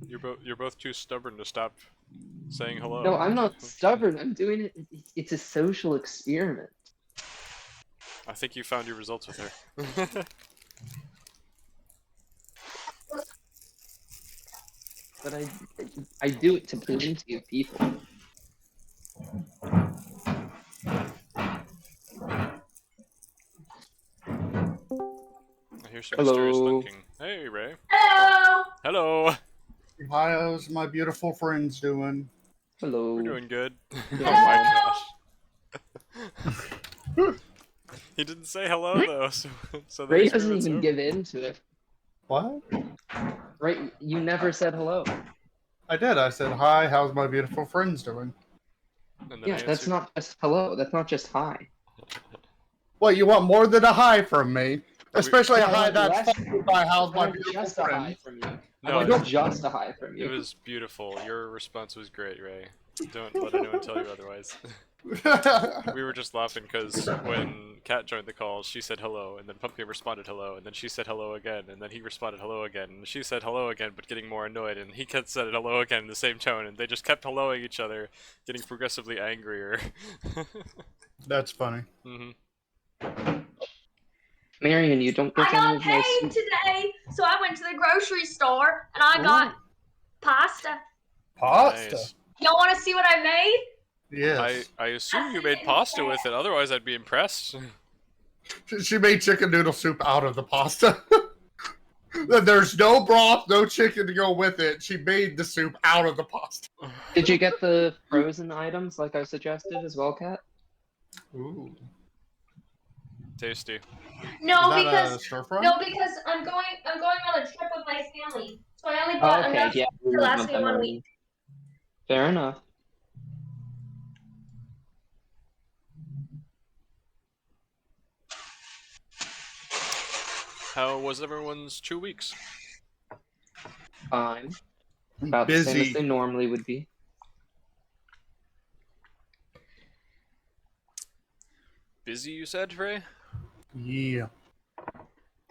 You're both too stubborn to stop saying hello. No, I'm not stubborn. I'm doing it. It's a social experiment. I think you found your results with her. But I do it to plenty of people. I hear some mysterious Hello. thinking. Hey, Ray. Hello! Hello. How's my beautiful friends doing? Hello. We're doing good. Oh Hello. my gosh. He didn't say hello though, so the Ray doesn't experiment's even over. give in to it. What? Right? You never said hello. I did. I said, hi, how's my beautiful friends doing? And then Yeah, I that's answered, not just hello. That's not just hi. Well, you want more than a hi from me. Especially a I hi want that's less- followed by how's I my want beautiful just a hi friend. from you. No, I want just a hi from it you. was beautiful. Your response was great, Ray. Don't let anyone tell you otherwise. We were just laughing because when Kat joined the call, she said hello, and then Pumpkin responded hello, and then she said hello again, and then he responded hello again, and she said hello again, but getting more annoyed, and he kept said hello again in the same tone, and they just kept helloing each other, getting progressively angrier. That's funny. Marion, you don't get I any got of my paid soup. today, so I went to the grocery store and I got pasta. Pasta. Nice. Y'all want to see what I made? Yes. I assume you made pasta with it, otherwise I'd be impressed. She made chicken noodle soup out of the pasta. There's no broth, no chicken to go with it. She made the soup out of the pasta. Did you get the frozen items like I suggested as well, Kat? Ooh. Tasty. No, Is that because a stir fry? because I'm going on a trip with my family, so I only bought Okay, enough yeah. to last me 1 week. Fair enough. How was everyone's 2 weeks? Fine. About the same as they Busy. normally would be. Busy, you said, Ray? Yeah.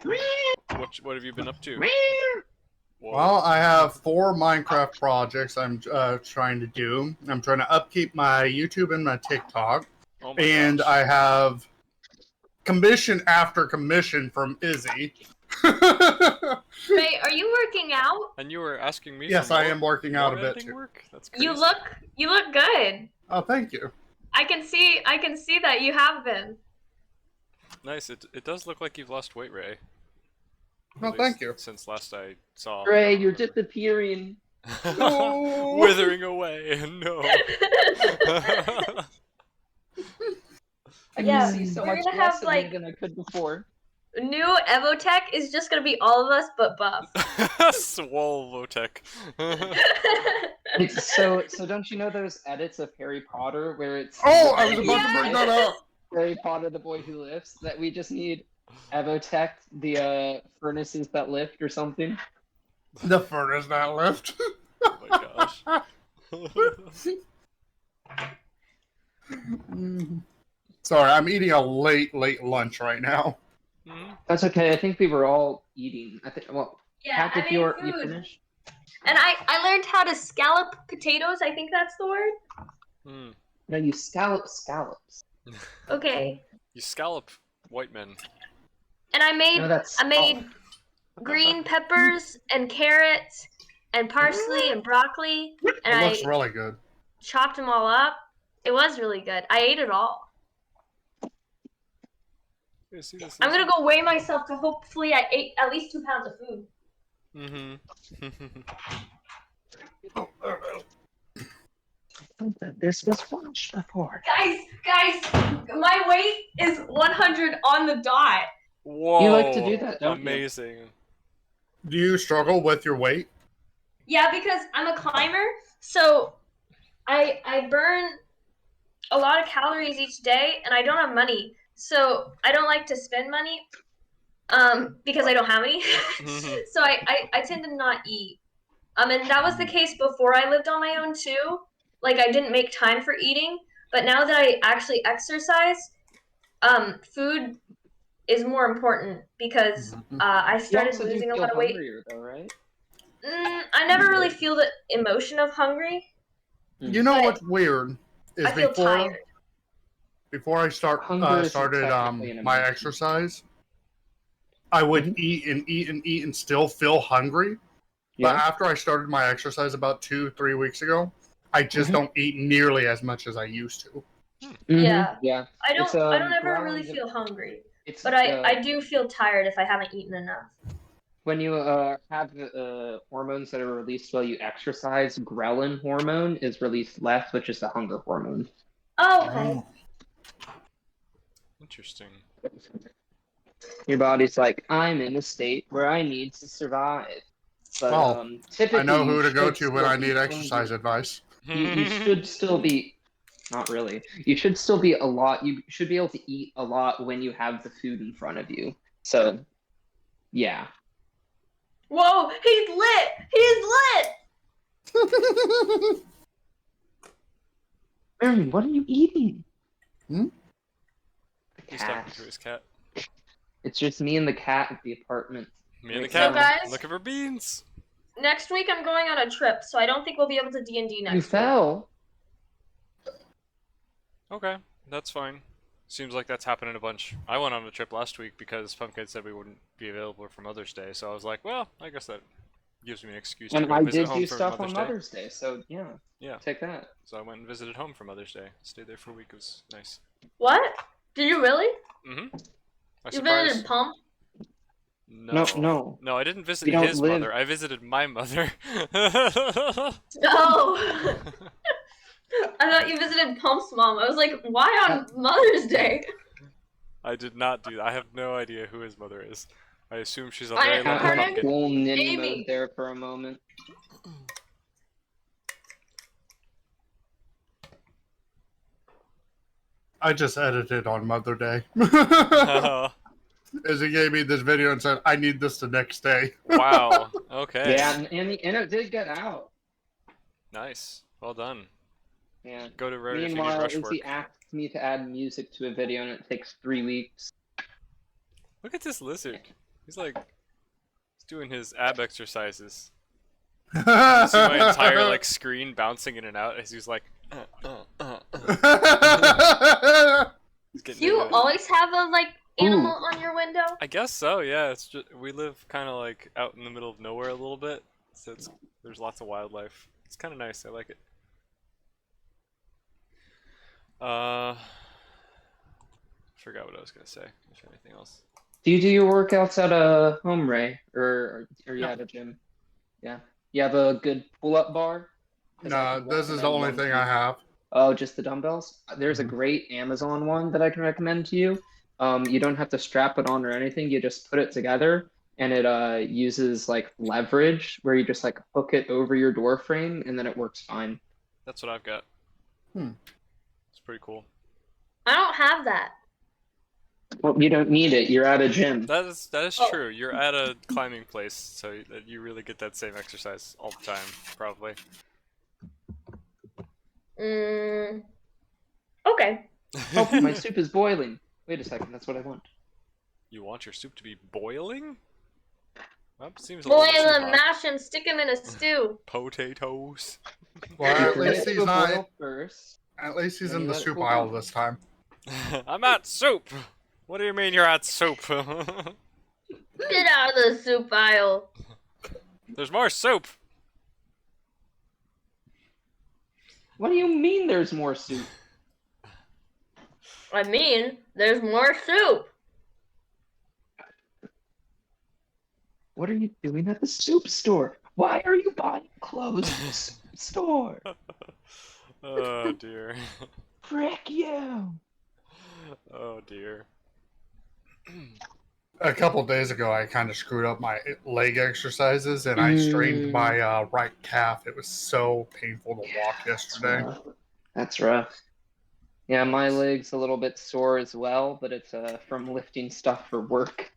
What have you been up to? Whoa. Well, I have 4 Minecraft projects I'm trying to do. I'm trying to upkeep my YouTube and my TikTok. Oh my And gosh. I have commission after commission from Izzy. Ray, are you working out? And you were asking me Yes, for I more- am working out a more bit editing too. work? That's crazy. You look good. Oh, thank you. I can see that you have been. Nice. It does look like you've lost weight, Ray. Oh, At thank least you. Since last I saw. Ray, you're disappearing. No. Withering away. No. I Yeah, can see so we're much gonna less have, of you like- than I could before. New Evotech is just gonna be all of us but buff. Swole Votech. It's so don't you know those edits of Harry Potter where it's Oh, I was about to bring that up. Harry Potter the Boy Who Lifts, that we just need Evotech, the furnaces that lift or something? The furnace that left. Oh my gosh. Sorry, I'm eating a late lunch right now. That's okay, I think we were all eating. I think well Yeah, Kat, I did made you food. finish? And I learned how to scallop potatoes. I think that's the word. No, you scallops. Okay. You scallop white men. And I made No, that's green peppers and carrots and parsley and broccoli, and It I looks really good. chopped them all up. It was really good. I ate it all. Yeah, see this I'm gonna go weigh myself to hopefully I ate at least 2 pounds of food. This was watched before. Guys, my weight is 100 on the dot. Whoa. You like to do that, don't you? Amazing. Do you struggle with your weight? Yeah, because I'm a climber, so I burn a lot of calories each day, and I don't have money, so I don't like to spend money, because I don't have any. So I tend to not eat. And that was the case before I lived on my own too. Like I didn't make time for eating, but now that I actually exercise, food is more important because I You started also do losing a feel lot of weight. hungrier though, right? I never really feel the emotion of hungry. You know But what's weird is I feel tired. before I Hunger is started technically an my emotion. exercise, I would Mhm. eat and eat and eat and still feel hungry. But Yeah. after I started my exercise about 2-3 weeks ago, I just Mhm. don't eat nearly as much as I used to. Yeah. Yeah. I It's don't ever really growling. feel hungry. It's But I do feel tired if I haven't eaten enough. when you have hormones that are released while you exercise. Ghrelin hormone is released less, which is the hunger hormone. Oh, okay. Interesting. Your body's like, I'm in a state where I need to survive. But Well, typically I know you who to go should to when still I be need exercise hungry. advice. You should still be not really. You should still be a lot. You should be able to eat a lot when you have the food in front of you. So, yeah. Whoa, he's lit! He's lit! Aaron, what are you eating? Hmm? The He's talking cat. to his cat. It's just me and the cat at the apartment. Me and the Right cat. So, guys- Looking for beans. Next week I'm going on a trip, so I don't think we'll be able to D&D You next week. fell. Okay, that's fine. Seems like that's happening a bunch. I went on a trip last week because Pumpkin said we wouldn't be available for Mother's Day, so I was like, well, I guess that gives me an excuse to And go I visit did home do for stuff Mother's on Day. Mother's Day, so yeah. Yeah. Take that. So I went and visited home for Mother's Day. Stayed there for a week. It was nice. What? Did you really? Mm-hmm. I You visited surprised. Pump? No. No, I didn't visit We don't his live- mother. I visited my mother. No. I thought you visited Pump's mom. I was like, why on Mother's Day? I did not do that. I have no idea who his mother is. I assume she's a I- very her lucky name- pumpkin. Full ninny Amy. mode there for a moment. I just edited on Mother Day. As he gave me this video and said, I need this the next day. Wow. Okay. Yeah, and it did get out. Nice. Well done. Yeah. Go to Reddit if you need Meanwhile, rush work. Izzy asked me to add music to a video, and it takes 3 weeks. Look at this lizard. He's like, he's doing his ab exercises. You see my entire like screen bouncing in and out as he's like. He's getting You into it. always have a like animal on your window? I guess so. Yeah. It's just we live kind of like out in the middle of nowhere a little bit, so there's lots of wildlife. It's kind of nice. I like it. Forgot what I was gonna say. Is there anything else? Do you do your workouts at a home, Ray? Or you No. at a gym? Yeah. You have a good pull-up bar? 'Cause I No, can this is the recommend only one thing to I you. have. Oh, just the dumbbells? There's a Mhm. great Amazon one that I can recommend to you. You don't have to strap it on or anything. You just put it together, and it uses like leverage where you just like hook it over your door frame, and then it works fine. That's what I've got. Hmm. It's pretty cool. I don't have that. Well, you don't need it. You're at a gym. That is Oh. true. You're at a climbing place, so that you really get that same exercise all the time, probably. Okay. Oh, my soup is boiling. Wait a second. That's what I want. You want your soup to be boiling? Well, it seems a Boil little too them, hot. mash them, stick them in a stew. Potatoes. Well, You at let least it he's not. boil first. At least he's Then in you the let it soup cool aisle down. this time. I'm at soup. What do you mean you're at soup? Get out of the soup aisle. There's more soup. What do you mean there's more soup? I mean, there's more soup. What are you doing at the soup store? Why are you buying clothes at the soup store? Oh dear. Frick you! Oh dear. A couple days ago, I kind of screwed up my leg exercises, and I strained my right calf. It was so painful to walk yesterday. That's rough. Yeah, my leg's a little bit sore as well, but it's from lifting stuff for work,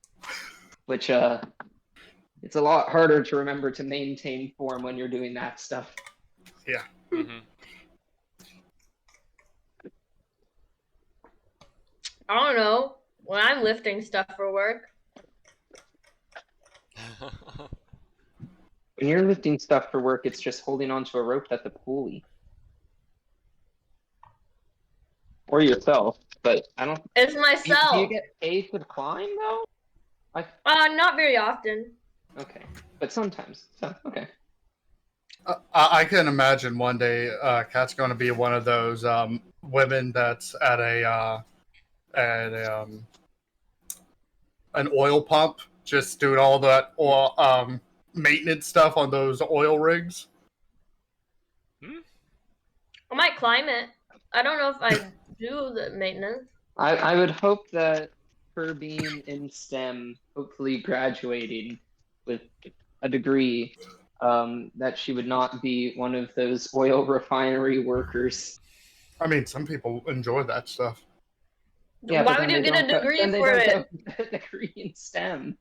which it's a lot harder to remember to maintain form when you're doing that stuff. Mm-hmm. I don't know. When I'm lifting stuff for work. When you're lifting stuff for work, it's just holding onto a rope that's a pulley. Or yourself, but I don't. It's Do you myself. get paid to climb though? Not very often. Okay, but sometimes. So okay. I can imagine one day Kat's going to be one of those women that's at an oil pump, just doing all that oil, maintenance stuff on those oil rigs. I might climb it. I don't know if I do the maintenance. I would hope that her being in STEM, hopefully graduating with a degree, that she would not be one of those oil refinery workers. I mean, some people enjoy that stuff. Yeah, Why but would then you they get a don't go- degree then they for don't it? go a degree in STEM.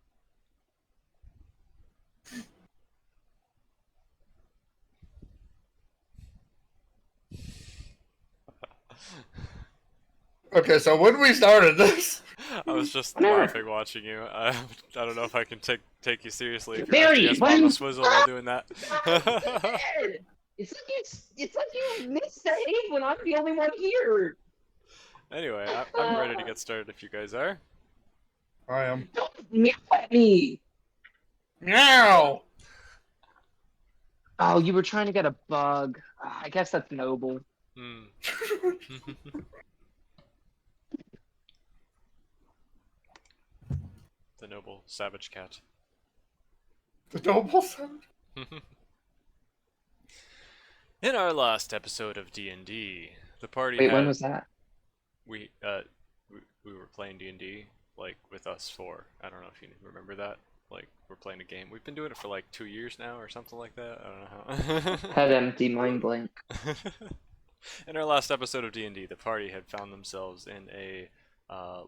Okay, so when we started this, I was just Whatever. laughing watching you. I don't know if I can take you seriously if you're Barry, asking why Mama you- Swizzle while doing that. It's like you missed the aid when I'm the only one here. Anyway, I'm ready to get started if you guys are. I am. Don't meow at me. Meow. Oh, you were trying to get a bug. I guess that's noble. Hmm. The noble savage cat. The noble sound. In our last episode of D&D, the party Wait, had when was that? we were playing D&D like with us four. I don't know if you remember that. Like we're playing a game. We've been doing it for like 2 years now or something like that. I don't know how. Head empty, mind blank. In our last episode of D&D, the party had found themselves in a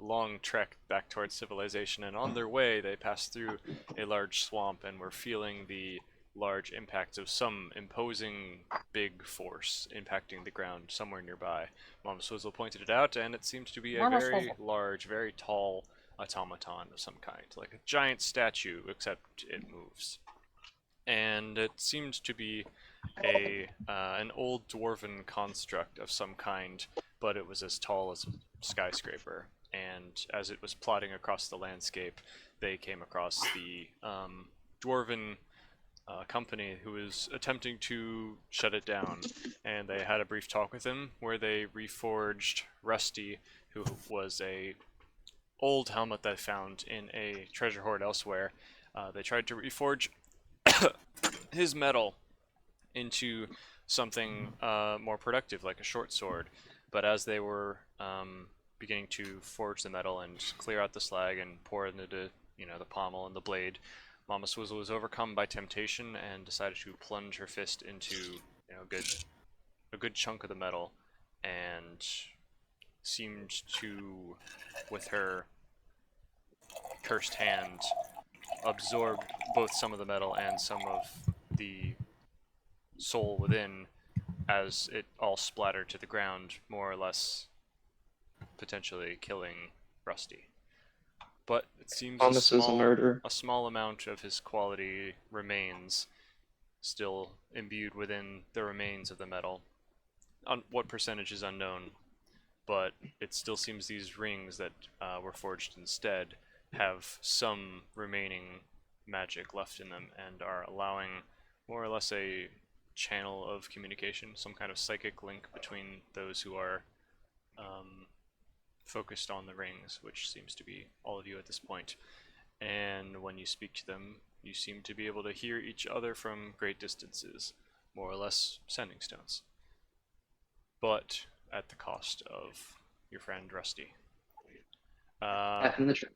long trek back towards civilization, and on their way they passed through a large swamp and were feeling the large impacts of some imposing big force impacting the ground somewhere nearby. Mama Swizzle pointed it out, and it seemed to be a Mama very Swizzle. large, very tall automaton of some kind, like a giant statue, except it moves. And it seemed to be an old dwarven construct of some kind, but it was as tall as a skyscraper. And as it was plodding across the landscape, they came across the dwarven company who was attempting to shut it down, and they had a brief talk with him where they reforged Rusty, who was a old helmet they found in a treasure hoard elsewhere. They tried to reforge his metal into something more productive, like a short sword. But as they were beginning to forge the metal and clear out the slag and pour it into, the pommel and the blade, Mama Swizzle was overcome by temptation and decided to plunge her fist into, a good chunk of the metal, and seemed to, with her cursed hand, absorb both some of the metal and some of the soul within, as it all splattered to the ground, more or less potentially killing Rusty. But it seems Thomas was a murderer. a small amount of his quality remains still imbued within the remains of the metal. What percentage is unknown, but it still seems these rings that were forged instead have some remaining magic left in them and are allowing more or less a channel of communication, some kind of psychic link between those who are focused on the rings, which seems to be all of you at this point. And when you speak to them, you seem to be able to hear each other from great distances, more or less sending stones. But at the cost of your friend Rusty. F in the trip.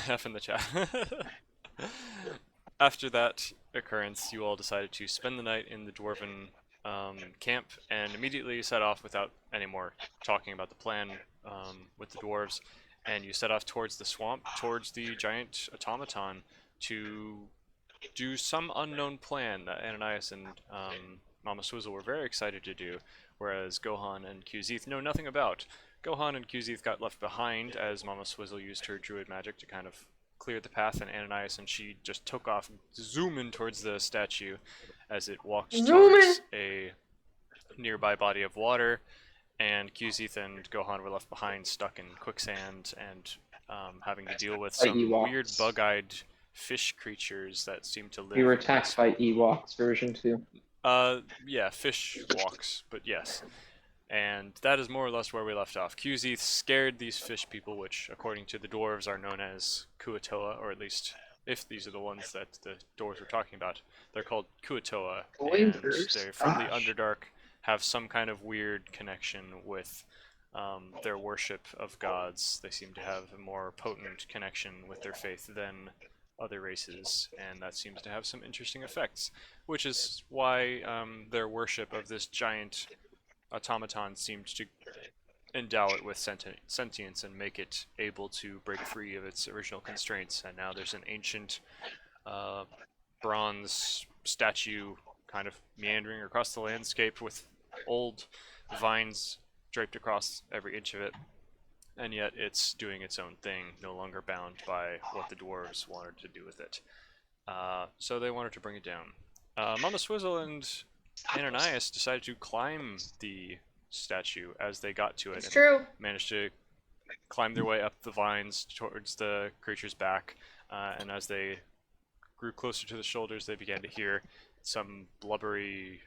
F in the chat. After that occurrence, you all decided to spend the night in the dwarven camp and immediately set off without any more talking about the plan with the dwarves, and you set off towards the swamp, towards the giant automaton, to do some unknown plan that Ananias and Mama Swizzle were very excited to do, whereas Gohan and Qzith know nothing about. Gohan and Qzith got left behind as Mama Swizzle used her druid magic to kind of cleared the path, and Ananias and she just took off, zooming towards the statue as it walked towards a nearby body of water, and Kuzith and Gohan were left behind, stuck in quicksand and having to deal with some Ewoks. weird bug-eyed fish creatures that seem to live. We were in this attacked by swamp. Ewoks version 2. Yeah, fish walks, but yes. And that is more or less where we left off. Kuzith scared these fish people, which, according to the dwarves, are known as Kuatoa, or at least, if these are the ones that the dwarves were talking about, they're called Kuatoa, and they're from the Underdark, have some kind of weird connection with their worship of gods. They seem to have a more potent connection with their faith than other races, and that seems to have some interesting effects, which is why their worship of this giant automaton seemed to endow it with sentience and make it able to break free of its original constraints. And now there's an ancient bronze statue kind of meandering across the landscape with old vines draped across every inch of it, and yet it's doing its own thing, no longer bound by what the dwarves wanted to do with it. So they wanted to bring it down. Mama Swizzle and Ananias decided to climb the statue as they got to it. It's and true. managed to climb their way up the vines towards the creature's back, and as they grew closer to the shoulders, they began to hear some blubbery,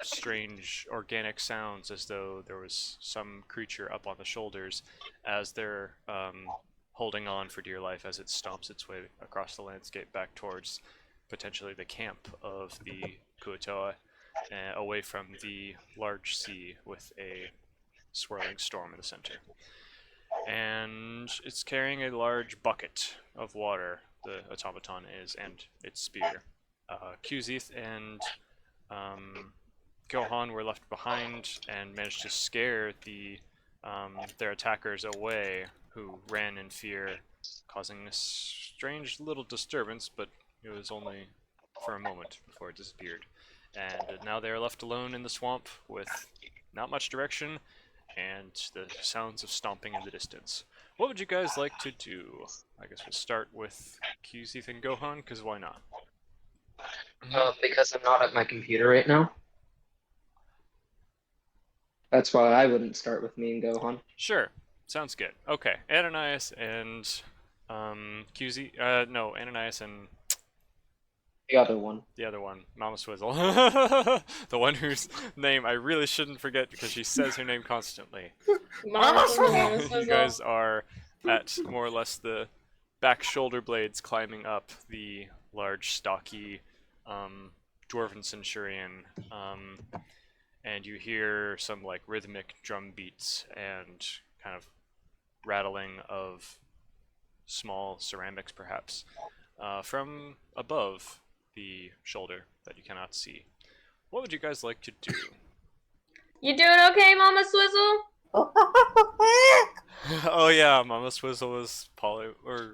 strange, organic sounds, as though there was some creature up on the shoulders, as they're holding on for dear life as it stomps its way across the landscape back towards potentially the camp of the Kuatoa, away from the large sea with a swirling storm in the center. And it's carrying a large bucket of water, the automaton is, and its spear. Kuzith and Gohan were left behind and managed to scare their attackers away, who ran in fear, causing a strange little disturbance, but it was only for a moment before it disappeared. And now they are left alone in the swamp with not much direction and the sounds of stomping in the distance. What would you guys like to do? I guess we'll start with Kuzith and Gohan, because why not? Because I'm not at my computer right now. That's why I wouldn't start with me and Gohan. Sure, sounds good. Okay, Ananias and Kuzith. No, Ananias and The other one. the other one, Mama Swizzle. The one whose name I really shouldn't forget because she says her name constantly. Mama You guys are at more or less the back shoulder blades climbing up the large, stocky dwarven centurion, and you hear some like rhythmic drum beats and kind of rattling of small ceramics, perhaps, from above the shoulder that you cannot see. What would you guys like to do? You doing okay, Mama Swizzle? Oh yeah, Mama Swizzle was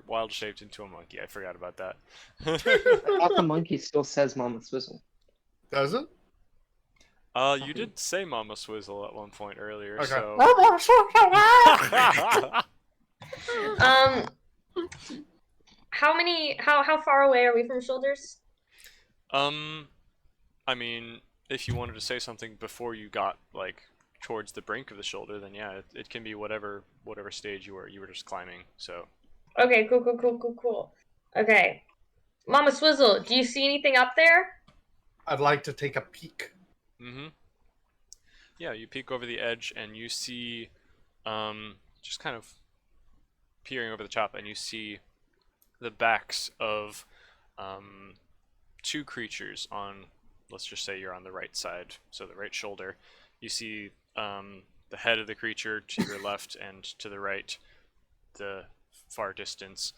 wild shaped into a monkey. I forgot about that. I thought the monkey still says Mama Swizzle. Does it? You did say Mama Swizzle at one point earlier, Okay. so. How far away are we from shoulders? I mean, if you wanted to say something before you got like towards the brink of the shoulder, then yeah, it can be whatever stage you were just climbing. So. Okay, cool. Okay. Mama Swizzle, do you see anything up there? I'd like to take a peek. Mm-hmm. Yeah, you peek over the edge and you see, just kind of peering over the top, and you see the backs of two creatures on, let's just say you're on the right side, so the right shoulder. You see the head of the creature to your left, and to the right, the far distance.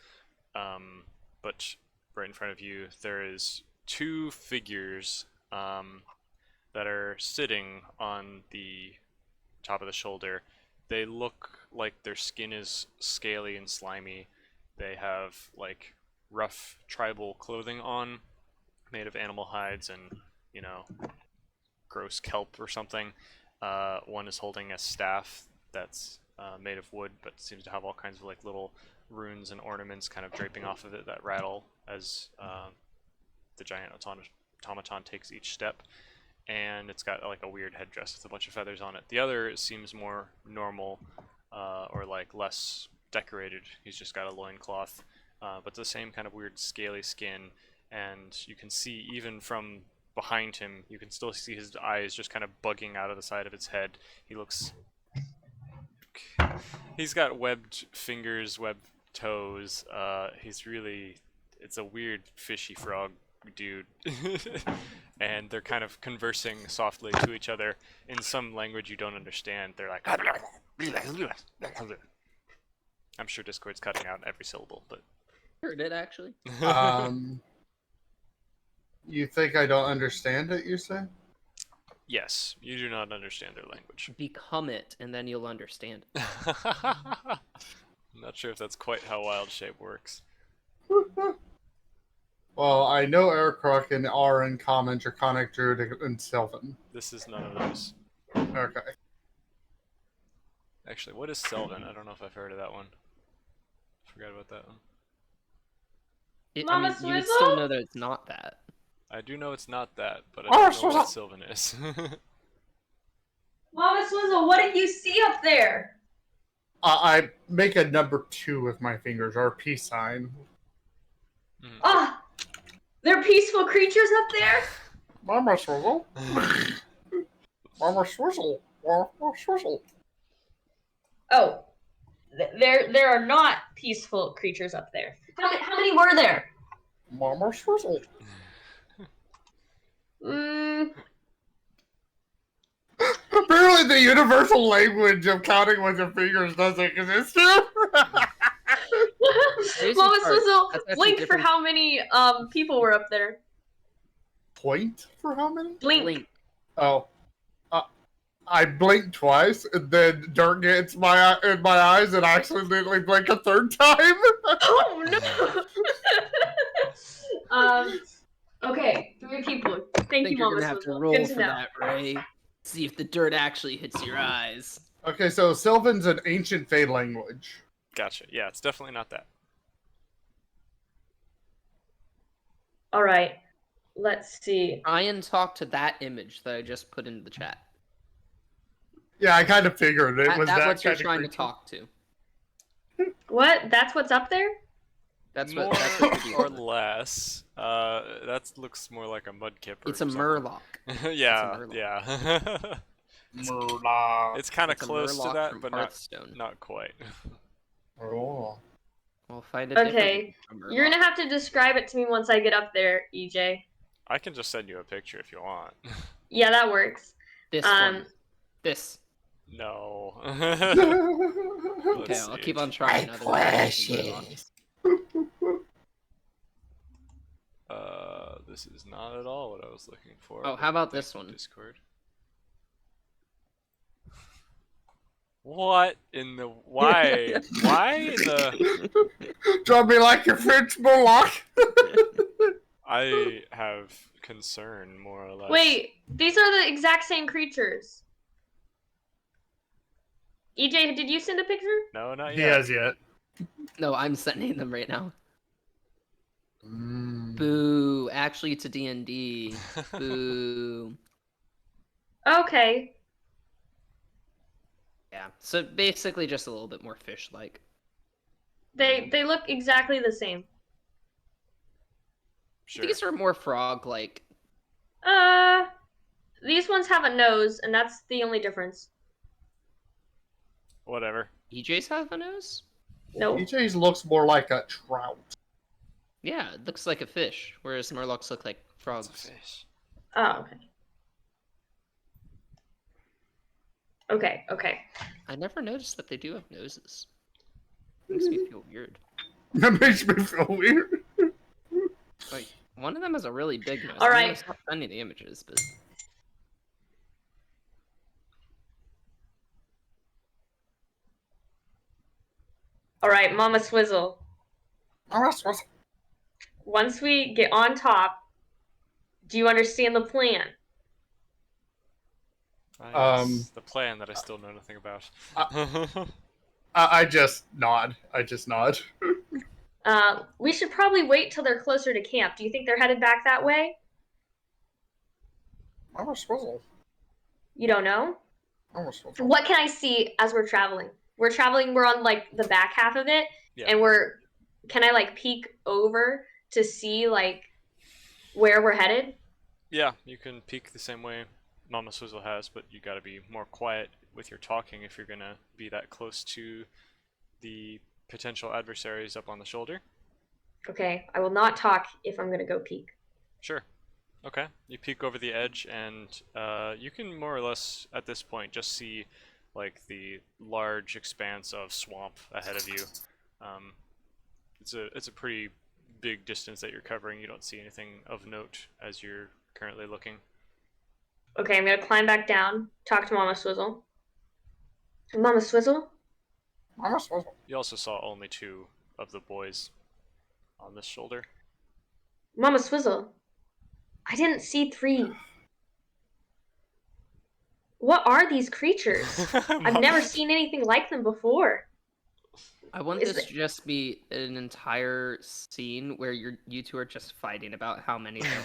But right in front of you, there is two figures that are sitting on the top of the shoulder. They look like their skin is scaly and slimy. They have like rough tribal clothing on, made of animal hides and, you know, gross kelp or something. One is holding a staff that's made of wood, but seems to have all kinds of like little runes and ornaments kind of draping off of it that rattle as the giant automaton takes each step. And it's got like a weird headdress with a bunch of feathers on it. The other seems more normal or like less decorated. He's just got a loincloth, but the same kind of weird scaly skin. And you can see even from behind him, you can still see his eyes just kind of bugging out of the side of its head. He's got webbed fingers, webbed toes. It's a weird fishy frog dude. And they're kind of conversing softly to each other in some language you don't understand. They're like, I'm sure Discord's cutting out every syllable, but Heard it actually. You think I don't understand it, you say? yes, you do not understand their language. Become it, and then you'll understand. I'm not sure if that's quite how Wild Shape works. Well, I know Aircroc and are in common, Draconic, Druid, and Sylvan. This is none of those. Okay. Actually, what is Sylvan? I don't know if I've heard of that one. Forgot about that one. Mama you would Swizzle? still know that it's not that. I do know it's not that, but I don't know what Sylvan is. Mama Swizzle, what did you see up there? I make a number 2 with my fingers, or a peace sign. Ah, they're peaceful creatures up there? Mama Swizzle. Mama Swizzle. Mama Swizzle. Oh, there are not peaceful creatures up there. How many were there? Mama Swizzle. Apparently the universal language of counting with your fingers doesn't exist here. Mama Swizzle, That's actually blink for different. how many people were up there. Point for how many? Blink. Oh. I blinked twice, and then dirt gets in my eyes, and I accidentally blink a third time. Oh no. Okay, 3 people. I Thank you, think you're Mama gonna have to Swizzle. roll Good for to know. that, Ray. See if the dirt actually hits your eyes. Okay, so Sylvan's an ancient Fey language. Gotcha. Yeah, it's definitely not that. All right. Let's see. Try and talk to that image that I just put into the chat. Yeah, I kind of figured it was That's that what you're kind of trying to creature. talk to. What? That's what's up there? That's More what you're or dealing with. less. That looks more like a mudkipper. It's a or something. murloc. Yeah, Murloc. yeah. Murloc. It's kind of It's a close to murloc that, from but Hearthstone. not quite. Oh. We'll find a Okay, different You're murloc. gonna have to describe it to me once I get up there, EJ. I can just send you a picture if you want. Yeah, that works. This Um, one. This. No. Okay, Let's I'll see. keep on trying. Other murlocs. This is not at all what I was looking for. Oh, but how about thank this you, one? Discord. What in the why? Why in the? Drop me like your French Murloc. I have concern more or less. Wait, these are the exact same creatures. EJ, did you send a picture? No, not He yet. has yet. No, I'm sending them right now. Mm. Boo. Actually, it's a D&D. Boo. Okay. Yeah. So basically just a little bit more fish-like. They look exactly the same. Sure. These are more frog-like. These ones have a nose, and that's the only difference. Whatever. EJ's have a nose? Nope. EJ's looks more like a trout. Yeah, it looks like a fish, whereas Murlocs look like It's a frogs. fish. Oh, okay. Okay. I never noticed that they do have noses. Makes me feel weird. That makes me feel weird. Like, one of them has a really big nose. All I'm right. gonna stop sending the images, but All right, Mama Swizzle. Once we get on top, do you understand the plan? Yes, the plan that I still know nothing about. I just nod. I just nod. We should probably wait till they're closer to camp. Do you think they're headed back that way? I'm a swizzle. You don't know? I'm a swizzle. What can I see as we're traveling? We're traveling, we're on like the back half of it, Yeah. and can I like peek over to see like where we're headed? Yeah, you can peek the same way Mama Swizzle has, but you gotta be more quiet with your talking if you're gonna be that close to the potential adversaries up on the shoulder. Okay, I will not talk if I'm gonna go peek. Sure. Okay. You peek over the edge, and you can more or less, at this point, just see like the large expanse of swamp ahead of you. It's a pretty big distance that you're covering. You don't see anything of note as you're currently looking. Okay, I'm gonna climb back down, talk to Mama Swizzle. Mama Swizzle? I'm a swizzle. You also saw only 2 of the boys on this shoulder. Mama Swizzle. I didn't see 3. What are these creatures? I've never seen anything like them before. I want Is this it- to just be an entire scene where you two are just fighting about how many there are.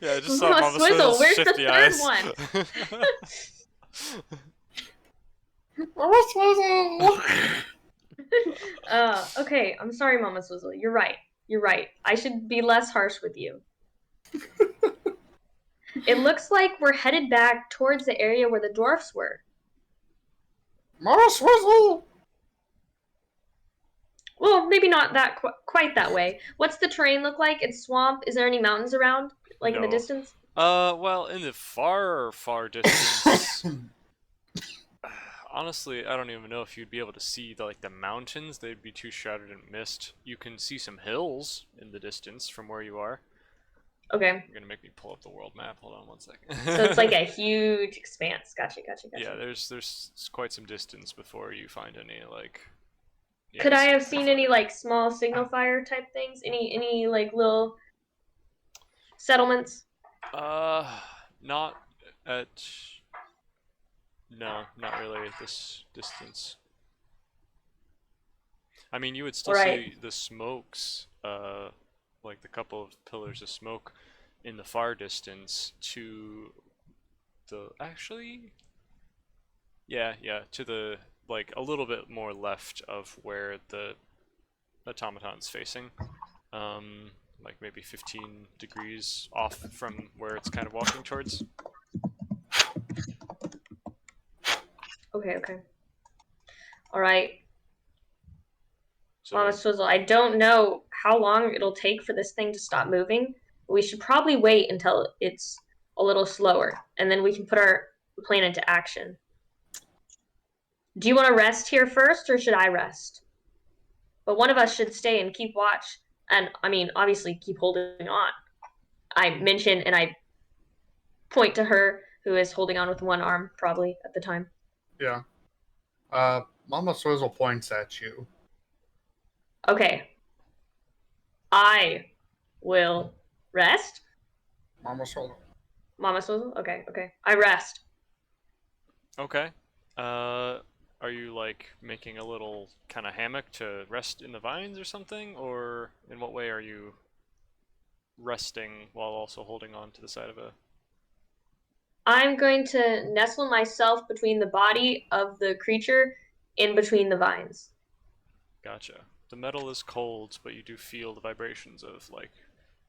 Yeah, I just saw Mama Mama Swizzle, Swizzle's where's the shifty third eyes. one? I'm a swizzle. Okay, I'm sorry, Mama Swizzle. You're right. You're right. I should be less harsh with you. It looks like we're headed back towards the area where the dwarfs were. I'm a swizzle. Well, maybe not that quite that way. What's the terrain look like? It's swamp. Is there any mountains around, like in the No. distance? Well, in the far, far distance, honestly, I don't even know if you'd be able to see the mountains. They'd be too shrouded in mist. You can see some hills in the distance from where you are. Okay, You're gonna make me pull up the world map. Hold on one second. so it's like a huge expanse. Gotcha. Yeah, there's quite some distance before you find any Yeah, Could I it's- have seen any like small signal fire type things? Any like little settlements? Not at. No, not really at this distance. I mean, you would still Right. see the smokes, like the couple of pillars of smoke in the far distance to the to the like a little bit more left of where the automaton's facing. Like maybe 15 degrees off from where it's kind of walking towards. Okay. All right, So Mama Swizzle. I don't know how long it'll take for this thing to stop moving. We should probably wait until it's a little slower, and then we can put our plan into action. Do you want to rest here first, or should I rest? But one of us should stay and keep watch, and I mean, obviously, keep holding on. I mention and I point to her, who is holding on with one arm, probably at the time. Yeah. Mama Swizzle points at you. Okay. I will rest. Mama Swizzle. Mama Swizzle? Okay. I rest. okay. Are you like making a little kind of hammock to rest in the vines or something, or in what way are you resting while also holding on to the side of a? I'm going to nestle myself between the body of the creature in between the vines. Gotcha. The metal is cold, but you do feel the vibrations of like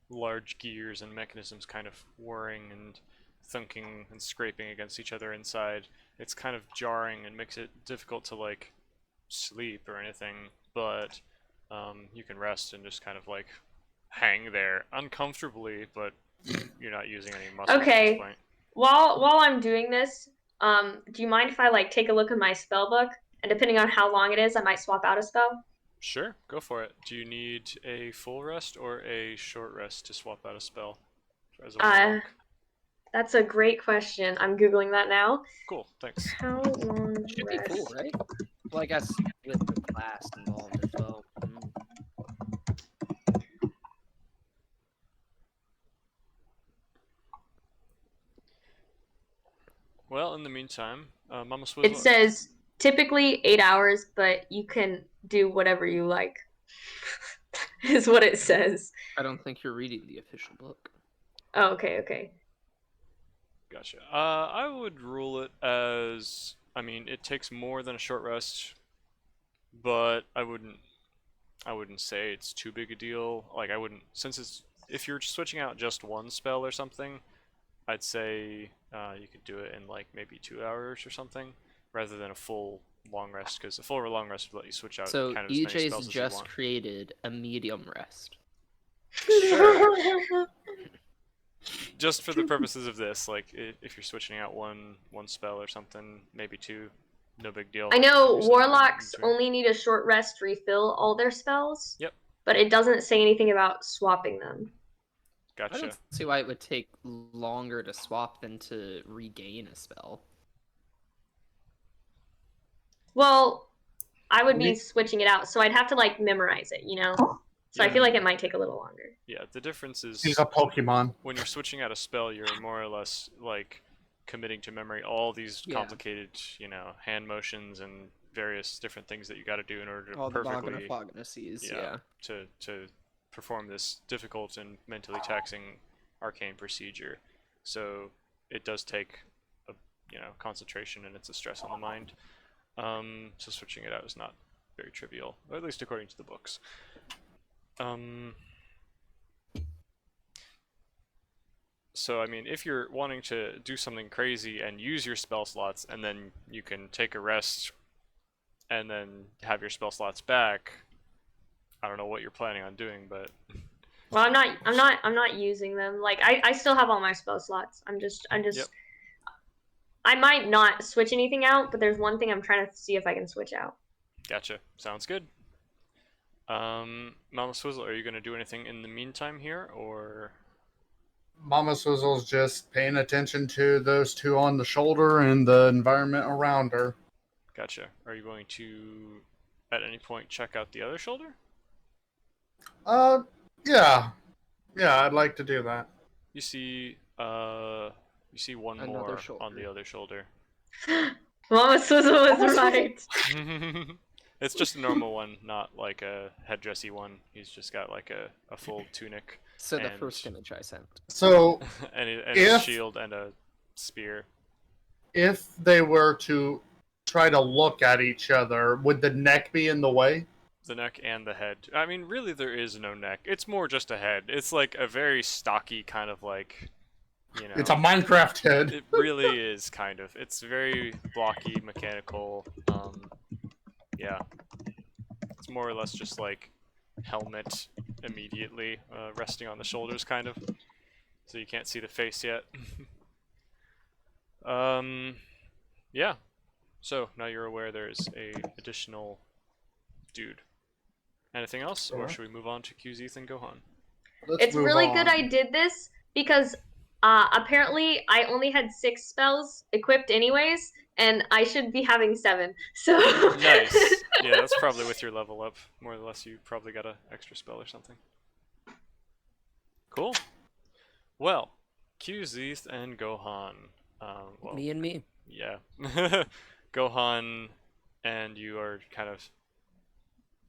large gears and mechanisms kind of whirring and thunking and scraping against each other inside. It's kind of jarring and makes it difficult to like sleep or anything, but you can rest and just kind of like hang there uncomfortably, but you're not using any muscle at Okay. this point. While I'm doing this, do you mind if I like take a look at my spell book? And depending on how long it is, I might swap out a spell. Sure, go for it. Do you need a full rest or a short rest to swap out a spell? As a monk? That's a great question. I'm googling that now. Cool, thanks. How long Should be rest? cool, right? Well, I guess with the class involved as well. Well, in the meantime, Mama Swizzle. It says typically 8 hours, but you can do whatever you like. Is what it says. I don't think you're reading the official book. Oh, okay. Gotcha. I would rule it as, I mean, it takes more than a short rest, but I wouldn't say it's too big a deal. Like, I wouldn't, since it's, if you're switching out just one spell or something, I'd say you could do it in like maybe 2 hours or something, rather than a full long rest, because a full or long rest would let you switch out So kind of as many EJ's spells as you just want. created a medium rest. Just for the purposes of this, like if you're switching out one spell or something, maybe two, no big deal. I know If you're warlocks switching in between. only need a short rest to refill all their spells. Yep. But it doesn't say anything about swapping them. I Gotcha. don't see why it would take longer to swap than to regain a spell. Well, I would be switching it out, so I'd have to like memorize it, you know? So I feel like it might take a little longer. Yeah, the difference is He's a Pokemon. when you're switching out a spell, you're more or less like committing to memory all these complicated, you know, hand motions and various different things that you got to do in order to All perfectly the Boganases, yeah. to perform this difficult and mentally taxing arcane procedure. So it does take a, you know, concentration, and it's a stress on the mind. So switching it out is not very trivial, or at least according to the books. So I mean, if you're wanting to do something crazy and use your spell slots, and then you can take a rest and then have your spell slots back, I don't know what you're planning on doing, but Well, I'm not using them. Like I still have all my spell slots. I'm just Yep. I might not switch anything out, but there's one thing I'm trying to see if I can switch out. Gotcha. Sounds good. Mama Swizzle, are you gonna do anything in the meantime here, or? Mama Swizzle's just paying attention to those two on the shoulder and the environment around her. Gotcha. Are you going to, at any point, check out the other shoulder? Yeah. Yeah, I'd like to do that. You see one Another more shoulder. on the other shoulder. Mama Swizzle was right. It's just a normal one, not like a headdressy one. He's just got like a full tunic. So the And- first image I sent. So, and a If- shield and a spear. if they were to try to look at each other, would the neck be in the way? The neck and the head. I mean, really, there is no neck. It's more just a head. It's like a very stocky kind of like, you know. It's a Minecraft head. It really is kind of. It's very blocky, mechanical. Yeah. It's more or less just like helmet immediately resting on the shoulders, kind of. So you can't see the face yet. Yeah. So now you're aware there's a additional dude. Anything else, or Sure. should we move on to QZ and Gohan? Let's It's move really on. good I did this because apparently I only had 6 spells equipped anyways, and I should be having 7. So Nice. Yeah, that's probably with your level up. More or less, you probably got an extra spell or something. Cool. Well, QZ and Gohan. Well, Me and me. yeah. Gohan and you are kind of,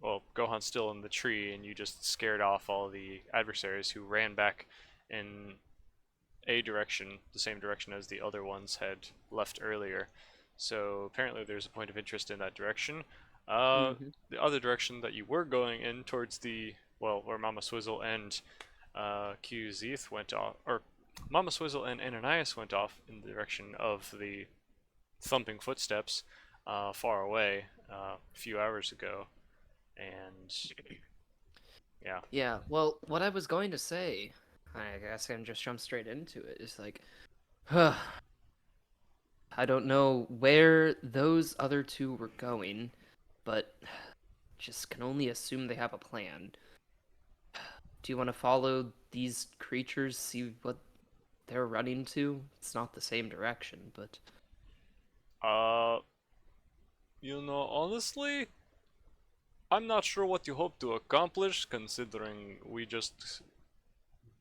well, Gohan's still in the tree, and you just scared off all the adversaries who ran back in a direction, the same direction as the other ones had left earlier. So apparently there's a point of interest in that direction. Mhm. The other direction that you were going in towards the, well, where Mama Swizzle and QZ went off, or Mama Swizzle and Ananias went off in the direction of the thumping footsteps far away a few hours ago. And yeah. Yeah, well, what I was going to say, I guess I can just jump straight into it, is like, I don't know where those other two were going, but just can only assume they have a plan. Do you want to follow these creatures, see what they're running to? It's not the same direction, but... You know, honestly, I'm not sure what you hope to accomplish, considering we just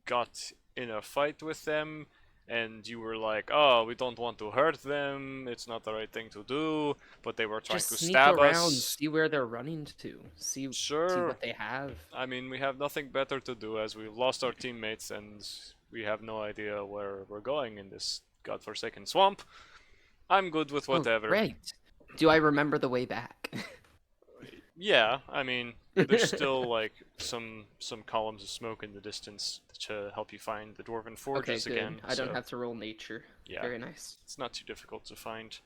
got in a fight with them, and you were like, "Oh, we don't want to hurt them. It's not the right thing to do." But they were trying Just to sneak stab around, us. see where they're running to, see Sure. what they have. I mean, we have nothing better to do as we've lost our teammates and we have no idea where we're going in this godforsaken swamp. I'm good with Oh, whatever. great. Do I remember the way back? Yeah, I mean, there's still like some columns of smoke in the distance to help you find the dwarven Okay, forges good. again. I don't so have to roll nature. yeah, Very nice. it's not too difficult to find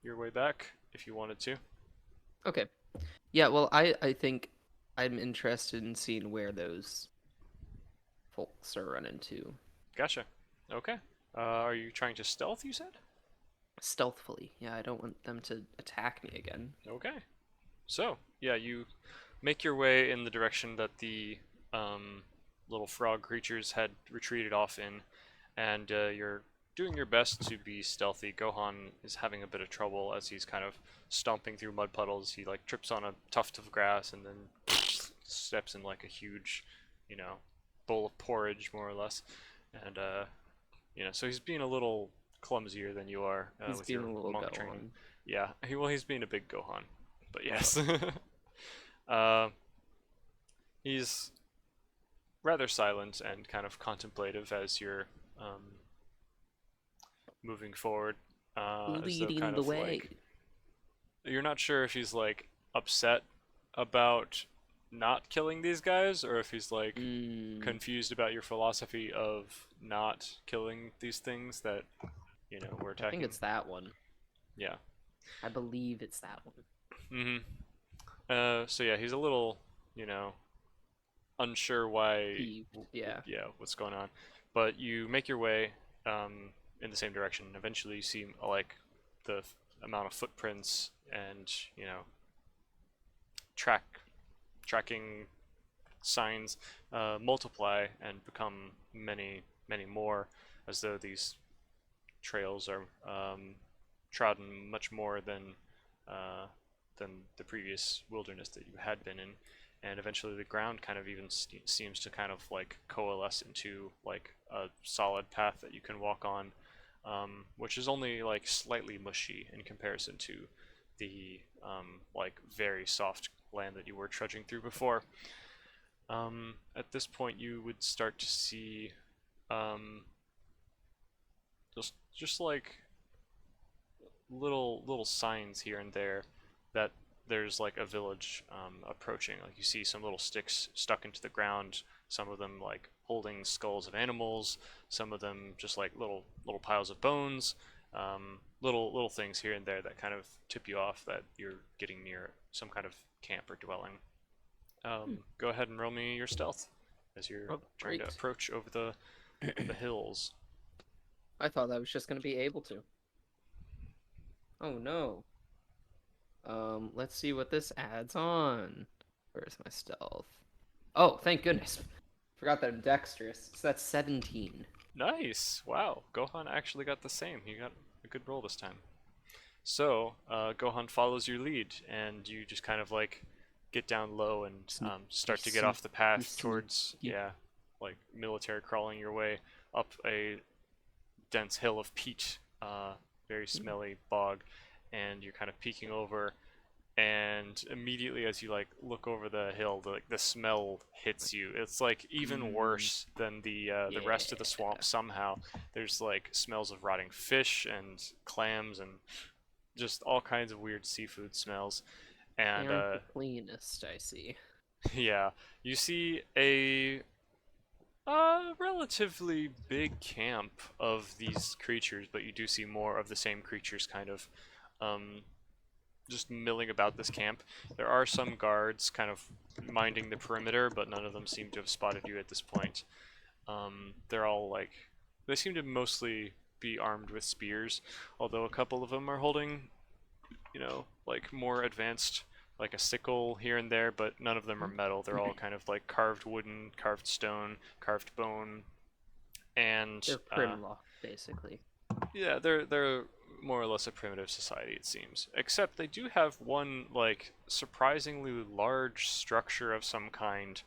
your way back if you wanted to. Okay. Yeah, well, I think I'm interested in seeing where those folks are running to Gotcha. Okay. Are you trying to stealth, you said? stealthily. Yeah, I don't want them to attack me again. Okay. So, yeah, you make your way in the direction that the little frog creatures had retreated off in, and you're doing your best to be stealthy. Gohan is having a bit of trouble as he's kind of stomping through mud puddles. He like trips on a tuft of grass and then steps in like a huge, you know, bowl of porridge, more or less. And so he's being a little clumsier than you are He's with being your a little monk Gohan. training. Yeah, he's being a big Gohan, but yes. uh, he's rather silent and kind of contemplative as you're moving forward. As though Leading kind the of way. like you're not sure if he's like upset about not killing these guys or if he's like confused about your philosophy of not killing these things that we're I attacking. think it's that one. Yeah. I believe it's that one. So yeah, he's a little, unsure why. Yeah. Yeah, what's going on? But you make your way in the same direction. Eventually, you see like the amount of footprints and tracking signs multiply and become many, many more, as though these trails are trodden much more than the previous wilderness that you had been in, and eventually the ground kind of even seems to kind of like coalesce into like a solid path that you can walk on, which is only like slightly mushy in comparison to the like very soft land that you were trudging through before. At this point, you would start to see just like little signs here and there that there's like a village approaching. Like you see some little sticks stuck into the ground, some of them like holding skulls of animals, some of them just like little piles of bones, little things here and there that kind of tip you off that you're getting near some kind of camp or dwelling. Go ahead and roll me your stealth as you're trying to approach over the hills. I thought I was just gonna be able to. Oh no. Let's see what this adds on. Where's my stealth? Oh, thank goodness. Forgot that I'm dexterous. So that's 17. Nice! Wow, Gohan actually got the same. He got a good roll this time. So, Gohan follows your lead, and you just kind of like get down low and start to get off the path towards, like military crawling your way up a dense hill of peat, very smelly bog, and you're kind of peeking over, and immediately as you like look over the hill, the smell hits you. It's like even worse than the rest of the swamp somehow. There's like smells of rotting fish and clams and just all kinds of weird seafood smells. And the cleanest, I see. Yeah, you see a relatively big camp of these creatures, but you do see more of the same creatures kind of just milling about this camp. There are some guards kind of minding the perimeter, but none of them seem to have spotted you at this point. They're all like, they seem to mostly be armed with spears, although a couple of them are holding, like more advanced, like a sickle here and there, but none of them are metal. They're all kind of like carved wooden, carved stone, carved bone, and they're Primlock, basically. Yeah, they're more or less a primitive society, it seems. Except they do have one like surprisingly large structure of some kind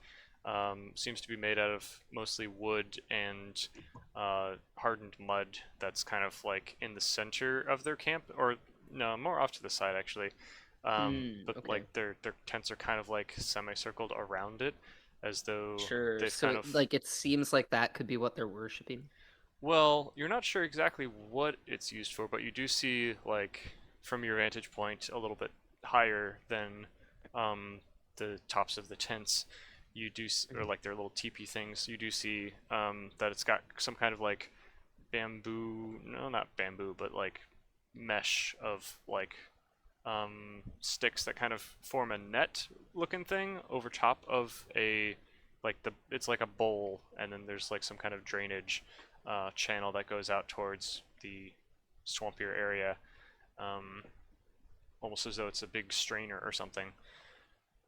Seems to be made out of mostly wood and hardened mud that's kind of like in the center of their camp, or no, more off to the side actually. But Okay. like their tents are kind of like semicircled around it, as though Sure. they've So kind of. like it seems like that could be what they're worshiping. Well, you're not sure exactly what it's used for, but you do see, like, from your vantage point, a little bit higher than the tops of the tents. You do, or like their little teepee things. You do see that it's got some kind of like bamboo, no, not bamboo, but like mesh of like sticks that kind of form a net looking thing over top of a like the it's like a bowl, and then there's like some kind of drainage channel that goes out towards the swampier area, almost as though it's a big strainer or something.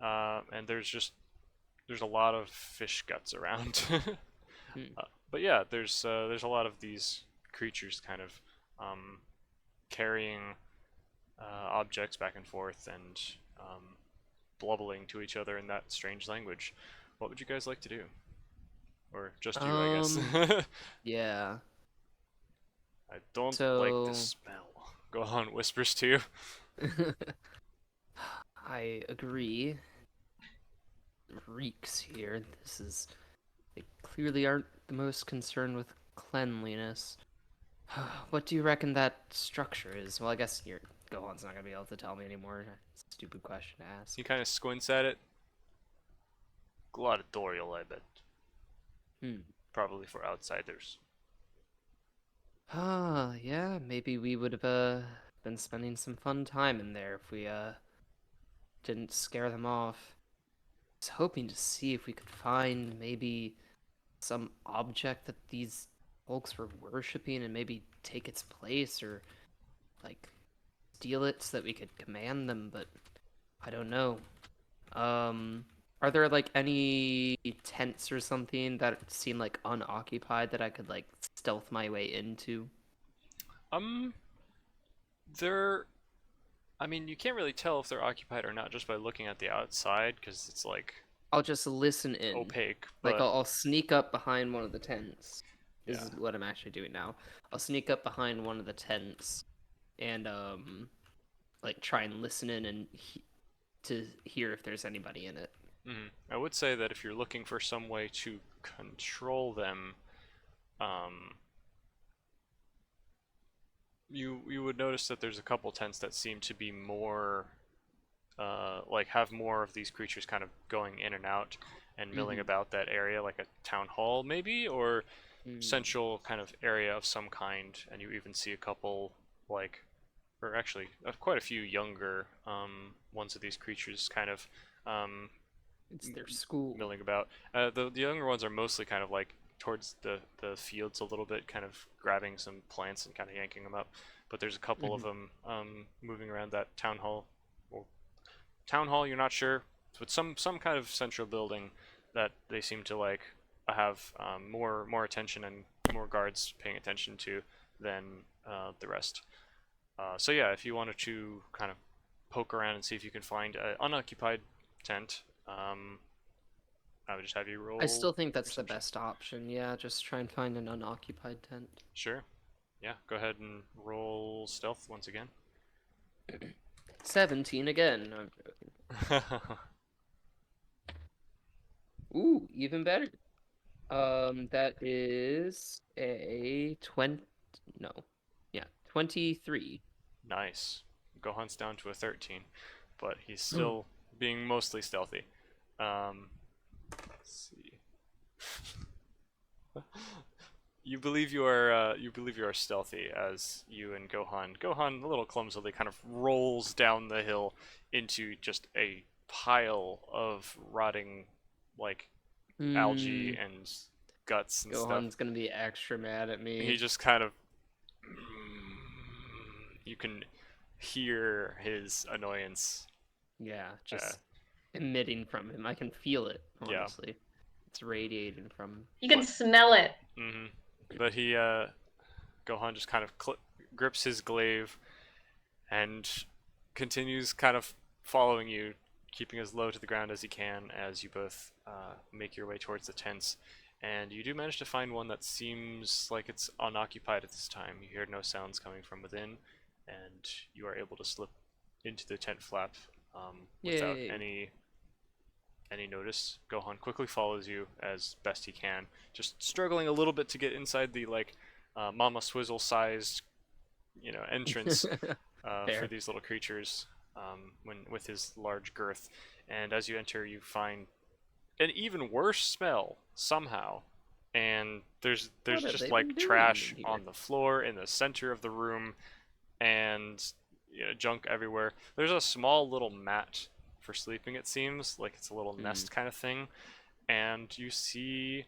And there's a lot of fish guts around. Hmm. But yeah, there's a lot of these creatures kind of carrying objects back and forth and blubbling to each other in that strange language. What would you guys like to do? Or just you, I guess. Yeah. I don't like the So smell. Go on, whispers to you. I agree. Reeks here. They clearly aren't the most concerned with cleanliness. What do you reckon that structure is? Well, I guess your Gohan's not gonna be able to tell me anymore. Stupid question to ask. He kind of squints at it. Gladiatorial, I bet. Hmm. Probably for outsiders. Yeah, maybe we would have been spending some fun time in there if we didn't scare them off. I was hoping to see if we could find maybe some object that these folks were worshipping and maybe take its place or like steal it so that we could command them, but I don't know. Are there like any tents or something that seem like unoccupied that I could like stealth my way into? Um, they're. I mean, you can't really tell if they're occupied or not just by looking at the outside, because it's like I'll just listen in. opaque. Like But I'll sneak up behind one of the tents. This yeah, is what I'm actually doing now. I'll sneak up behind one of the tents and like try and listen in and to hear if there's anybody in it. I would say that if you're looking for some way to control them, um, you would notice that there's a couple tents that seem to be more like have more of these creatures kind of going in and out and milling Mhm. about that area, like a town hall maybe, or Hmm. central kind of area of some kind. And you even see a couple like, or actually quite a few younger ones of these creatures kind of It's their school. milling about. The younger ones are mostly kind of like towards the fields a little bit, kind of grabbing some plants and kind of yanking them up. But there's a couple of them moving around that town hall. Or town hall, you're not sure, but some kind of central building that they seem to like have more attention and more guards paying attention to than the rest. So yeah, if you wanted to kind of poke around and see if you can find an unoccupied tent, I would just have you roll. I still think that's the perception. best option. Yeah, just try and find an unoccupied tent. Sure. Yeah, go ahead and roll stealth once again. 17 again. I'm joking. Ooh, even better. That is a 20. No. Yeah, 23. Nice. Gohan's down to a 13, but he's still being mostly stealthy. Let's see. You believe you are stealthy as you and Gohan a little clumsily kind of rolls down the hill into just a pile of rotting like algae Hmm. and guts and stuff. Gohan's gonna be extra mad at me. He just kind of you can hear his annoyance. Yeah, just emitting from him. I can feel it, Yeah. honestly. It's radiating from him. You can smell it. But Gohan just kind of grips his glaive and continues kind of following you keeping as low to the ground as you can as you both make your way towards the tents. And you do manage to find one that seems like it's unoccupied at this time. You hear no sounds coming from within, and you are able to slip into the tent flap without Yay. any notice. Gohan quickly follows you as best he can, just struggling a little bit to get inside the Mama Swizzle sized, entrance for Fair. these little creatures with his large girth. And as you enter, you find an even worse smell somehow, and there's What have just they like been doing trash in here? on the floor in the center of the room, and junk everywhere. There's a small little mat for sleeping, it seems like it's a little nest kind of thing, and you see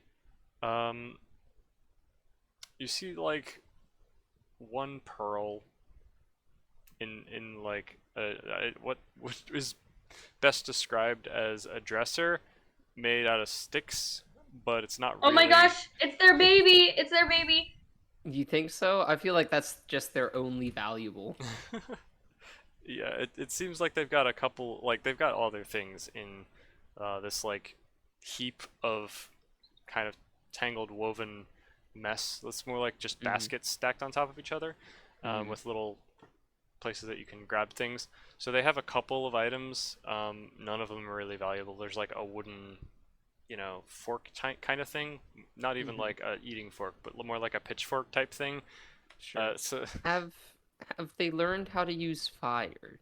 like one pearl in like what is best described as a dresser made out of sticks, but it's not Oh really. my gosh, it's their baby! It's their baby! You think so? I feel like that's just their only valuable. Yeah, it seems like they've got a couple, like they've got all their things in this like heap of kind of tangled woven mess that's more like just baskets stacked on top of each other, with little places that you can grab things. So they have a couple of items. None of them are really valuable. There's like a wooden, fork kind of thing. Not even like a eating fork, but more like a pitchfork type thing. Sure. So Have they learned how to use fire?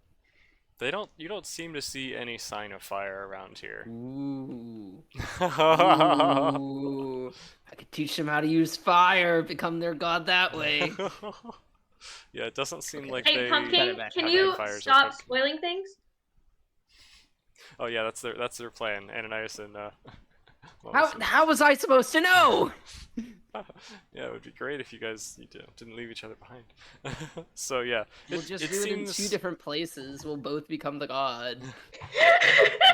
you don't seem to see any sign of fire around here. Ooh. Ooh. I could teach them how to use fire, become their god that way. Yeah, it doesn't seem Okay. like Hey, they Pumpkin, back. can have you any fires or stop cook. spoiling things? Oh yeah, that's their plan. Ananias and How was I supposed to know? yeah, it would be great if you guys didn't leave each other behind. So yeah, We'll just it do it in seems. 2 different places. We'll both become the god.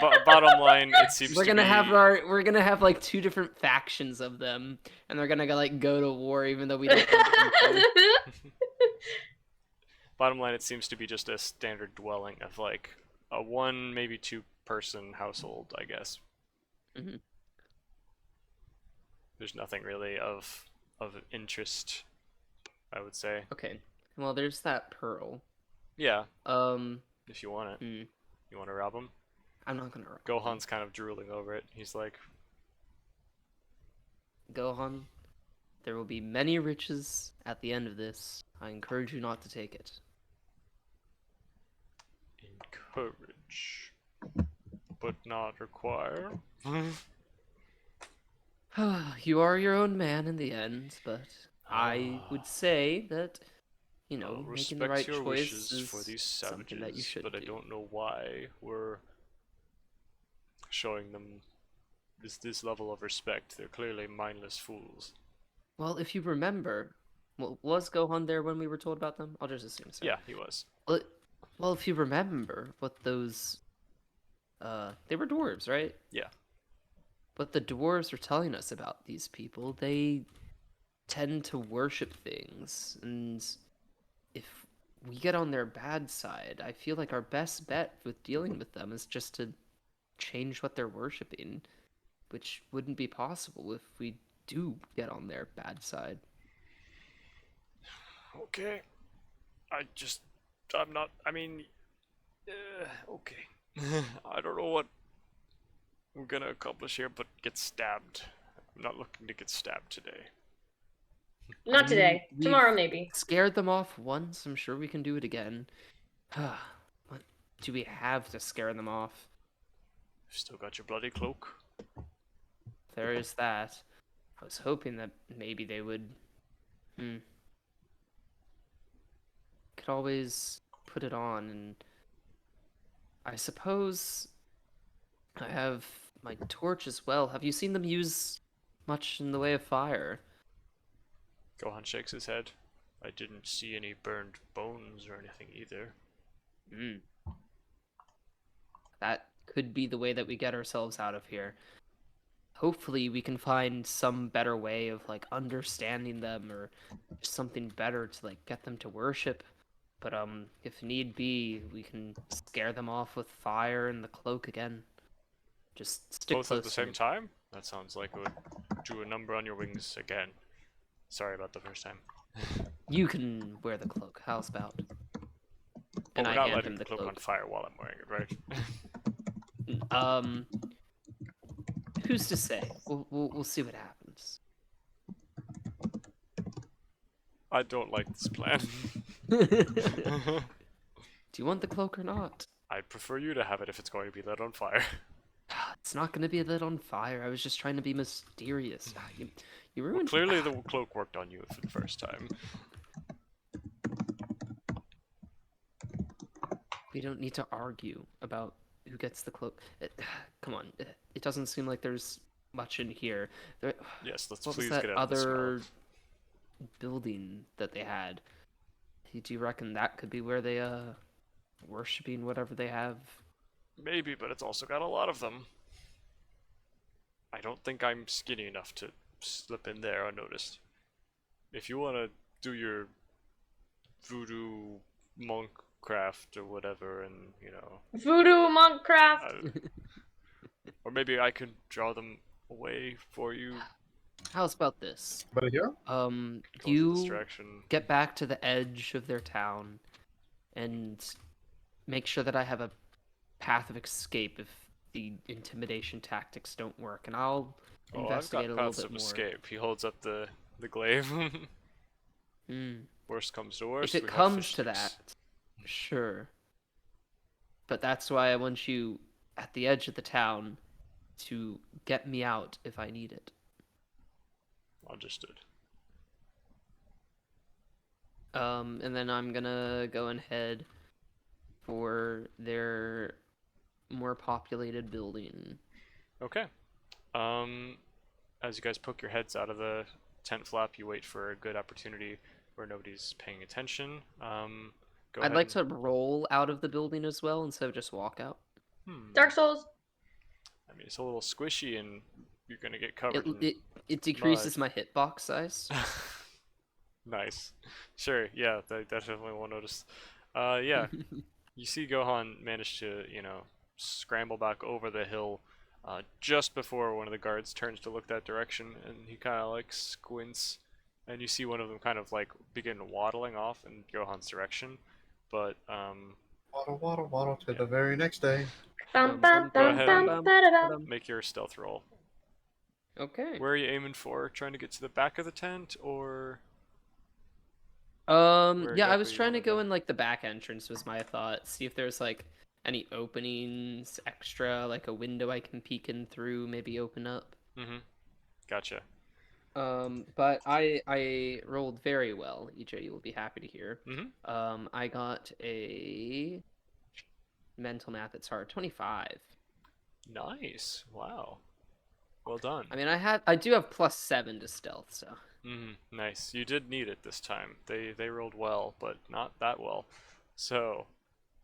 Bottom line, it seems We're to gonna be. we're gonna have like 2 different factions of them, and they're gonna go to war even though we don't. Bottom line, it seems to be just a standard dwelling of like a 1, maybe 2-person household, I guess. Mhm. There's nothing really of interest, I would say. Okay. Well, there's that pearl. Yeah, Um. if you want it. hmm, You want to rob him? I'm not gonna. Gohan's kind of drooling over it. He's like, Gohan, there will be many riches at the end of this. I encourage you not to take it. encourage, but not require. You are your own man in the end, but I would say that, I'll making the respect right your choice wishes is for these something that you savages, should but I do. don't know why we're showing them this level of respect. They're clearly mindless fools. Well, if you remember, was Gohan there when we were told about them? I'll just assume so. Yeah, he was. Well, if you remember what those, they were dwarves, right? Yeah. What the dwarves were telling us about these people, they tend to worship things, and if we get on their bad side, I feel like our best bet with dealing with them is just to change what they're worshiping, which wouldn't be possible if we do get on their bad side. Okay. I'm not. I mean, okay. I don't know what we're gonna accomplish here, but get stabbed. I'm not looking to get stabbed today. Not today. We've Tomorrow, maybe. Scared them off once, I'm sure we can do it again. What do we have to scare them off? Still got your bloody cloak. There is that. I was hoping that maybe they would. Could always put it on, and I suppose I have my torch as well. Have you seen them use much in the way of fire? Gohan shakes his head. I didn't see any burned bones or anything either. That could be the way that we get ourselves out of here. Hopefully we can find some better way of understanding them, or something better to get them to worship. But if need be, we can scare them off with fire and the cloak again. Just stick Both close at the to same me. time? That sounds like it would do a number on your wings again. Sorry about the first time. You can wear the cloak. How's about? But And we're I not hand letting him the the cloak on cloak. fire while I'm wearing it, right? Who's to say? We'll see what happens. I don't like this plan. Do you want the cloak or not? I'd prefer you to have it if it's going to be lit on fire. It's not gonna be lit on fire. I was just trying to be mysterious. You Well, ruined. clearly the cloak worked on you for the first time. We don't need to argue about who gets the cloak. Come on, it doesn't seem like there's much in here. Yes, let's What was please that get out of the smell. other building that they had? Do you reckon that could be where they worshiping whatever they have? Maybe, but it's also got a lot of them. I don't think I'm skinny enough to slip in there unnoticed. If you want to do your voodoo monk craft or whatever, and you know, Voodoo monk craft. or maybe I could draw them away for you. How's about this? But here? Go into this You direction. get back to the edge of their town and make sure that I have a path of escape if the intimidation tactics don't work, and I'll Oh, I've investigate got a little paths bit of more. escape. He holds up the glaive. Worst comes to worst. If it we have comes fish to sticks. that, sure. But that's why I want you at the edge of the town to get me out if I need it. Understood. And then I'm gonna go and head for their more populated building. Okay. As you guys poke your heads out of the tent flap, you wait for a good opportunity where nobody's paying attention. Go I'd ahead like to roll out of the building as well instead of just walk out. Dark Souls. I mean, it's a little squishy, and you're gonna get covered in It decreases my hitbox size. Nice. Sure, yeah, they definitely won't notice. Yeah, you see Gohan manage to, you know, scramble back over the hill just before one of the guards turns to look that direction, and he kind of like squints, and you see one of them kind of like begin waddling off in Gohan's direction, but Waddle, waddle, waddle to the very next day. Bum, bum, Go bum, ahead bum, and- ba-da-dum. make your stealth roll. Okay. Where are you aiming for? Trying to get to the back of the tent, or where Yeah, I exactly was you trying to wanna go go? in like the back entrance was my thought. See if there's like any openings extra, like a window I can peek in through, maybe open up. Mm-hmm. Gotcha. But I rolled very well, EJ, you will be happy to hear. Mm-hmm. I got a mental math, it's hard, 25. Nice. Wow. Well done. I mean, I do have +7 to stealth, so. Nice. You did need it this time. They rolled well, but not that well. So.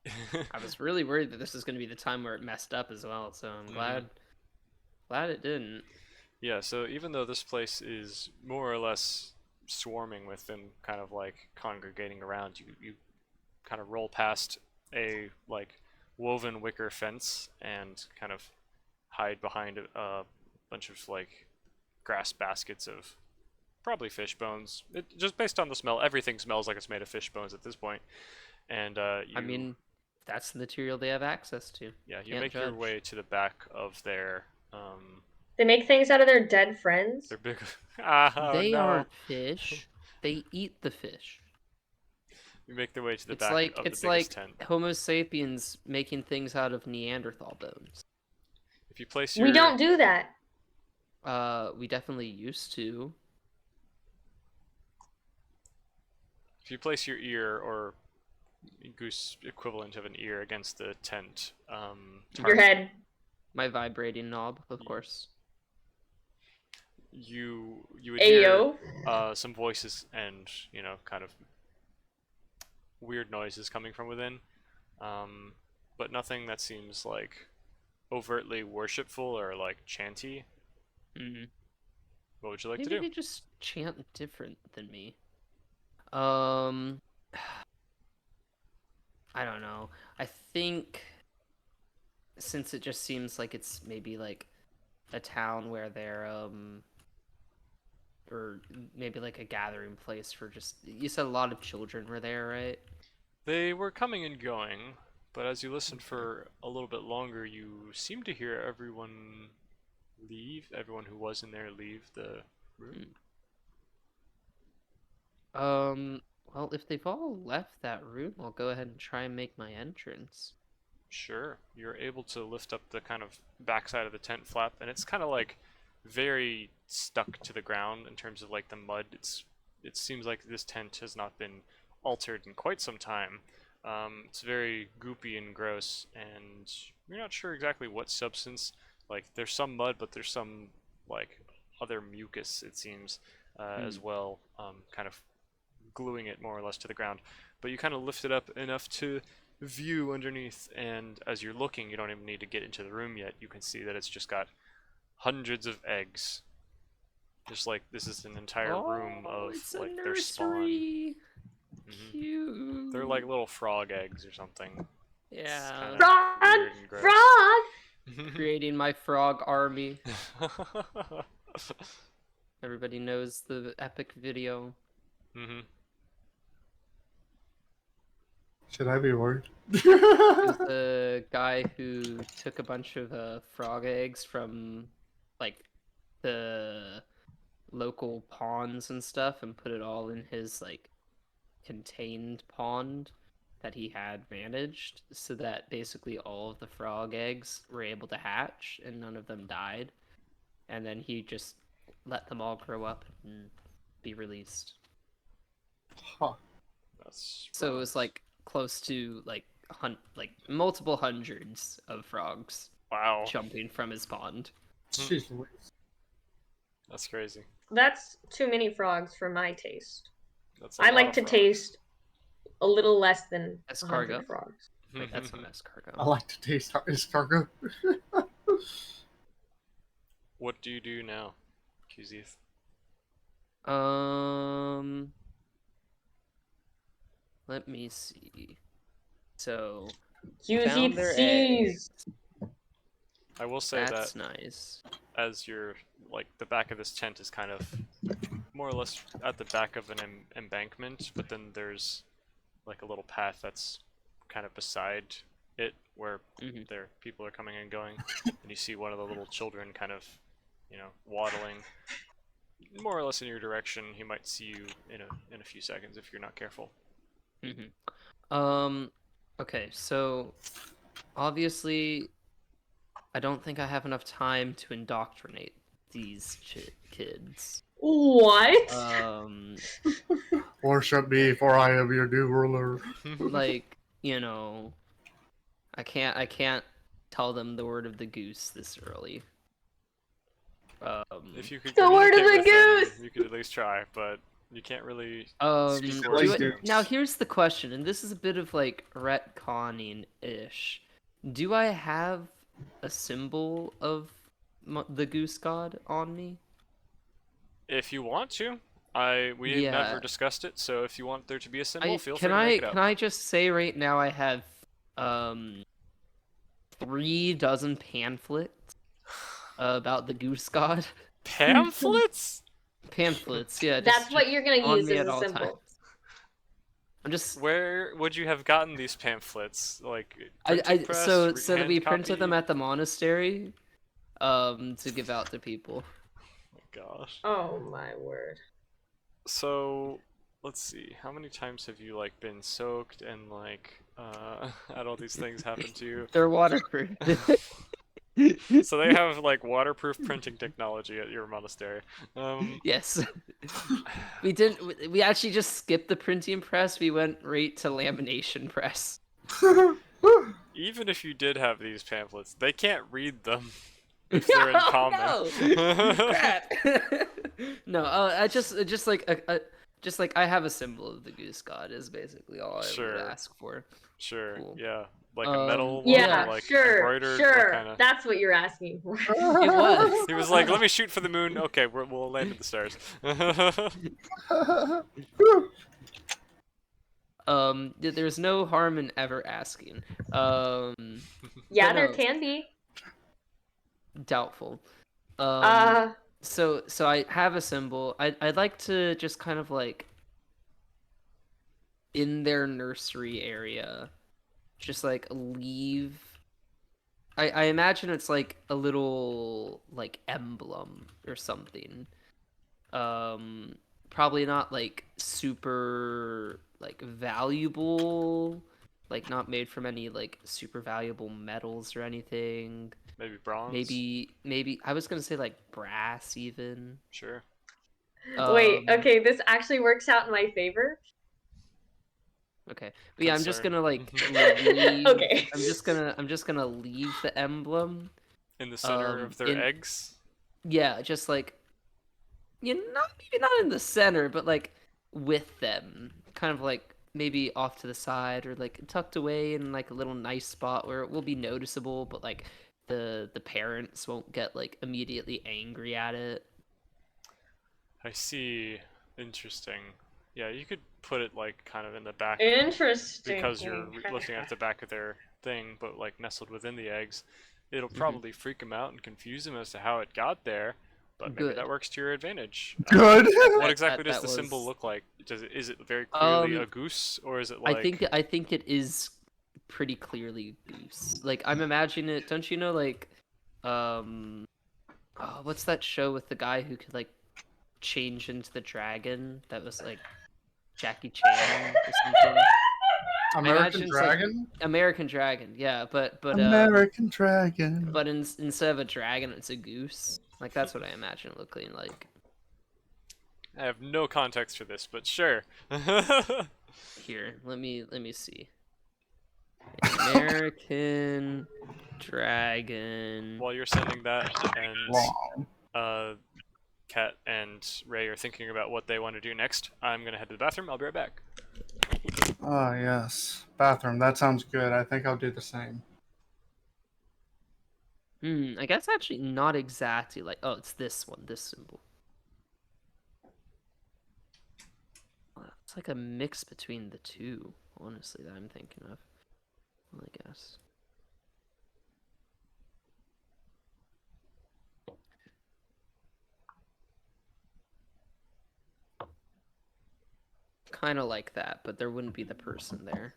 I was really worried that this was going to be the time where it messed up as well, so I'm glad it didn't. Yeah. So even though this place is more or less swarming with them, kind of like congregating around, you kind of roll past a like woven wicker fence and kind of hide behind a bunch of like grass baskets of probably fish bones. Just based on the smell, everything smells like it's made of fish bones at this point. And I mean, that's the material they have access to. yeah, you can't make your judge. way to the back of their They make things out of their dead friends. their big. Oh, They no. aren't fish. They eat the fish. You make their way to the It's back like of it's the biggest like tent. Homo sapiens making things out of Neanderthal bones. If you place your We don't do that. We definitely used to. if you place your ear or goose equivalent of an ear against the tent, Your head. My vibrating knob, of course. you would hear Ayo. some voices and kind of weird noises coming from within, but nothing that seems like overtly worshipful or like chanty. Mm. What would you like Maybe to do? they just chant different than me. think since it just seems like it's maybe like a town where they're or maybe like a gathering place for just, you said a lot of children were there, right? They were coming and going, but as you listened for a little bit longer, you seemed to hear everyone leave, everyone who was in there leave the room. Well, if they've all left that room, I'll go ahead and try and make my entrance. Sure, you're able to lift up the kind of backside of the tent flap, and it's kind of like very stuck to the ground in terms of like the mud. It seems like this tent has not been altered in quite some time. It's very goopy and gross, and you're not sure exactly what substance. Like there's some mud, but there's some like other mucus, it seems, as well, kind of gluing it more or less to the ground. But you kind of lift it up enough to view underneath, and as you're looking, you don't even need to get into the room yet. You can see that it's just got hundreds of eggs. Just like this is an entire room of it's like a their spawn. nursery. Mhm. Cute. They're like little frog eggs or something. Yeah. kinda Frog! weird and gross. Frog! Creating my frog army. Everybody knows the epic video. Mhm. Should I be worried? There's a guy who took a bunch of frog eggs from like the local ponds and stuff and put it all in his like contained pond that he had managed, so that basically all of the frog eggs were able to hatch and none of them died. And then he just let them all grow up and be released. Huh. That's So it was like close to like multiple hundreds of frogs wow. jumping from his pond. Jeez Louise. That's crazy. That's too many frogs for my taste. That's a I lot like of to frogs. taste a little less than Escargot? 100 frogs. Like that's an escargot. I like to taste escargot. What do you do now, Kuzith? Let me see. So Use found it their seas. I will say that's that nice. as you're like the back of this tent is kind of more or less at the back of an embankment, but then there's like a little path that's kind of beside it where Mhm. there people are coming and going, and you see one of the little children kind of, waddling more or less in your direction. He might see you in a few seconds if you're not careful. Okay, so obviously I don't think I have enough time to indoctrinate these kids. What? Worship me, for I am your new ruler. Like, I can't tell them the word of the goose this early. If you could The word of communicate the with them, goose! you could at least try, but you can't really. Speak for like us. Now here's the question, and this is a bit of like retconning-ish. Do I have a symbol of the goose god on me? If you want to, we Yeah. never discussed it. So if you want there to be a symbol, feel free Can to make it up. can I just say right now I have 3 dozen pamphlets about the goose god. Pamphlets? Pamphlets, yeah. That's what you're gonna on use me as at a all symbol. times. I'm just Where would you have gotten these pamphlets? Like so printing press, that we hand printed them copy? at the monastery to give out to people. Oh my gosh. Oh my word. So let's see. How many times have you like been soaked and like had all these things happen to you? They're waterproof. So they have like waterproof printing technology at your monastery. Yes. We actually just skipped the printing press. We went right to lamination press. Even if you did have these pamphlets, they can't read them if they're in common. No! Crap. No, I just like I have a symbol of the goose god is basically all I Sure. would ask for. Sure. Cool. Yeah. Like a metal one, Yeah, or like sure, embroidered. sure. What kinda... That's what you're asking for. It was. He was like, "Let me shoot for the moon." Okay, we'll land at the stars. There's no harm in ever asking. Yeah, But there no, can be. doubtful. Uh, So I have a symbol. I'd like to just kind of like in their nursery area, just like leave. I imagine it's like a little like emblem or something. Um, Probably not like super like valuable, like not made from any like super valuable metals or anything. Maybe bronze. Maybe I was gonna say like brass even. Sure. wait, Um, okay, this actually works out in my favor. okay, but yeah, I'm just Concern. gonna like leave. Okay. I'm just gonna leave the emblem. In the center of their In eggs. yeah, just like not maybe not in the center, but like with them, kind of like maybe off to the side or like tucked away in like a little nice spot where it will be noticeable, but like the parents won't get like immediately angry at it. I see. Interesting. Yeah, you could put it like kind of in the back Interesting. because you're looking at the back of their thing, but like nestled within the eggs. It'll probably freak them out and confuse them as to how it got there, but maybe Good. that works to your advantage. Good. What exactly does that the symbol was- look like? Is it very clearly a Um, goose, or is it like? I think it is pretty clearly goose. Like I'm imagining it. Don't you know like, oh, what's that show with the guy who could like change into the dragon? That was like Jackie Chan or something. American imagine it's like- Dragon. American Dragon, yeah, but American Dragon. but instead of a dragon, it's a goose. Like that's what I imagine it looking like. I have no context for this, but sure. Here, let me see. American Dragon. While you're sending that, and Long. Kat and Ray are thinking about what they want to do next, I'm gonna head to the bathroom. I'll be right back. Ah, yes. Bathroom. That sounds good. I think I'll do the same. I guess actually not exactly like. Oh, it's this one, this symbol. It's like a mix between the two, honestly, that I'm thinking of. Well, I guess. Kind of like that, but there wouldn't be the person there.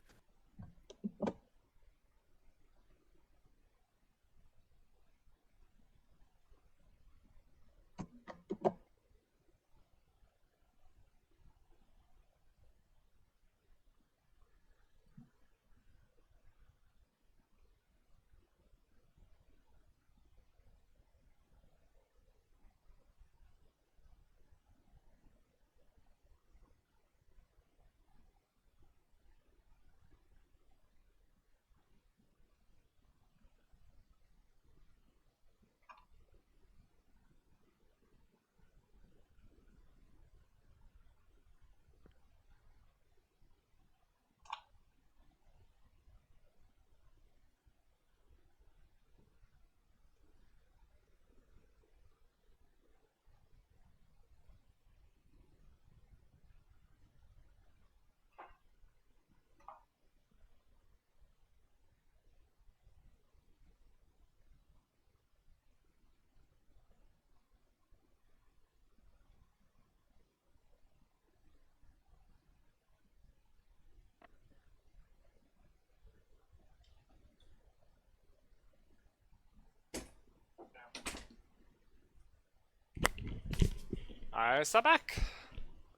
I saw back.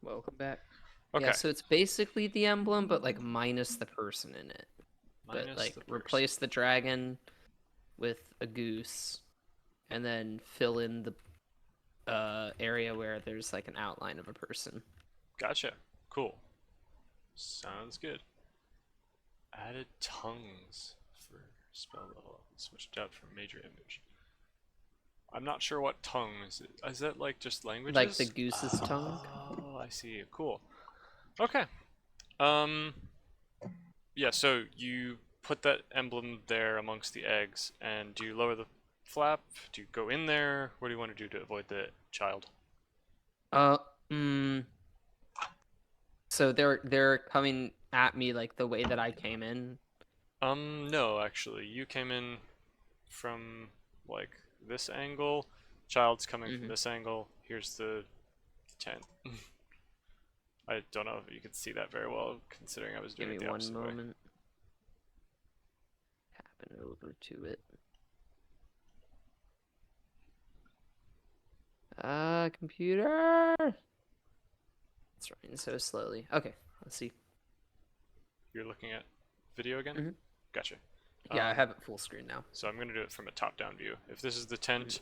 Welcome back. Okay. Yeah, so it's basically the emblem, but like minus the person in it. But Minus like the person. replace the dragon with a goose, and then fill in the area where there's like an outline of a person. Gotcha. Cool. Sounds good. Added tongues for spell level. Switched out from major image. I'm not sure what tongues. Is that like just languages? Like the goose's tongue? Oh, I see. Cool. Okay. Yeah, so you put that emblem there amongst the eggs, and do you lower the flap? Do you go in there? What do you want to do to avoid the child? So they're coming at me like the way that I came in? No, actually, you came in from like this angle. Child's coming from this angle. Here's the tent. I don't know if you could see that very well, considering I was Give doing me it the one opposite way. moment. Tapping over to it. Computer. It's running so slowly. Okay, let's see. You're looking at video again? Mhm. Gotcha. Yeah, I have it full screen now. So I'm going to do it from a top-down view. If this is the tent,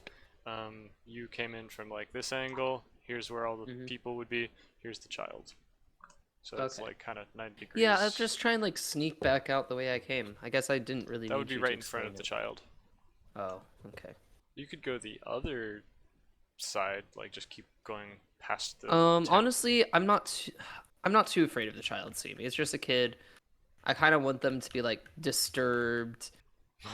you came in from like this angle. Here's where all the people would be. Here's the child. So it's Okay. like kind of 90 degrees. Yeah, I'll just try and like sneak back out the way I came. I guess I didn't really. That need would be you right to in front of explain the it. child. Oh, okay. You could go the other side, like just keep going past the tent. Honestly, I'm not too afraid of the child seeing me. It's just a kid. I kind of want them to be like disturbed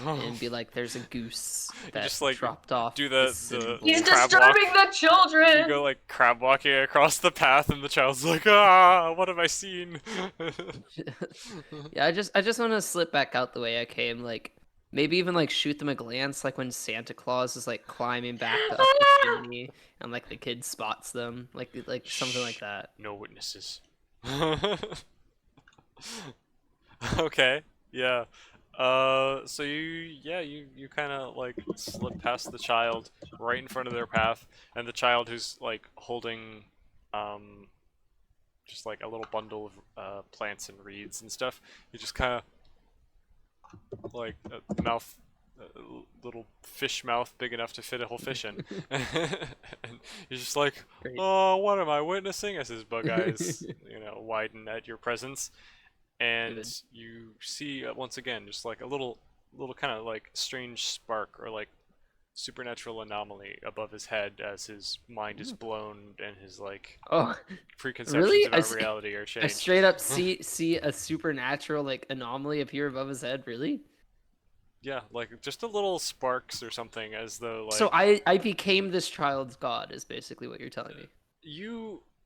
and be like, "There's a goose that just, like, dropped off." do the the symbol." He's crab disturbing walk. the children. You go like crab walking across the path, and the child's like, "Ah, what have I seen?" Yeah, I just want to slip back out the way I came. Like maybe even like shoot them a glance, like when Santa Claus is like climbing back up the chimney, and like the kid spots them, like something like that. No witnesses. Okay, yeah. So you kind of like slip past the child right in front of their path, and the child who's like holding, just like a little bundle of plants and reeds and stuff. You just kind of like a mouth, a little fish mouth big enough to fit a whole fish in, and you're just like, Great. oh, what am I witnessing? As his bug eyes, widen at your presence. And Good. you see once again just like a little kind of like strange spark or like supernatural anomaly above his head as his mind is blown and his like Oh, preconceptions really? about reality are I changed. straight up see a supernatural like anomaly appear above his head. Really? Yeah, like just a little sparks or something, as though like So I became this child's god. Is basically what you're telling me.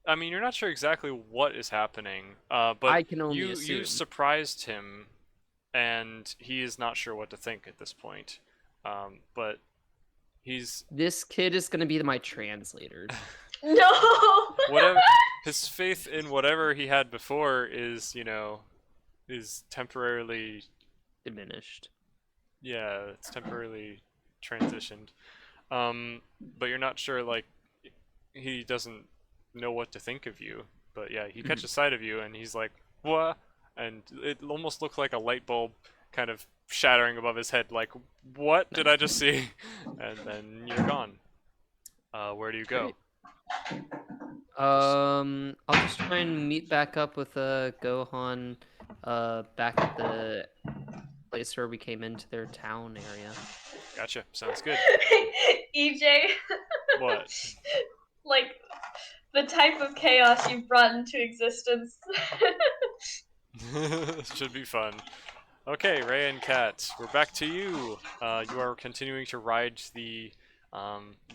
I mean, you're not sure exactly what is happening, but I can only you assume. surprised him, and he is not sure what to think at this point. But he's This kid is gonna be my translator. No. whatever his faith in whatever he had before is temporarily, Diminished. yeah, it's temporarily transitioned. But you're not sure, like, he doesn't know what to think of you. But yeah, he catches sight of you and he's like, what? And it almost looked like a light bulb kind of shattering above his head, like, what did I just see? And then you're gone. Where do you go? Great. I'll just try and meet back up with Gohan back at the place where we came into their town area. Gotcha. Sounds good. EJ. What? Like the type of chaos you've brought into existence. Should be fun. Okay, Ray and Kat, we're back to you. You are continuing to ride the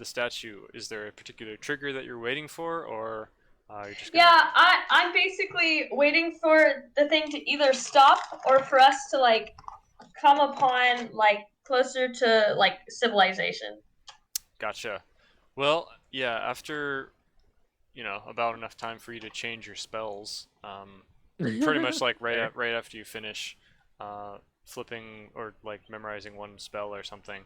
statue. Is there a particular trigger that you're waiting for, or you're just gonna... Yeah, I'm basically waiting for the thing to either stop or for us to like come upon like closer to like civilization. Gotcha. Well, yeah, after about enough time for you to change your spells, pretty much like right after you finish flipping or like memorizing one spell or something,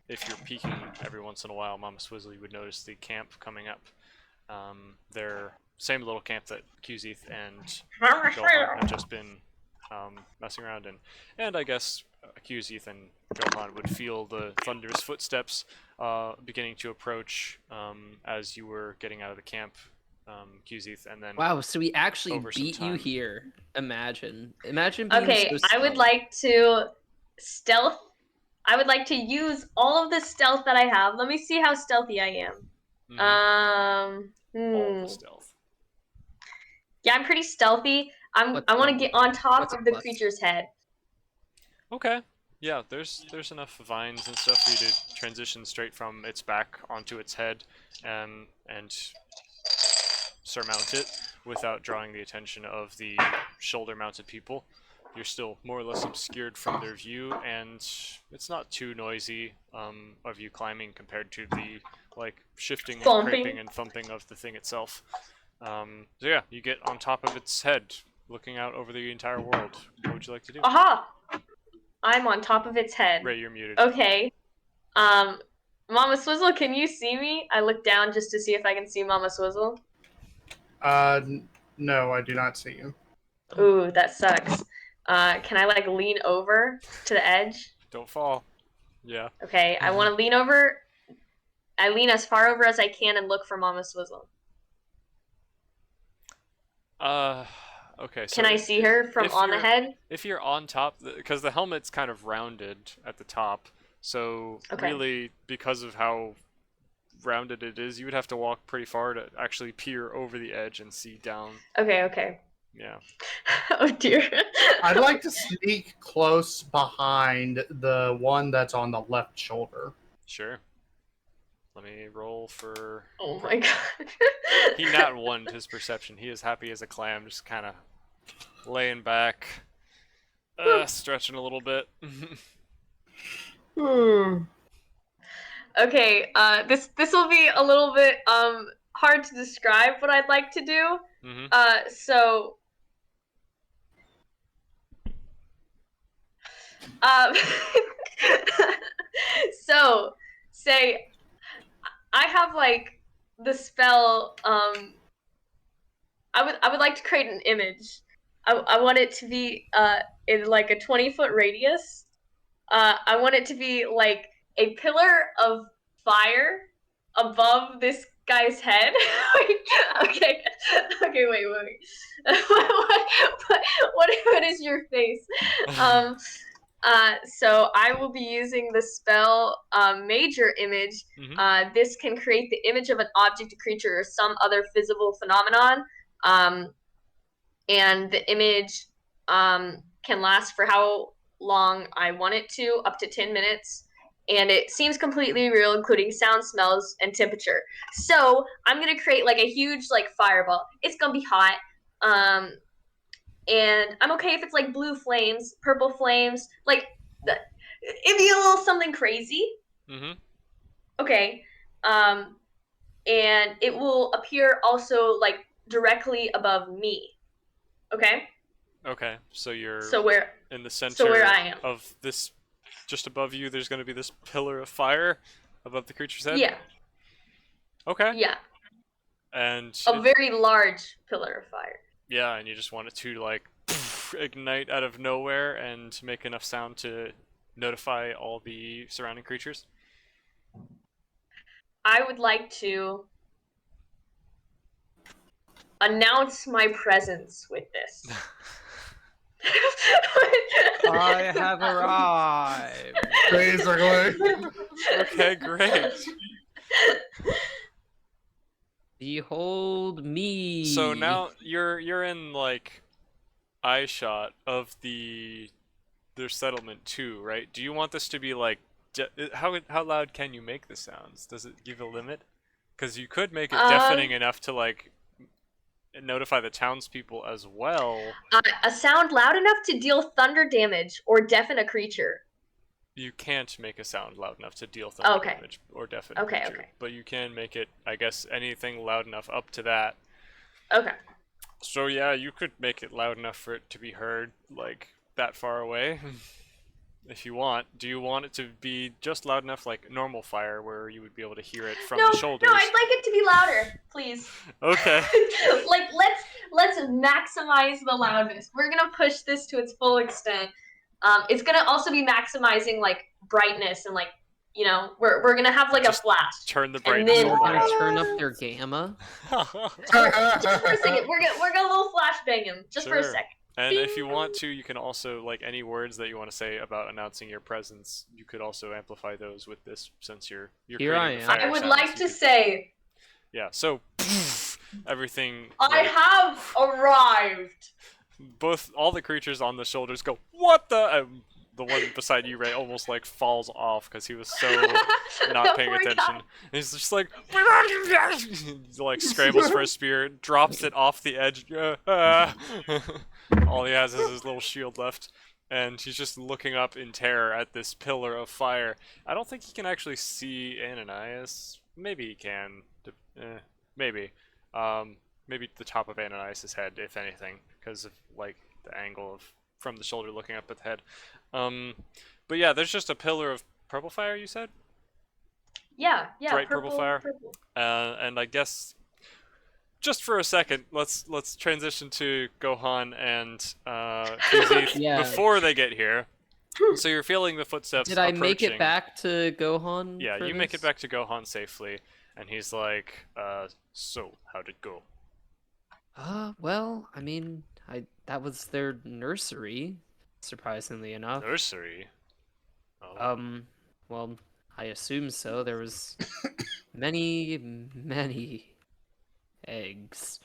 if you're peeking every once in a while, Mama Swizzly would notice the camp coming up. They're same little camp that Qzeth and Gohan have just been messing around in. And I guess Qzeth and Gohan would feel the thunderous footsteps beginning to approach as you were getting out of the camp, Qzeth, and then... Wow, so we actually over some beat you time. here. Imagine being Okay, so I would strong. like to stealth. I would like to use all of the stealth that I have. Let me see how stealthy I am. All the stealth. Yeah, I'm pretty stealthy. I want to get on top of the creature's head. Okay. Yeah, there's enough vines and stuff for you to transition straight from its back onto its head and surmount it. without drawing the attention of the shoulder-mounted people. You're still more or less obscured from their view, and it's not too noisy of you climbing compared to the like shifting and Thumping. craping and thumping of the thing itself. So yeah, you get on top of its head, looking out over the entire world. What would you like to do? Aha! I'm on top of its head. Ray, you're muted. Okay. Mama Swizzle, can you see me? I look down just to see if I can see Mama Swizzle. No, I do not see you. Ooh, that sucks. Can I like lean over to the edge? Don't fall. Yeah. Okay, I want to lean over. I lean as far over as I can and look for Mama Swizzle. Okay. So Can I see her from if on the you're- head? If you're on top, because the helmet's kind of rounded at the top, so Okay. really, because of how rounded it is, you would have to walk pretty far to actually peer over the edge and see down. Okay. Yeah. Oh dear. I'd like to sneak close behind the one that's on the left shoulder. Sure. Let me roll for... Oh my god. He nat 1'd his perception. He is happy as a clam, just kind of laying back, stretching a little bit. Okay, this will be a little bit hard to describe what I'd like to do. So so say I have like the spell I would like to create an image. I want it to be in like a 20-foot radius. I want it to be like a pillar of fire above this guy's head. Okay, wait. What is your face? So I will be using the spell Major Image. This can create the image of an object, a creature, or some other visible phenomenon. And the image can last for how long I want it to, up to 10 minutes. And it seems completely real, including sound, smells, and temperature. So I'm going to create like a huge like fireball. It's going to be hot. And I'm okay if it's like blue flames, purple flames, like it'd be a little something crazy. Okay. And it will appear also like directly above me. Okay. Okay, so you're where in the center so where I am. of this, just above you, there's going to be this pillar of fire above the creature's head? Yeah. Okay. Yeah. And A very large pillar of fire. yeah, and you just want it to like ignite out of nowhere and make enough sound to notify all the surrounding creatures? I would like to announce my presence with this. I have arrived. Basically. Okay, great. Behold me. So now you're in like eye shot of their settlement too, right? Do you want this to be like how loud can you make the sounds? Does it give a limit? Because you could make it deafening enough to like notify the townspeople as well. A sound loud enough to deal thunder damage or deafen a creature. You can't make a sound loud enough to deal thunder Okay. damage or deafen a creature. Okay. But you can make it, I guess, anything loud enough up to that. Okay. So yeah, you could make it loud enough for it to be heard, like, that far away. If you want. Do you want it to be just loud enough, like normal fire, where you would be able to hear it from the shoulders? No, I'd like it to be louder, please. Okay. Like let's maximize the loudness. We're gonna push this to its full extent. It's gonna also be maximizing like brightness and like, you know, we're gonna have like Just a flash. Turn the And brightness then- all We're the gonna way turn up their gamma. up. Just for a second, we're gonna little flash bang him. Just for a Sure. second. And if you want to, you can also, like, any words that you want to say about announcing your presence, you could also amplify those with this, since you're Here I creating the am. fire I would sounds, like you to could- say Yeah, so everything. I like, have arrived. all the creatures on the shoulders go, "What the?" the one beside you, Ray, almost like falls off because he was so not paying Oh my attention. God. And he's just like, he like scrambles for a spear, drops it off the edge. All he has is his little shield left, and he's just looking up in terror at this pillar of fire. I don't think he can actually see Ananias. Maybe he can. Maybe. Maybe the top of Ananias' head, if anything, because of like the angle of from the shoulder looking up at the head. But yeah, there's just a pillar of purple fire. You said Yeah, bright purple fire. Purple. And I guess just for a second, let's transition to Gohan and Kizith Yeah. before they get here. So you're feeling the footsteps. Did I make approaching. it back to Gohan? Yeah, for you make it this? back to Gohan safely, and he's like, so how'd it go? Well, I mean, that was their nursery, surprisingly enough. Nursery. Oh. Well, I assume so. There was many, many eggs.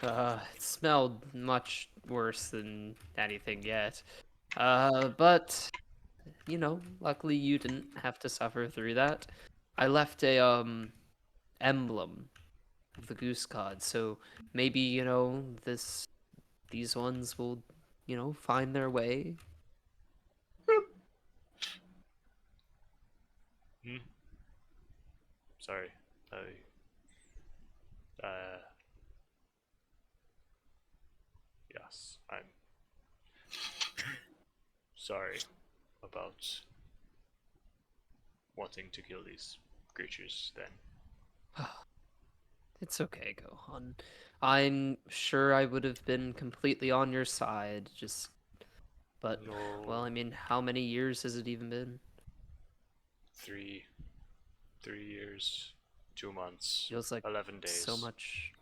It smelled much worse than anything yet. But you know, luckily you didn't have to suffer through that. I left a emblem of the goose god, so maybe, you know, these ones will, you know, find their way. Sorry. Yes, I'm sorry about wanting to kill these creatures then. It's okay, Gohan. I'm sure I would have been completely on your side, but, No. well, I mean, how many years has it even been? 3 years, 2 months, Feels like 11 days. so much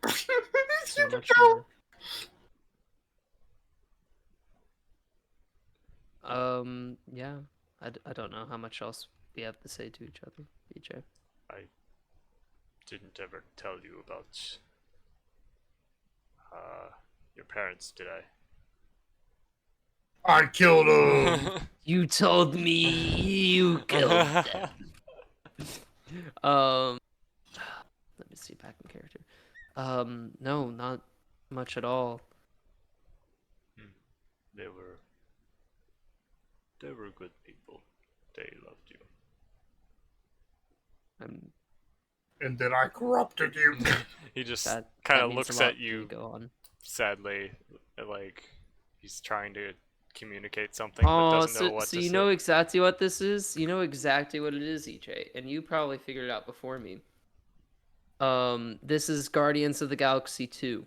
Super more. Yeah, I don't know how much else we have to say to each other, BJ. I didn't ever tell you about your parents, did I? I killed him. You told me you killed them. Let me see back in character. No, not much at all. They were good people. They loved you. And then I corrupted you. He just That kind of means a looks lot at to you Go on. sadly, like he's trying to communicate something but Oh, doesn't know so, what so to you say. know exactly what this is? You know exactly what it is, EJ, and you probably figured it out before me. This is Guardians of the Galaxy 2.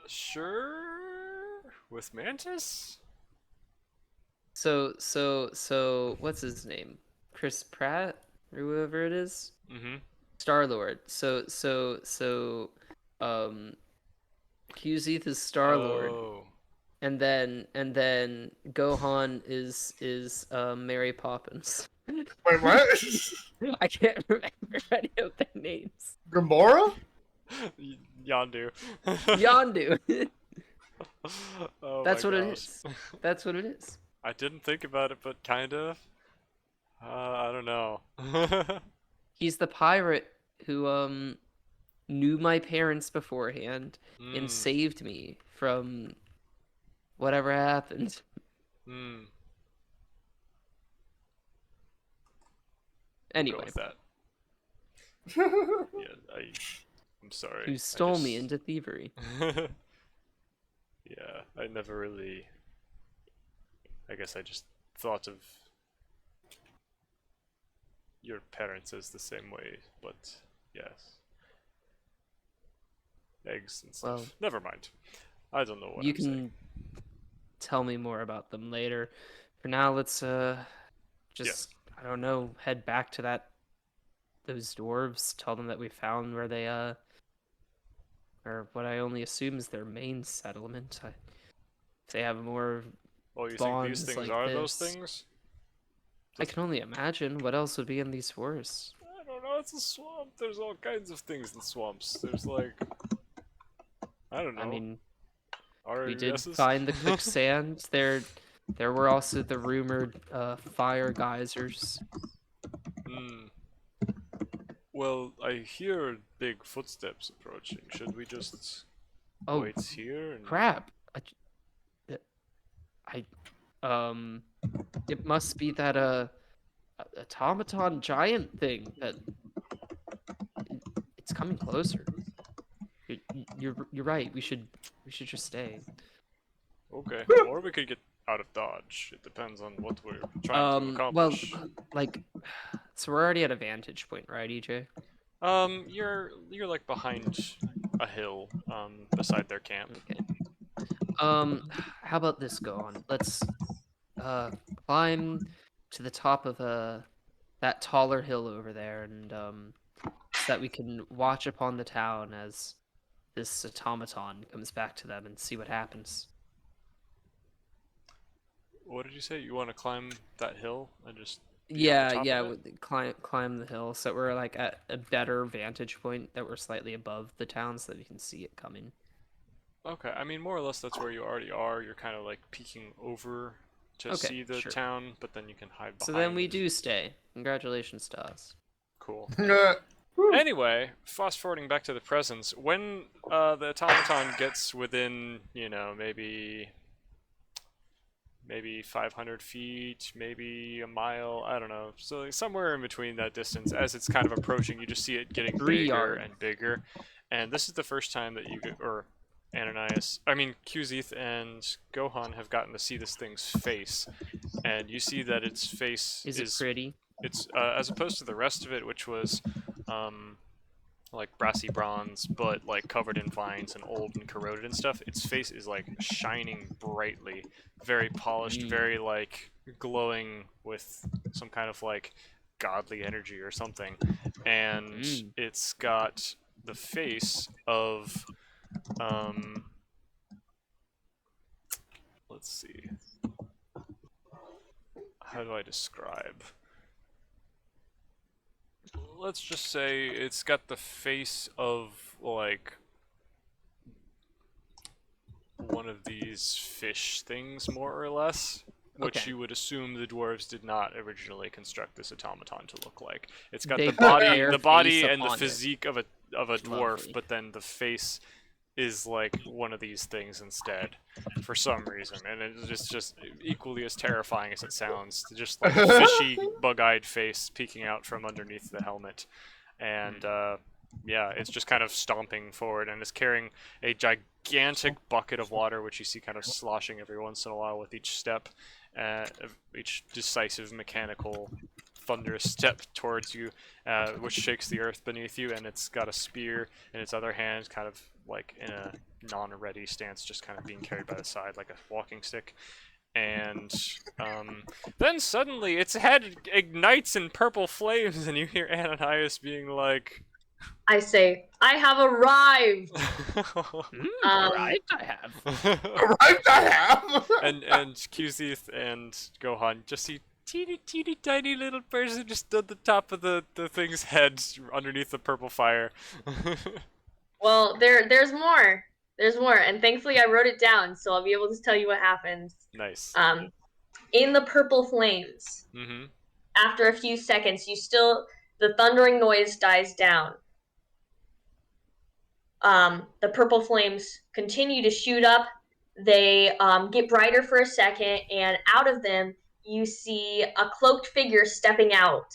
Sure, with Mantis. So, what's his name? Chris Pratt or whoever it is? Mm-hmm. Star-Lord. So, Kuzith is Star-Lord. Oh. And then Gohan is Mary Poppins. Wait, what? I can't remember any of their names. Gamora? Yondu. Yondu. Oh That's my what it gosh. is. That's what it is. I didn't think about it, but kind of. I don't know. He's the pirate who knew my parents beforehand and Mm, saved me from whatever happened. mm. Go Anyway, with that. Yeah, I'm sorry. you I stole me just- into thievery. Yeah, I never really. I guess I just thought of your parents as the same way, but yes. Eggs and stuff. Well, Never mind. I don't know what you I'm can saying. tell me more about them later. For now, let's just I don't know, head back to those dwarves, tell them that we found where they or what I only assume is their main settlement. If they have more, Oh, you think these bonds things like are those this. things? I can only imagine what else would be in these forests. I don't know, it's a swamp. There's all kinds of things in swamps. There's like I don't know. I mean, Our We did guesses? find the quicksand. There were also the rumored fire geysers. Hmm. Well, I hear big footsteps approaching. Should we just Oh, wait here? And... crap! I it must be that automaton giant thing that it's coming closer. You're right. We should just stay. Okay. Or we could get out of Dodge. It depends on what we're trying to Well, accomplish. like, so we're already at a vantage point, right, EJ? You're like behind a hill, beside their camp. Okay. How about this go on? Let's climb to the top of that taller hill over there, and so that we can watch upon the town as this automaton comes back to them and see what happens. What did you say? You want to climb that hill and just be on the Yeah, top yeah, of it? climb the hill so we're like at a better vantage point, that we're slightly above the town so that we can see it coming. Okay, I mean more or less that's where you already are. You're kind of like peeking over to Okay, see the sure. town, but then you can hide behind. So then we do stay. Congratulations to us. Cool. Uh, Anyway, fast forwarding back to the present, when the automaton gets within, maybe 500 feet, maybe a mile, I don't know. So like, somewhere in between that distance, as it's kind of approaching, you just see it getting 3 bigger yards. and bigger. And this is the first time that Kuzith and Gohan have gotten to see this thing's face. And you see that its face Is it pretty? it's as opposed to the rest of it, which was like brassy bronze, but like covered in vines and old and corroded and stuff. Its face is like shining brightly, very polished, very like glowing with some kind of like godly energy or something. And it's got the face of let's see. How do I describe? Let's just say it's got the face of, like, one of these fish things, more or less. Which Okay. you would assume the dwarves did not originally construct this automaton to look like. It's got They the put body, their the body face and the upon it. physique of a dwarf, Lovely. but then the face is like one of these things instead, for some reason, and it's just equally as terrifying as it sounds. Just like a fishy, bug-eyed face peeking out from underneath the helmet, and yeah, it's just kind of stomping forward, and is carrying a gigantic bucket of water, which you see kind of sloshing every once in a while with each step, each decisive mechanical thunderous step towards you, which shakes the earth beneath you, and it's got a spear in its other hand, kind of like in a non-ready stance, just kind of being carried by the side like a walking stick. And then suddenly its head ignites in purple flames, and you hear Ananias being like, I say, I have arrived. Right, I have. right, I have. and Kuzith and Gohan just see teeny tiny little person just at the top of the thing's head underneath the purple fire. Well, there's more. There's more, and thankfully I wrote it down, so I'll be able to tell you what happens. Nice. In the purple flames, Mm-hmm. after a few seconds, the thundering noise dies down. The purple flames continue to shoot up. They get brighter for a second, and out of them, you see a cloaked figure stepping out.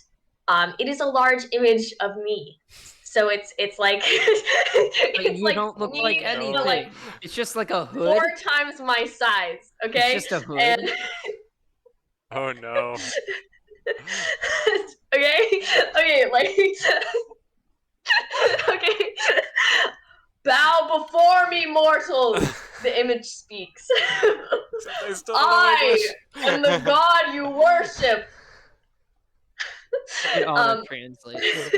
It is a large image of me. So it's like it's You like don't look me, like but, anything. like, It's just like a hood. 4 times my size. Okay. It's just a hood. And Oh no. okay, like okay. Bow before me, mortals. The image speaks. They still don't know I English. am the god you worship. It auto translates.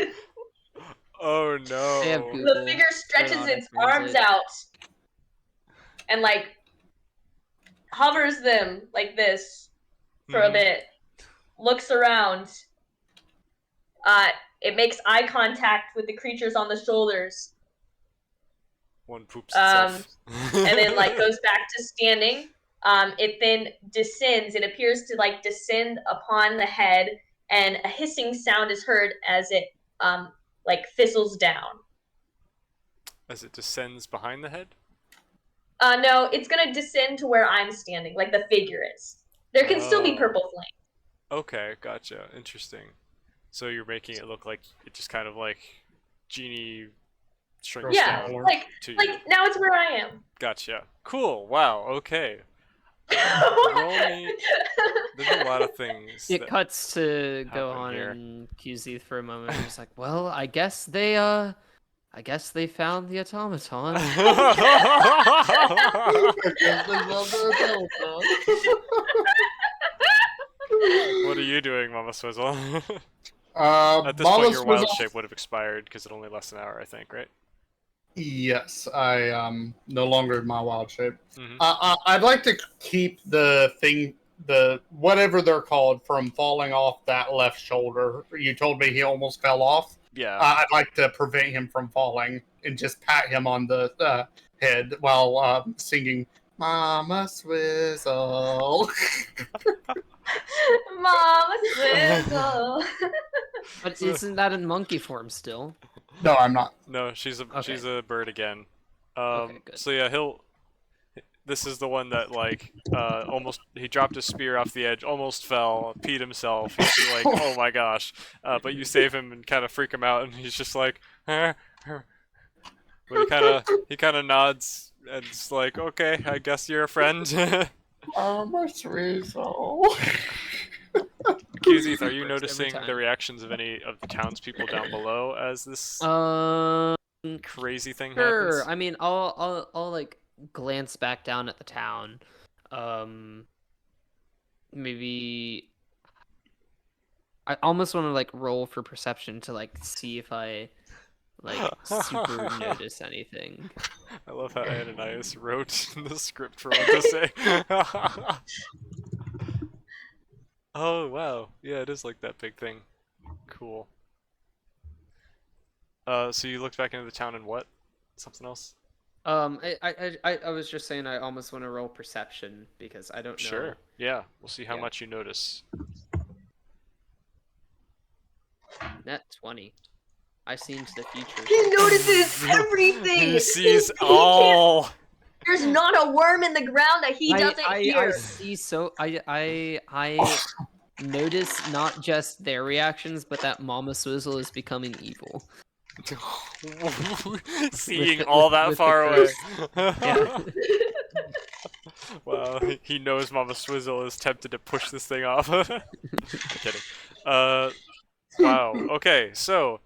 Oh no. They have The Google. figure stretches Auto its arms translate. out and like hovers them like this for a Mhm. bit. Looks around. It makes eye contact with the creatures on the shoulders. One poops Um, itself. and then like goes back to standing. It then descends. It appears to like descend upon the head, and a hissing sound is heard as it like fizzles down. As it descends behind the head? No, it's gonna descend to where I'm standing, like the figure is. There can still be Oh. purple flame. Okay, gotcha. Interesting. So you're making it look like it just kind of like genie shrinks Yeah, down like to you. now it's where I am. Gotcha. Cool. Wow. Okay. Roll me. There's a lot of things. It that cuts to go happen on here. and QZ for a moment. He's like, well, I guess they found the automaton. What are you doing, Mama Swizzle? At this Mama point, your wild Swizzle- shape would have expired because it only lasts an hour, I think, right? Yes, I no longer in my wild shape. Mhm. I'd like to keep the thing, the whatever they're called, from falling off that left shoulder. You told me he almost fell off. Yeah. I'd like to prevent him from falling and just pat him on the head while singing "Mama Swizzle." Mama Swizzle. But isn't that in monkey form still? No, I'm not. No, she's Okay. a bird again. Okay, good. So yeah, this is the one that like almost he dropped his spear off the edge, almost fell, peed himself. He's like, oh my gosh! But you save him and kind of freak him out, and he's just like, but he kind of nods and it's like, okay, I guess you're a friend. Mama Swizzle. QZ, are you Works every noticing time. the reactions of any of the townspeople down below as this crazy thing Sure. happens? I mean, I'll like glance back down at the town. Maybe I almost want to like roll for perception to like see if I like super notice anything. I love how Ananias wrote in the script for what to say. Oh wow, yeah, it is like that big thing. Cool. So you looked back into the town and what? Something else? I was just saying I almost want to roll perception because I don't know. Sure. Yeah, we'll see how Yeah. much you notice. Net 20. I see into the future. He notices everything. He sees He can't- all. There's not a worm in the ground that he doesn't I hear. see so I notice not just their reactions, but that Mama Swizzle is becoming evil. Seeing the- all with- that with the far away. Yeah. Wow, he knows Mama Swizzle is tempted to push this thing off. Kidding. Wow. Okay, so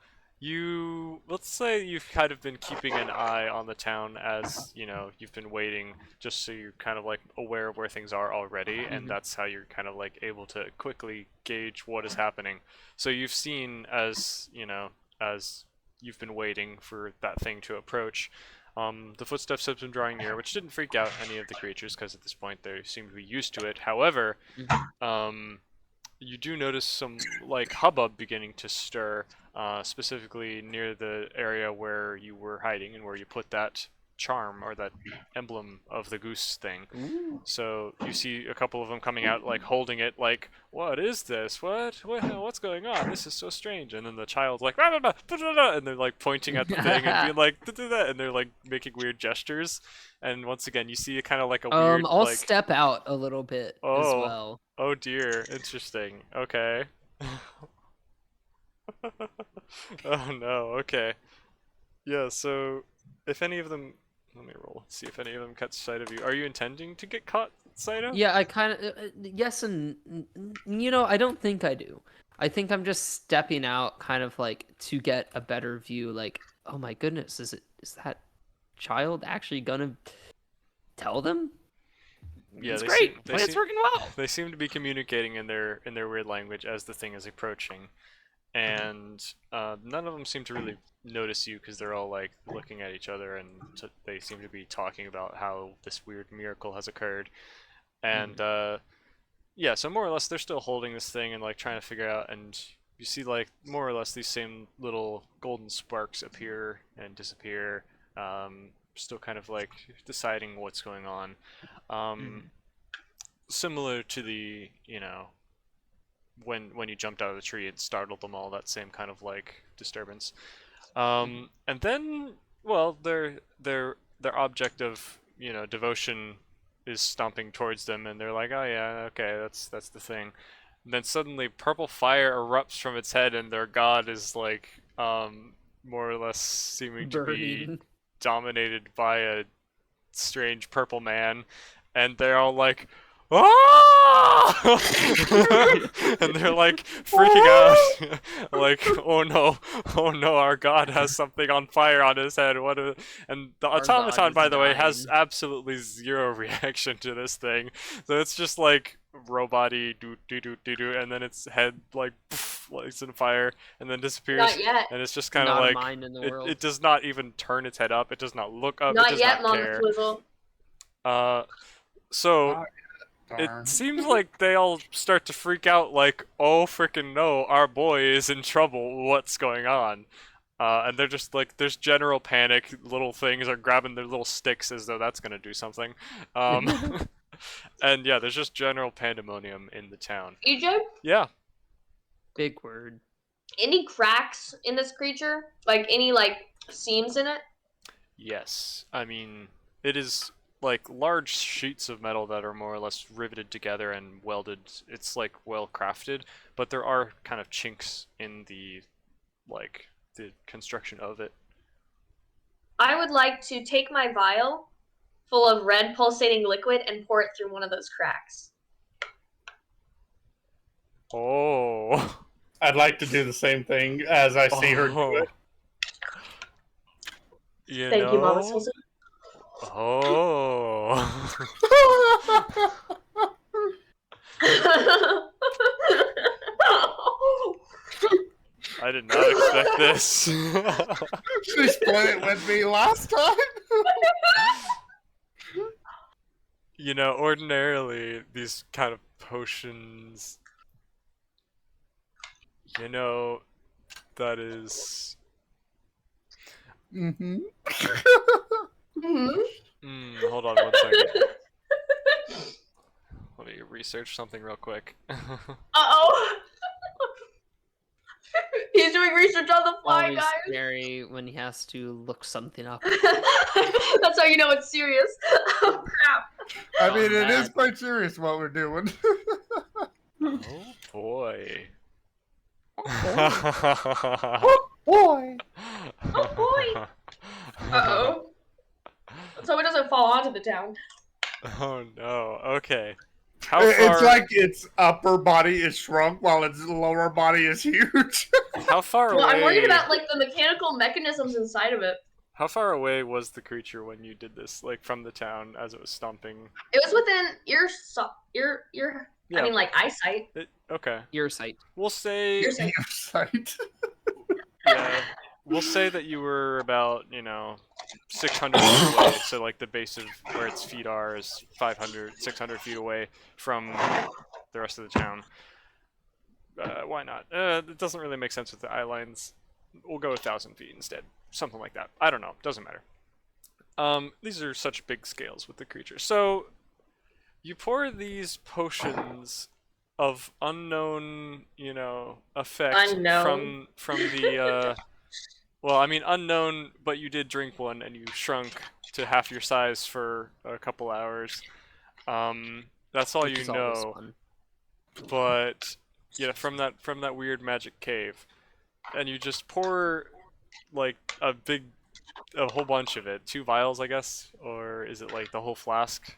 let's say you've kind of been keeping an eye on the town as, you know, you've been waiting just so you're kind of like aware of where things are already, and Mhm. that's how you're kind of like able to quickly gauge what is happening. So you've seen as, you know, as you've been waiting for that thing to approach, the footsteps have been drawing near, which didn't freak out any of the creatures because at this point they seem to be used to it. However, you do notice some like hubbub beginning to stir, specifically near the area where you were hiding and where you put that charm or that emblem of the goose thing. Ooh. So you see a couple of them coming out, like holding it, like, "What is this? What's going on? This is so strange." And then the child's like, "Rah, rah, rah, rah, rah, rah," and they're like pointing at the thing and being like, "Da, da, da," and they're like making weird gestures. And once again, you see kind of like a weird, I'll like, step out a little bit as Oh. well. oh dear, interesting. Okay. Oh no. Okay. Yeah. So if any of them, let me roll. See if any of them catch sight of you. Are you intending to get caught sight of? Yeah, I kind of yes and you know, I don't think I do. I think I'm just stepping out kind of like to get a better view like, oh my goodness, is that child actually gonna tell them? Yeah, It's they great. seem- they It's seem- working well. They seem to be communicating in their weird language as the thing is approaching, and none of them seem to really notice you because they're all like looking at each other, and they seem to be talking about how this weird miracle has occurred. And yeah, so more or less they're still holding this thing and like trying to figure out, and you see like more or less these same little golden sparks appear and disappear, still kind of like deciding what's going on. Similar to the, you know, when you jumped out of the tree and startled them all, that same kind of like disturbance. And then, well, their object of, you know, devotion is stomping towards them, and they're like, oh yeah, okay, that's the thing. And then suddenly purple fire erupts from its head, and their god is like more or less seeming to be Burning. dominated by a strange purple man, and they're all like, "Ah!" and they're like freaking out, like, "Oh no, our god has something on fire on his head." And the Our god automaton, is by the way, has dying. absolutely zero reaction to this thing, so it's just like robot-y, do do do do do, and then its head like poof, lights in fire and then disappears, Not yet. and it's just kind of Not a like mind in the world. it does not even turn its head up. It does not look up. It Not does yet, not Mama care. Twizzle. So it Darn. seems like they all start to freak out, like, oh freaking no, our boy is in trouble. What's going on? And they're just like, there's general panic. Little things are grabbing their little sticks as though that's gonna do something. And yeah, there's just general pandemonium in the town. EJ, Yeah. Big word. any cracks in this creature? Like any like seams in it? Yes. I mean, it is like large sheets of metal that are more or less riveted together and welded. It's like well crafted, but there are kind of chinks in the like the construction of it. I would like to take my vial full of red pulsating liquid and pour it through one of those cracks. Oh. I'd like to do the same thing as I see her do it. You Thank you, Mama know? Susan. Oh. I did not expect this. She split it with me last time. You know, ordinarily, these kind of potions, you know, that is... Mm-hmm. hold on 1 second. Let me research something real quick. Uh-oh. He's doing research on the fly, Always guys. scary when he has to look something up. That's how you know it's serious. Oh, crap. I mean, it is man. quite serious what we're doing. Oh boy. Boy. Oh, boy. Uh-oh. So it doesn't fall onto the town. Oh no. Okay. How It's far? like its upper body is shrunk while its lower body is huge. How far Well, away? I'm worried about like the mechanical mechanisms inside of it. How far away was the creature when you did this? Like from the town as it was stomping? It was within your Yeah. I mean like eyesight. Okay. Ear sight. We'll say. Your sight. Your sight. Yeah. We'll say that you were about, 600 feet away. So like the base of where its feet are is 600 feet away from the rest of the town. Why not? It doesn't really make sense with the eye lines. We'll go 1,000 feet instead. Something like that. I don't know. Doesn't matter. These are such big scales with the creature. So you pour these potions of unknown, effect Unknown. from the well, I mean unknown, but you did drink one and you shrunk to half your size for a couple hours. That's all which you is always know. fun. But yeah, from that weird magic cave, and you just pour like a whole bunch of it, 2 vials, I guess, or is it like the whole flask?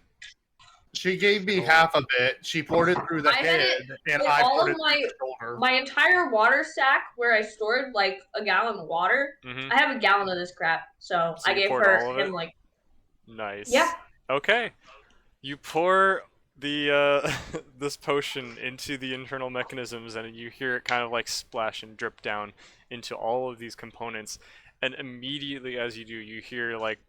She gave me half of it. She poured it through the I had head, and in I all poured of it through the shoulder. My entire water sack where I stored like a gallon of water. Mm-hmm. I have a gallon of this crap, so So I you gave poured all of him it? like Nice. yeah. Okay. You pour the this potion into the internal mechanisms, and you hear it kind of like splash and drip down into all of these components. And immediately as you do, you hear like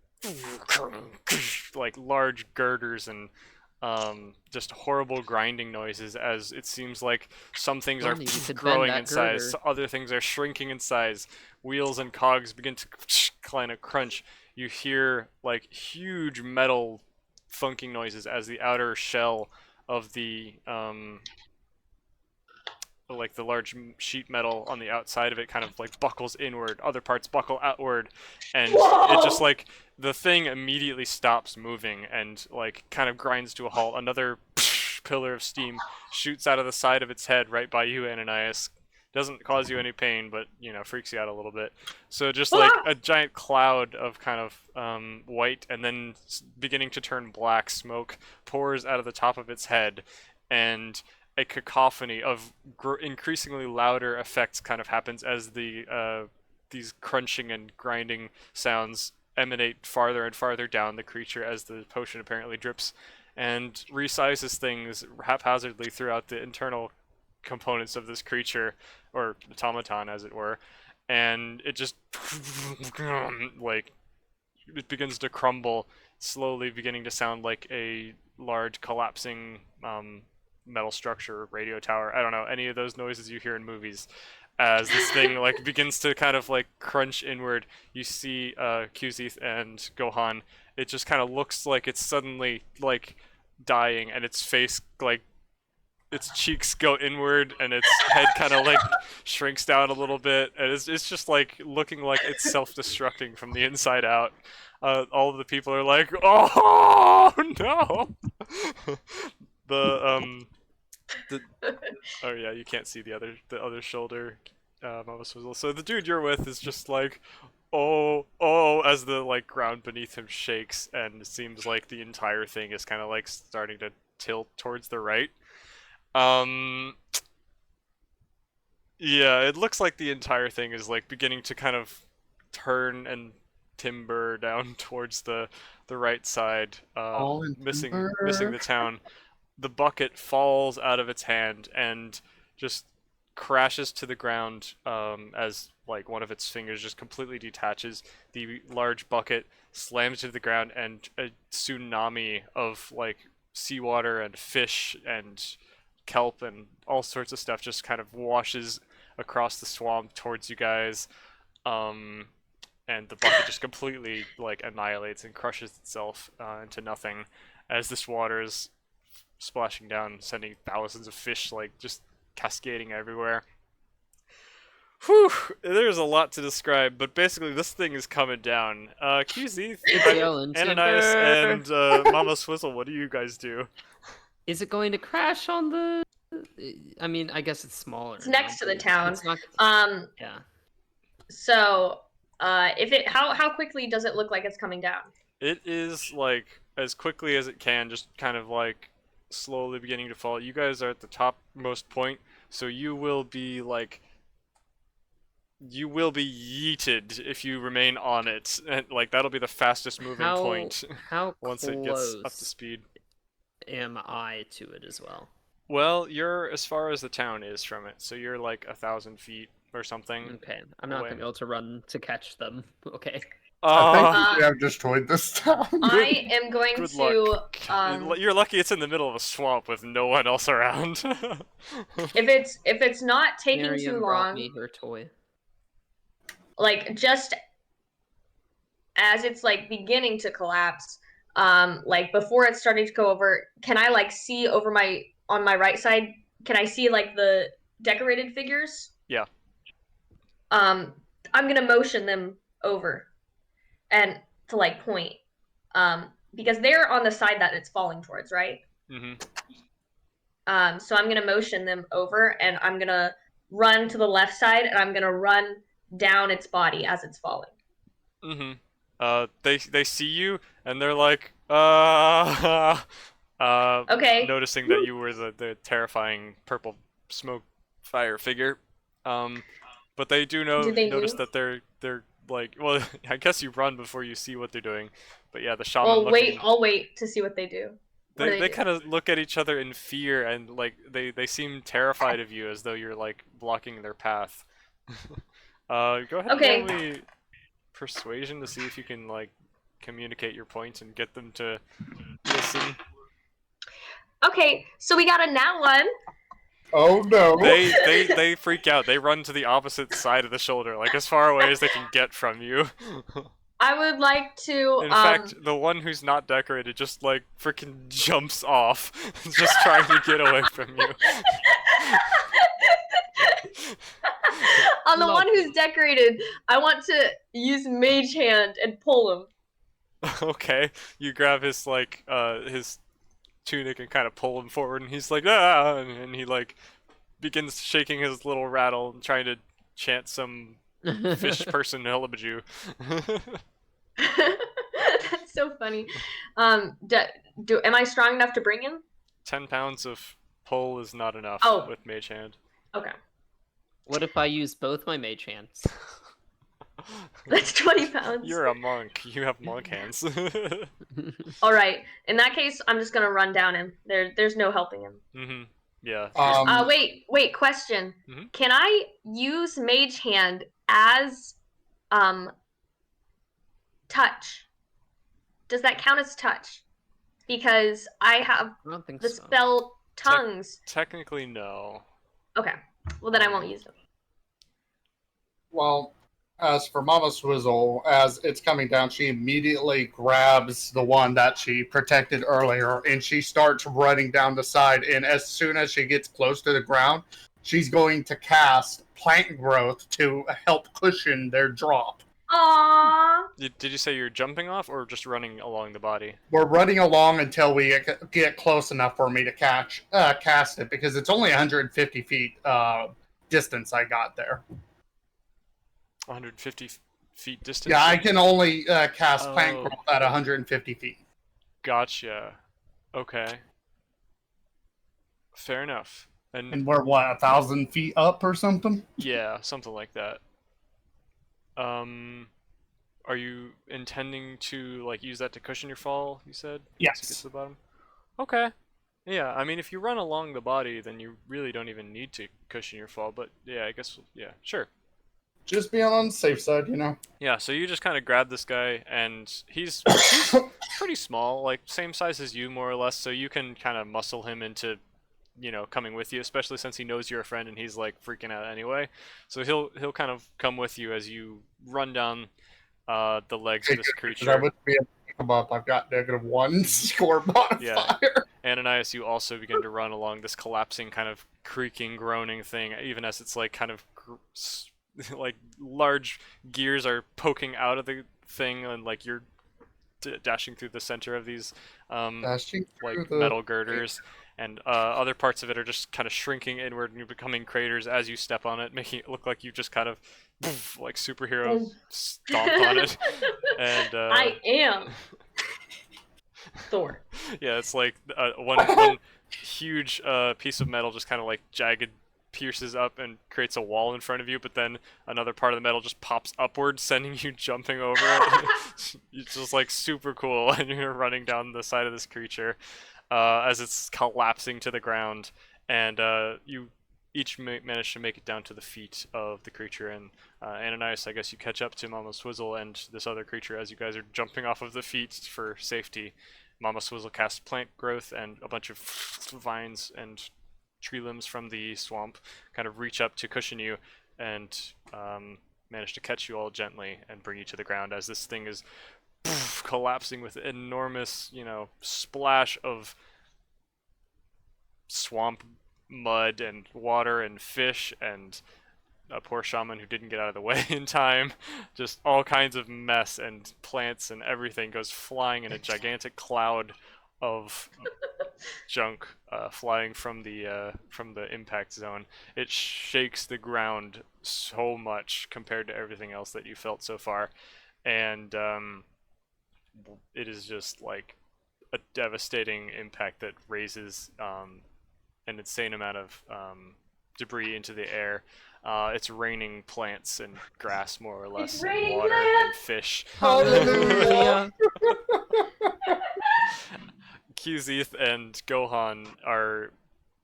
large girders and just horrible grinding noises, as it seems like some things are Funny, you could bend growing that in size, girder. other things are shrinking in size. Wheels and cogs begin to kind of crunch. you hear like huge metal thunking noises as the outer shell of the like the large sheet metal on the outside of it kind of like buckles inward, other parts buckle outward, and it just Whoa! like the thing immediately stops moving and like kind of grinds to a halt. Another pillar of steam shoots out of the side of its head right by you, Ananias. Doesn't cause you any pain, but you know, freaks you out a little bit. So just like a giant cloud of kind of white and then beginning to turn black smoke pours out of the top of its head, and a cacophony of increasingly louder effects kind of happens as these crunching and grinding sounds emanate farther and farther down the creature as the potion apparently drips and resizes things haphazardly throughout the internal components of this creature, or automaton as it were, and it just like it begins to crumble, slowly beginning to sound like a large collapsing metal structure, radio tower, I don't know, any of those noises you hear in movies. As this thing like begins to kind of like crunch inward, you see Kuzith and Gohan. It just kind of looks like it's suddenly like dying, and its face like its cheeks go inward, and its head kind of like shrinks down a little bit, and it's just like looking like it's self-destructing from the inside out. All of the people are like, "Oh no!" Oh yeah, you can't see the other shoulder, Mama Swizzle. So the dude you're with is just like, oh, as the like ground beneath him shakes, and it seems like the entire thing is kind of like starting to tilt towards the right. Yeah, it looks like the entire thing is like beginning to kind of turn and timber down towards the right side, missing the town. The bucket falls out of its hand and just crashes to the ground as like one of its fingers just completely detaches. The large bucket slams to the ground, and a tsunami of like seawater and fish and kelp and all sorts of stuff just kind of washes across the swamp towards you guys. And the bucket just completely like annihilates and crushes itself into nothing as this water is splashing down, sending thousands of fish like just cascading everywhere. Whew, there's a lot to describe, but basically this thing is coming down. QZ, Ananias, and Mama Swizzle, what do you guys do? Is it going to crash on the... I mean, I guess it's smaller. It's next to the town. It's not... Yeah. So, how quickly does it look like it's coming down? It is like as quickly as it can, just kind of like slowly beginning to fall. You guys are at the topmost point, so you will be yeeted if you remain on it, and like that'll be the fastest moving point. How once close it gets up to speed am I to it as well? Well, you're as far as the town is from it, so you're like 1,000 feet or something. Okay, I'm not gonna be able to run to catch them. Okay. I think I've destroyed this town. I am going Good to. luck. You're lucky it's in the middle of a swamp with no one else around. If it's not taking Miriam too brought long, me her toy. like just as it's like beginning to collapse, like before it's starting to go over, can I like see over on my right side? Can I see like the decorated figures? Yeah. I'm gonna motion them over, and to like point, because they're on the side that it's falling towards, right? Mm-hmm. So I'm gonna motion them over, and I'm gonna run to the left side, and I'm gonna run down its body as it's falling. Mm-hmm. They see you, and they're like, Okay. noticing that you were the terrifying purple smoke fire figure. But they do notice move? that they're like, well, I guess you run before you see what they're doing. But yeah, the shaman. Well, I'll wait to see what they do. They kind of look at each other in fear, and like they seem terrified of you, as though you're like blocking their path. Go ahead Okay. and roll me persuasion to see if you can like communicate your point and get them to listen. Okay, so we got a nat 1. Oh no! They freak out. They run to the opposite side of the shoulder, like as far away as they can get from you. I would like to. In fact, the one who's not decorated just like freaking jumps off, just trying to get away from you. On the one who's decorated, I want to use Mage Hand and pull him. Okay, you grab his like his tunic and kind of pull him forward, and he's like ah, and he like begins shaking his little rattle and trying to chant some fish person hullabajoo. That's so funny. Am I strong enough to bring him? 10 pounds of pull is not enough with Mage Hand. Okay. What if I use both my mage hands? That's 20 pounds. You're a monk. You have monk hands. All right. In that case, I'm just gonna run down him. There's no helping him. Mm-hmm. Yeah. Wait. Question. Mhm. Can I use Mage Hand as touch? Does that count as touch? Because I have I don't think the so. spell tongues. Technically, no. Okay. Well, then I won't use them. Well, as for Mama Swizzle, as it's coming down, she immediately grabs the one that she protected earlier, and she starts running down the side. And as soon as she gets close to the ground, she's going to cast plant growth to help cushion their drop. Aww. Did you say you're jumping off or just running along the body? We're running along until we get close enough for me to cast it, because it's only 150 feet distance I got there. 150 feet distance? Yeah, I can only cast plant Oh. growth at 150 feet. Gotcha. Okay. Fair enough. And we're, 1,000 feet up or something? Yeah, something like that. Are you intending to like use that to cushion your fall? You said. Yes. To get to the bottom. Okay. Yeah, I mean, if you run along the body, then you really don't even need to cushion your fall. But yeah, I guess yeah, sure. Just being on the safe side, you know. Yeah, so you just kind of grab this guy, and he's pretty small, like same size as you more or less. So you can kind of muscle him into, you know, coming with you, especially since he knows you're a friend and he's like freaking out anyway. So he'll kind of come with you as you run down the legs of this creature. I would be able to pick him up. I've got -1 score modifier. Yeah. Ananias, you also begin to run along this collapsing, kind of creaking, groaning thing, even as it's like kind of like large gears are poking out of the thing, and like you're dashing through the center of these like metal girders, and other parts of it are just kind of shrinking inward and you're becoming craters as you step on it, making it look like you just kind of like superhero stomped on it. And I am Thor. Yeah, it's like one huge piece of metal just kind of like jagged pierces up and creates a wall in front of you, but then another part of the metal just pops upward, sending you jumping over it. It's just like super cool, and you're running down the side of this creature as it's collapsing to the ground, and you each manage to make it down to the feet of the creature, and Ananias, I guess you catch up to Mama Swizzle and this other creature as you guys are jumping off of the feet for safety. Mama Swizzle casts plant growth, and a bunch of vines and tree limbs from the swamp kind of reach up to cushion you and manage to catch you all gently and bring you to the ground as this thing is collapsing with enormous, you know, splash of swamp mud and water and fish and a poor shaman who didn't get out of the way in time. Just all kinds of mess, and plants and everything goes flying in a gigantic cloud of junk flying from the impact zone. It shakes the ground so much compared to everything else that you felt so far, and it is just like a devastating impact that raises an insane amount of debris into the air. It's raining plants and grass, more or less, and water and fish. Hallelujah. Kuzith and Gohan are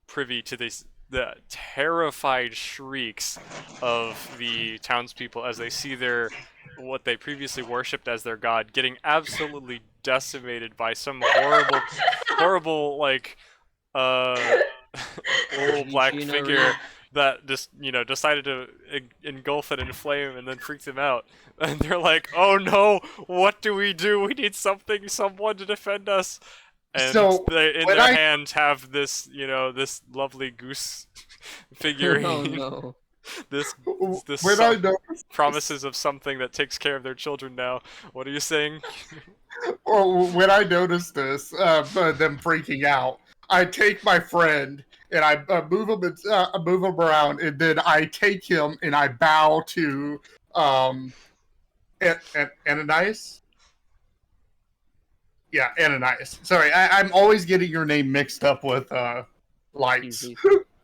privy to the terrified shrieks of the townspeople as they see what they previously worshipped as their god getting absolutely decimated by some horrible like little black figure that just, decided to engulf it in flame and then freaked him out. And they're like, "Oh no, what do? We need someone to defend us." And So, they, in when their I- hand, have this, this lovely goose figurine. Oh no. This when I noticed, promises of something that takes care of their children now. What are you saying? when I noticed this, them freaking out, I take my friend and I move him around, and then I take him and I bow to Ananias. Yeah, Ananias. Sorry, I'm always getting your name mixed up with Lights. Easy.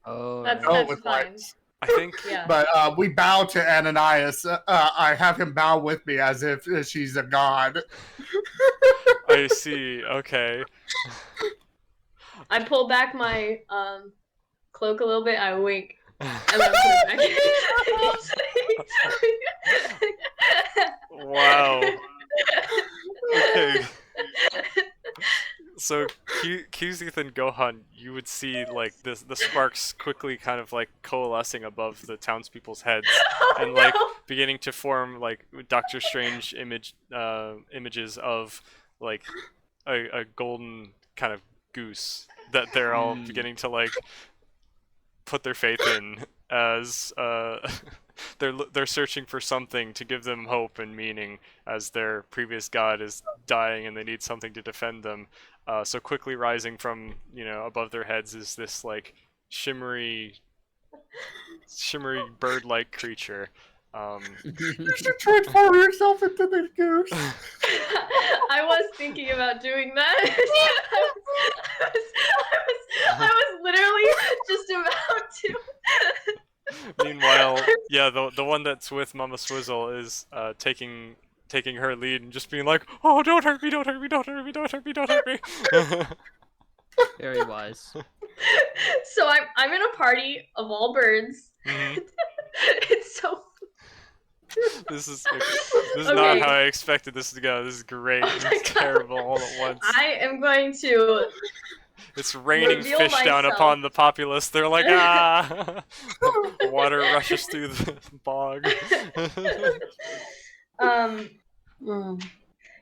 Oh. That's right. with fine. Lights. I think Yeah. But we bow to Ananias. I have him bow with me as if she's a god. I see. Okay. I pull back my cloak a little bit. I wink, and then I put it back. Wow. Okay. So Kuzith and Gohan, you would see like the sparks quickly kind of like coalescing above the townspeople's heads, and like beginning to form like Doctor Strange images of like a golden kind of goose that they're all beginning to like put their faith in as they're searching for something to give them hope and meaning as their previous god is dying and they need something to defend them. So quickly rising from above their heads is this like shimmery bird-like creature. You should transform yourself into the goose. I was thinking about doing that. I was literally just about to. Meanwhile, yeah, the one that's with Mama Swizzle is taking her lead and just being like, "Oh, don't hurt me, don't hurt me, don't hurt me, don't hurt me, don't hurt me." Very wise. So I'm in a party of all birds. Mhm. It's so. This is not Okay. how I expected this to go. This is great. Oh my It's God. terrible all at once. I am going to. It's raining reveal fish down myself. upon the populace. They're like, ah! Water rushes through the bog.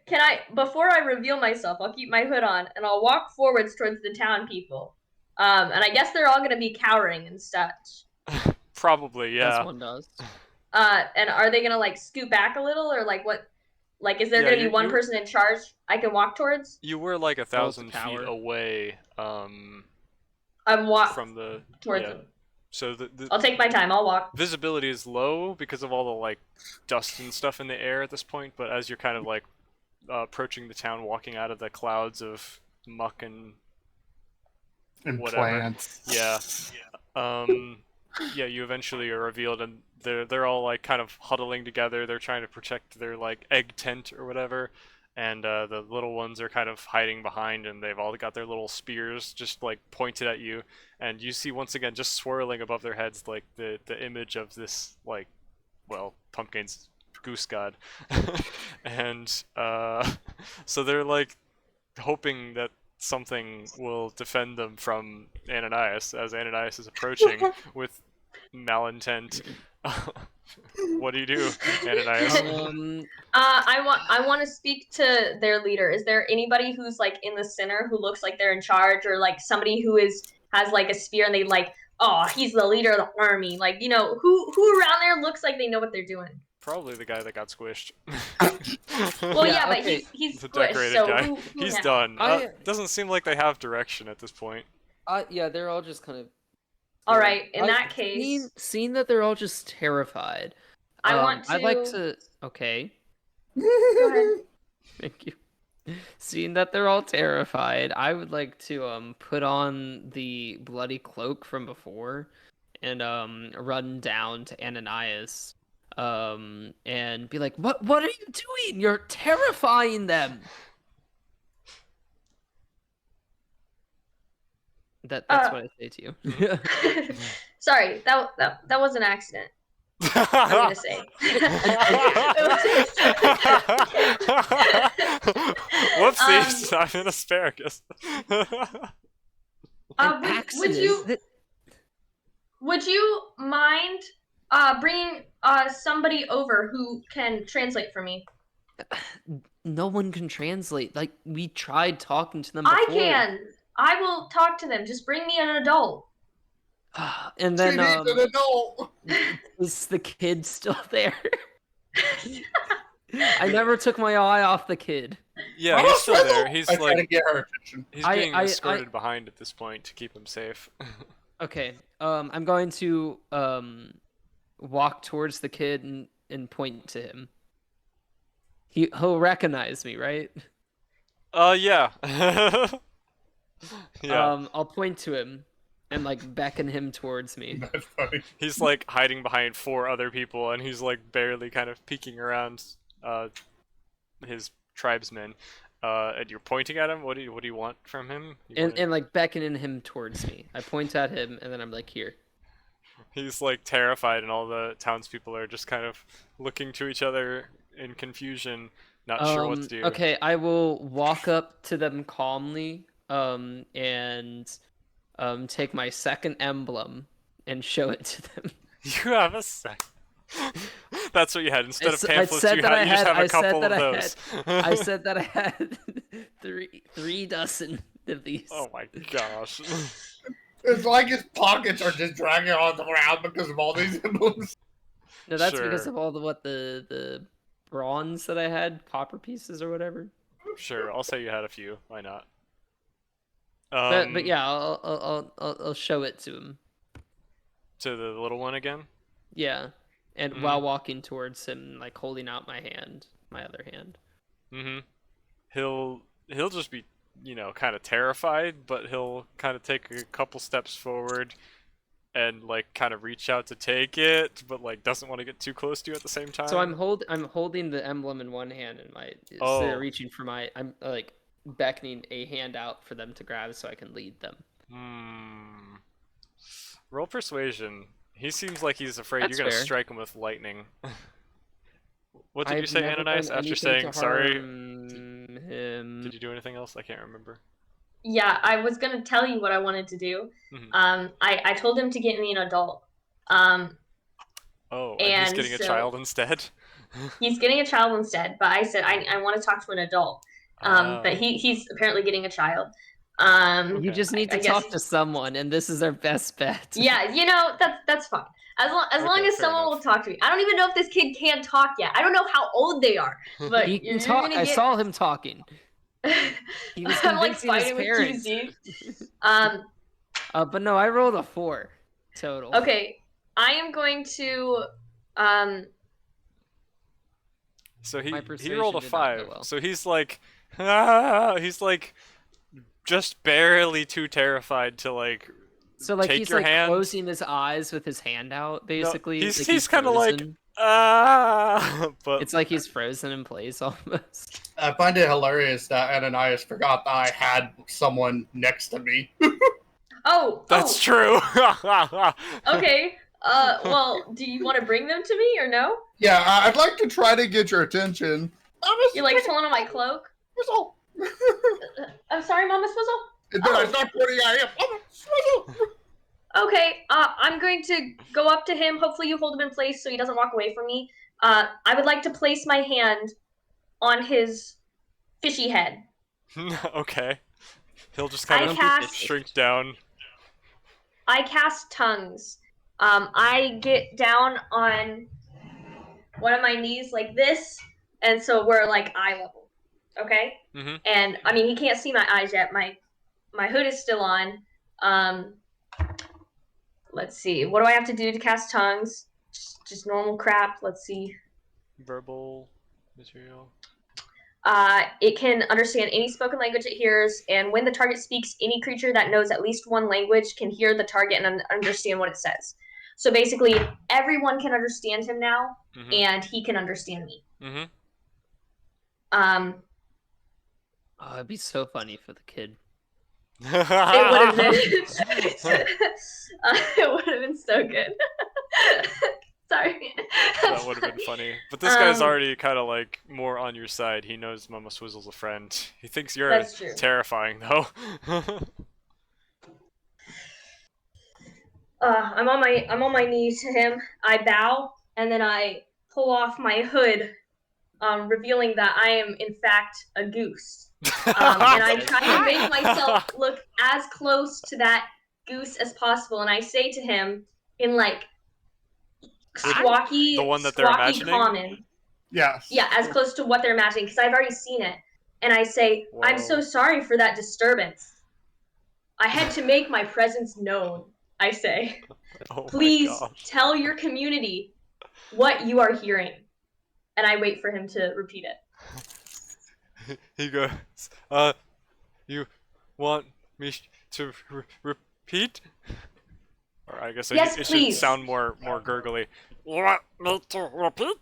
Can I, before I reveal myself, I'll keep my hood on and I'll walk forwards towards the town people. And I guess they're all gonna be cowering and such. Probably, As yeah. one does. And are they gonna like scoot back a little or like what? Like, is there Yeah, gonna be you- one you- person in charge I can walk towards? You were like 1,000 feet tower. away I'm walk from the. towards yeah. them. So the I'll take my time. I'll walk. visibility is low because of all the like dust and stuff in the air at this point, but as you're kind of like approaching the town, walking out of the clouds of muck and And whatever. plants. yeah, yeah, you eventually are revealed, and they're all like kind of huddling together. They're trying to protect their like egg tent or whatever, and the little ones are kind of hiding behind, and they've all got their little spears just like pointed at you, and you see once again just swirling above their heads like the image of this like, well, Pumpkin's goose god, and so they're like hoping that something will defend them from Ananias as Ananias is approaching with malintent. What do you do, Ananias? I want to speak to their leader. Is there anybody who's like in the center who looks like they're in charge, or like somebody who has like a spear and they like, oh, he's the leader of the army? Like, you know, who around there looks like they know what they're doing? Probably the guy that got squished. Well, Yeah, yeah, but okay. he's The squished, decorated so guy. who He's now? done. I- Doesn't seem like they have direction at this point. Yeah, they're all just kind of. All right, in I- that case, seeing that they're all just terrified. I want to. I'd like to. Okay. Go ahead. Thank you. Seeing that they're all terrified, I would like to put on the bloody cloak from before and run down to Ananias and be like, what are you doing? You're terrifying them. That's what I say to you. Sorry, that was an accident. I'm gonna say. Whoopsies! I'm an asparagus. Would you would you mind bringing somebody over who can translate for me? No one can translate. Like, we tried talking to them before. I can. I will talk to them. Just bring me an adult. And She then, needs an adult. is the kid still there? I never took my eye off the kid. Yeah, he's still there. He's I try to like get her attention. he's I- being I- escorted behind at this point to keep him safe. Okay, I'm going to walk towards the kid and point to him. He'll recognize me, right? Yeah. Yeah. I'll point to him and like beckon him towards me. That's funny. He's like hiding behind 4 other people, and he's like barely kind of peeking around his tribesmen. And you're pointing at him. What do you want from him? And like beckoning him towards me. I point at him and then I'm like, here. He's like terrified, and all the townspeople are just kind of looking to each other in confusion, not sure what to do. Okay, I will walk up to them calmly, and take my second emblem and show it to them. You have a sec. That's what you had instead of I pamphlets. said You that just have a I said couple that of I those. I said that I had three dozen of these. Oh my gosh. It's like his pockets are just dragging on the ground because of all these emblems. No, that's because Sure. of all the bronze that I had, copper pieces or whatever. Sure, I'll say you had a few. Why not? But yeah, I'll show it to him. To the little one again. Yeah, and Mhm. while walking towards him, like holding out my other hand. Mm-hmm. He'll just be, kind of terrified, but he'll kind of take a couple steps forward and like kind of reach out to take it, but like doesn't want to get too close to you at the same time. So I'm holding the emblem in one hand and Oh. they're reaching for I'm like beckoning a hand out for them to grab so I can lead them. Roll persuasion. He seems like he's afraid That's you're gonna fair. strike him with lightning. What did you I've say, never Ananias, done after anything saying to sorry? harm him. Did you do anything else? I can't remember. Yeah, I was gonna tell you what I wanted to do. Mhm. I told him to get me an adult. Um, Oh, and he's and getting a so- child instead? he's getting a child instead, but I said I want to talk to an adult. But he's apparently getting a child. You Okay. just need to I guess- talk to someone, and this is our best bet. Yeah, that's fine. As long Okay, as fair someone will enough. talk to me. I don't even know if this kid can talk yet. I don't know how old they are. But He you're can talk. gonna I get... saw him talking. He was I'm like convincing his fighting with parents. QZ. But no, I rolled a 4 total. Okay, I am going to So he My rolled a persuasion did not go 5. well. So he's like, he's like just barely too terrified to like So like take Oh, he's your like hand. closing his eyes with his hand out, basically. he's- like he's kinda like- frozen. But It's like he's frozen in place almost. I find it hilarious that Ananias forgot that I had someone next to me. that's true. Okay. Well, do you want to bring them to me or no? Yeah, I'd like to try to get your attention. You're like pulling on my cloak. Swizzle. I'm sorry, Mama Swizzle. And then I start pointing at him. Oh, Swizzle. Okay, I'm going to go up to him. Hopefully you hold him in place so he doesn't walk away from me. I would like to place my hand on his fishy head. Okay. He'll just kind I of cast- shrink down. I cast tongues. I get down on one of my knees like this, and so we're like eye level. Okay? Mhm. And I mean he can't see my eyes yet. My hood is still on. Let's see. What do I have to do to cast tongues? Just normal crap. Let's see. Verbal material. It can understand any spoken language it hears, and when the target speaks, any creature that knows at least one language can hear the target and understand what it says. So basically, everyone can understand him now, Mhm. and he can understand me. Mhm. Oh, it'd be so funny for the kid. It would have been. It would have been so good. Sorry. That would have been funny. But this guy's Um, already kind of like more on your side. He knows Mama Swizzle's a friend. He thinks you're That's true. terrifying though. I'm on my knees to him. I bow and then I pull off my hood, revealing that I am in fact a goose. And I try to make myself look as close to that goose as possible. And I say to him in like squawky, The one that they're squawky imagining? common. Yes. Yeah, as close to what they're imagining because I've already seen it. And I say, I'm so Whoa. sorry for that disturbance. I had to make my presence known. I say, Oh my please gosh. tell your community what you are hearing. And I wait for him to repeat it. He goes, you want me to repeat? Or I guess Yes, it should please. sound more gurgly. You want me to repeat?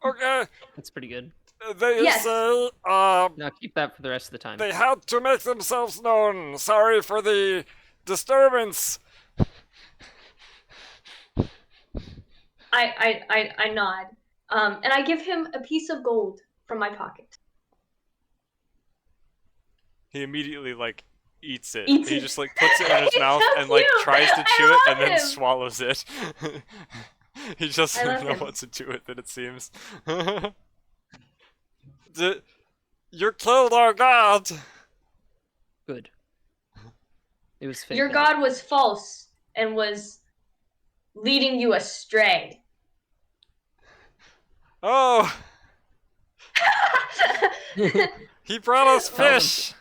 Okay. That's pretty good. They Yes. say, Now keep that for the rest of the time. they had to make themselves known. Sorry for the disturbance. I nod. And I give him a piece of gold from my pocket. He immediately like eats it. Eats He it. just like puts it in his He's mouth so and like cute. tries to I chew it and love then him. swallows it. He just I love doesn't know him. what to do with it, it seems. You killed our god. Good. It was fake. Your god was false and was leading you astray. Oh, he brought us Tell them. fish.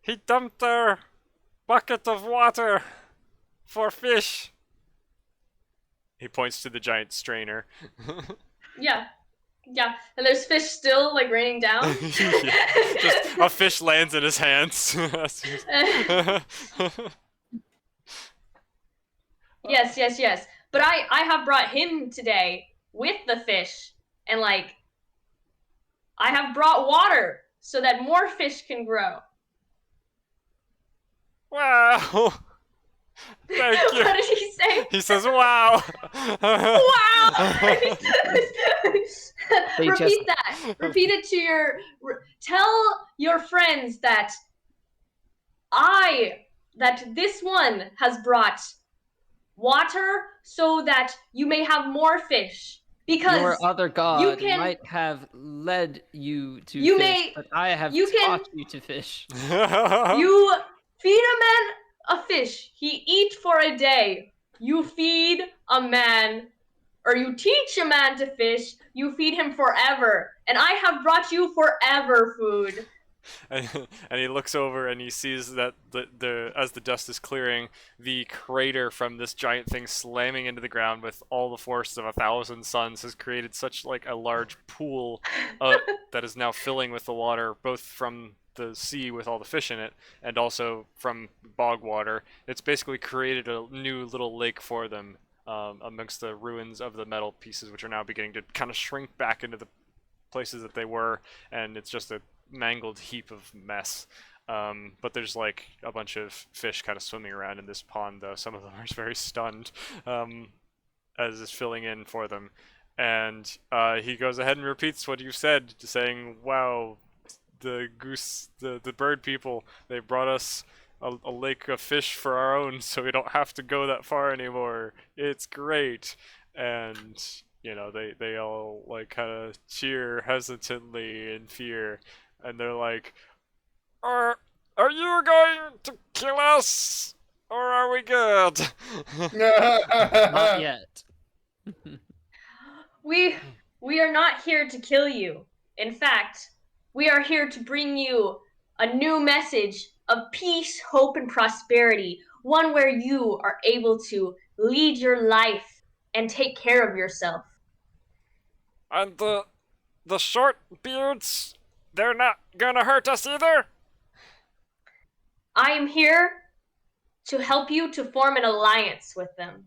He dumped our bucket of water for fish. He points to the giant strainer. Yeah. Yeah. And there's fish still like raining down. Yeah, just a fish lands in his hands. Yes. But I have brought him today with the fish, and like I have brought water so that more fish can grow. Wow. Thank you. What did he say? He says, wow. Wow! They Repeat just- that. Repeat it to your. Tell your friends that this one has brought water so that you may have more fish. Because Your other god can- might have led you to You fish, may- but I have you can- taught you to fish. you feed a man a fish, he eat for a day. You feed a man, or you teach a man to fish, you feed him forever. And I have brought you forever food. And he looks over and he sees that as the dust is clearing, the crater from this giant thing slamming into the ground with all the force of 1,000 suns has created such like a large pool that is now filling with the water, both from the sea with all the fish in it and also from bog water. It's basically created a new little lake for them amongst the ruins of the metal pieces, which are now beginning to kind of shrink back into the places that they were, and it's just a mangled heap of mess. But there's like a bunch of fish kind of swimming around in this pond, though. Some of them are very stunned as it's filling in for them. And he goes ahead and repeats what you said, saying, wow, the goose, the bird people, they brought us a lake of fish for our own, so we don't have to go that far anymore. It's great. And you know, they all like kind of cheer hesitantly in fear, and they're like, are you going to kill us, or are we good? Not yet. We are not here to kill you. In fact, we are here to bring you a new message of peace, hope, and prosperity. One where you are able to lead your life and take care of yourself. And the short beards, they're not gonna hurt us either? I am here to help you to form an alliance with them.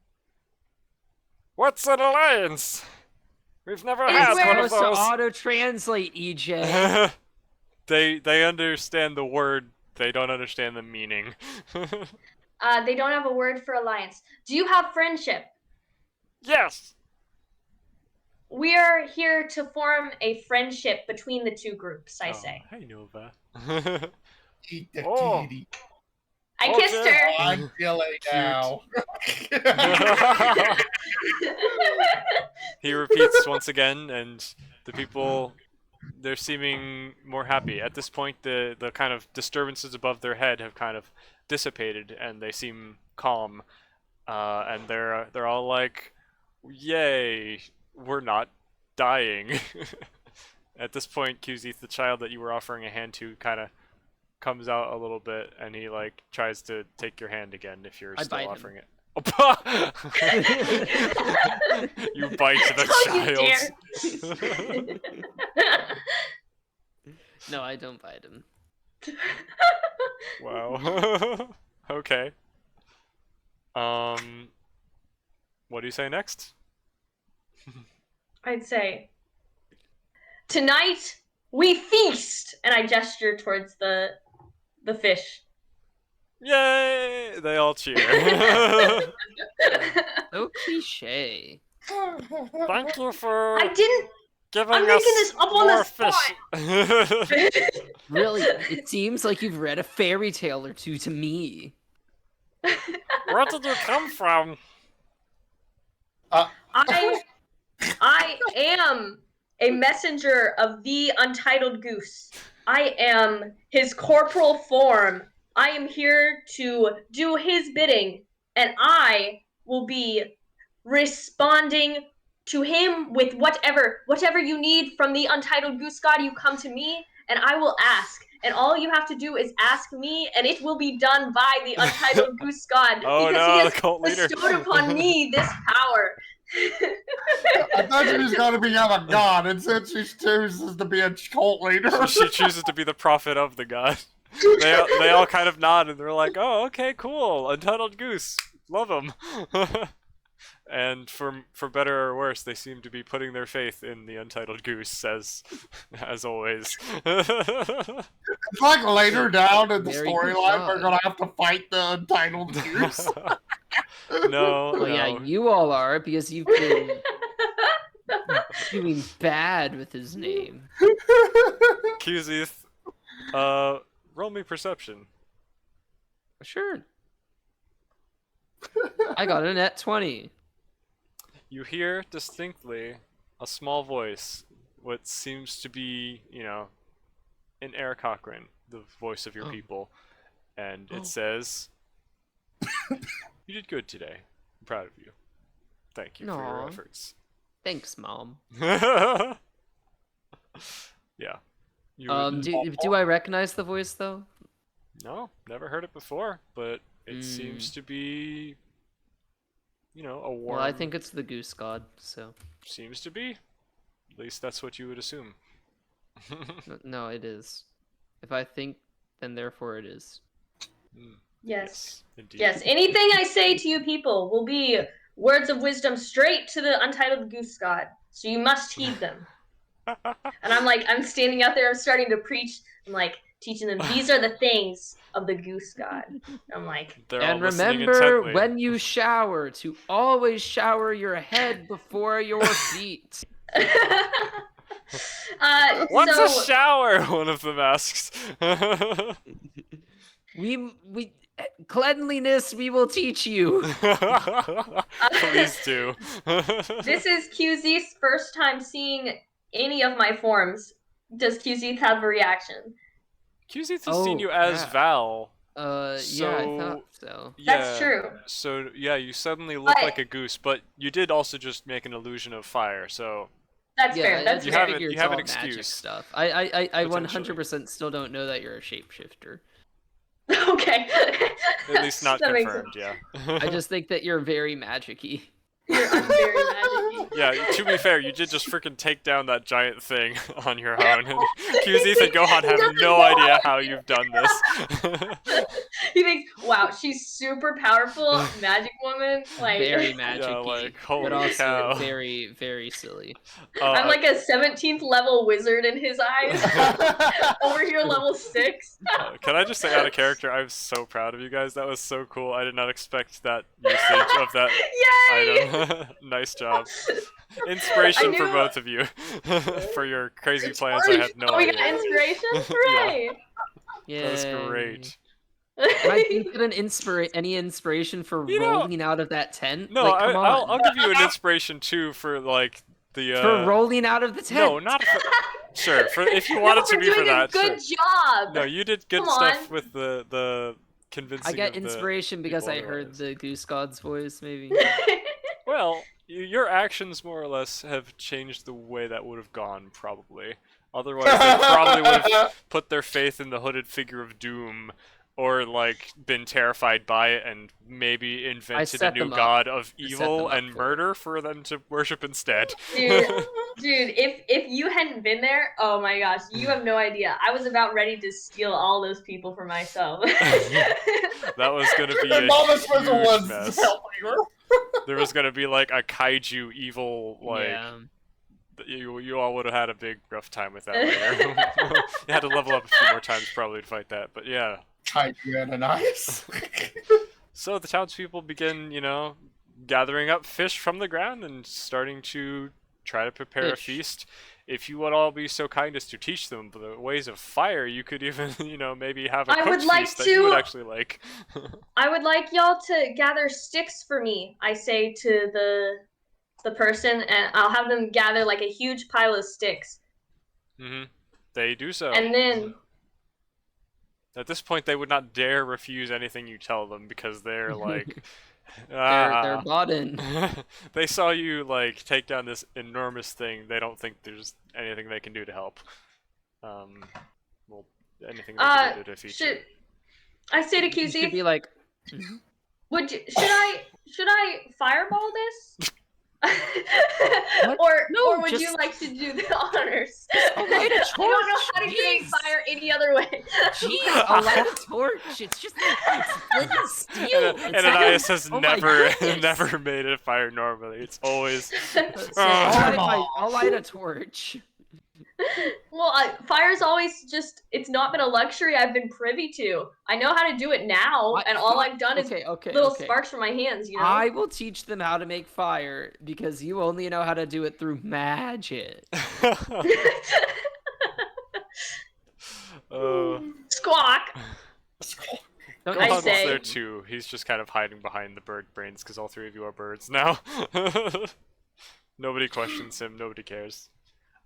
What's an alliance? We've never It is had where- one of Supposed to those. auto-translate, EJ. They understand the word, they don't understand the meaning. They don't have a word for alliance. Do you have friendship? Yes. We are here to form a friendship between the two groups, I say. Hey, Nova. Eat the Oh. kitty. I Okay. kissed her. I'm feeling now. He repeats once again, and the people, they're seeming more happy. At this point, the kind of disturbances above their head have kind of dissipated, and they seem calm. And they're all like, "Yay, we're not dying." At this point, Kuzith, the child that you were offering a hand to, kind of comes out a little bit, and he like tries to take your hand again if you're I still bite him. offering it. You bite the child. No, I don't bite him. Wow. Okay. What do you say next? I'd say, tonight we feast, and I gesture towards the fish. Yay! They all cheer. So cliche. Thank you for I didn't. giving I'm us making this up on the more fish. Really, it seems like you've read a fairy tale or two to me. Where did you come from? I am a messenger of the Untitled Goose. I am his corporal form. I am here to do his bidding, and I will be responding to him with whatever you need from the Untitled Goose God. You come to me, and I will ask. And all you have to do is ask me, and it will be done by the Untitled Goose God. Oh because no, he the has cult leader. bestowed upon me this power. I thought she was going to become a god, and since she chooses to be a cult leader, She chooses to be the prophet of the god. They all kind of nod, and they're like, "Oh, okay, cool. Untitled Goose, love him." And for better or worse, they seem to be putting their faith in the Untitled Goose, as always. it's like later down in the Very good storyline, we're God. going to have to fight the Untitled Goose. No, Well, no. yeah, you all are because you've been doing bad with his name. Kuzith, roll me perception. Sure. I got a net 20. You hear distinctly a small voice, what seems to be, in Eric Cochran, the voice of your people, and it says, "You did good today. I'm proud of you. Thank you for your Aw. efforts." Thanks, Mom. Yeah. You Do I recognize the voice though? No, never heard it before, but it seems to be, a warm. Well, I think it's the goose god, so. Seems to be. At least that's what you would assume. No, it is. If I think, then therefore it is. Yes. Indeed. Yes. Anything I say to you people will be words of wisdom straight to the Untitled Goose God. So you must heed them. And I'm standing out there, I'm starting to preach. I'm like teaching them, these are the things of the Goose God. I'm like, They're all And listening remember, intently. when you shower, to always shower your head before your feet. What's so, a shower? One of them asks. We cleanliness we will teach you. Please do. this is QZ's first time seeing any of my forms. Does QZ have a reaction? Kuzith has seen you as crap. Val. Yeah, I So- thought so. That's true. So yeah, you suddenly look But- like a goose, but you did also just make an illusion of fire. So That's Yeah, fair. That's You fair. haven't- figure you it's have an all magic excuse. stuff. I Potentially. 100% still don't know that you're a shapeshifter. Okay. at least not That makes confirmed. Yeah. I just think that you're very magic-y. I'm very magic-y. Yeah, to be fair, you did just freaking take down that giant thing on your own. And Kuzith and Gohan have doesn't no know idea how you've done this. He thinks, wow, she's super powerful, magic woman. Like, Very magic-y. like, but holy also cow. very, very silly. I'm like a 17th level wizard in his eyes. Over here, level 6. Can I just say out of character, I'm so proud of you guys. That was so cool. I did not expect that usage of that Yay! item. Nice job. Inspiration for knew- both of you. For your crazy plans, I had no Oh, we idea. got inspiration? Hooray! Yeah. That was great. I didn't get any inspiration for You know- rolling out of that tent. No, Like, come on. I'll give you an inspiration too for like the For rolling out of the tent. no, not for sure for if you want it to You're be for doing that. a good Sure. job. No, you did good Come stuff on. with the convincing. I get of the inspiration because people I heard otherwise. the goose god's voice, maybe. Well, your actions more or less have changed the way that would have gone, probably. Otherwise, they probably would have put their faith in the hooded figure of doom, or like been terrified by it, and maybe invented a set new them up. god of I set evil them up and for it. murder for them to worship instead. Dude, if you hadn't been there, oh my gosh, you have no idea. I was about ready to steal all those people for myself. That was gonna be a And Mama Swizzle huge was mess. helping her. There was gonna be like a kaiju evil like. Yeah. You all would have had a big rough time with that later. You had to level up a few more times probably to fight that, but yeah. Kaiju Ananias. So the townspeople begin, gathering up fish from the ground and starting to try to prepare a Fish. feast. If you would all be so kind as to teach them the ways of fire, you could even, maybe have a I would cooked like feast that you would to- actually like. I would like y'all to gather sticks for me, I say to the person, and I'll have them gather like a huge pile of sticks. They do so. And then At this point, they would not dare refuse anything you tell them because they're like, They're bought in. they saw you like take down this enormous thing. They don't think there's anything they can do to help. Well, anything they can do to defeat you. should I say to You should QC, be like, should I fireball this? What? or No, would you just- like to do the honors? light a I don't know torch, how to create jeez. fire any other way. jeez, I'll light a torch. It's just it's flint and steel. And It's Ananias like- has oh my never goodness. never made a fire normally. It's always So Ah. I'll light a torch. Well, fire's always it's not been a luxury I've been privy to. I know how to do it now, and all I've done is Okay, little okay. sparks from my hands, I will teach them how to make fire because you only know how to do it through magic. Squawk! Don't I Gohan's say- there too. He's just kind of hiding behind the bird brains because all three of you are birds now. Nobody questions him. Nobody cares.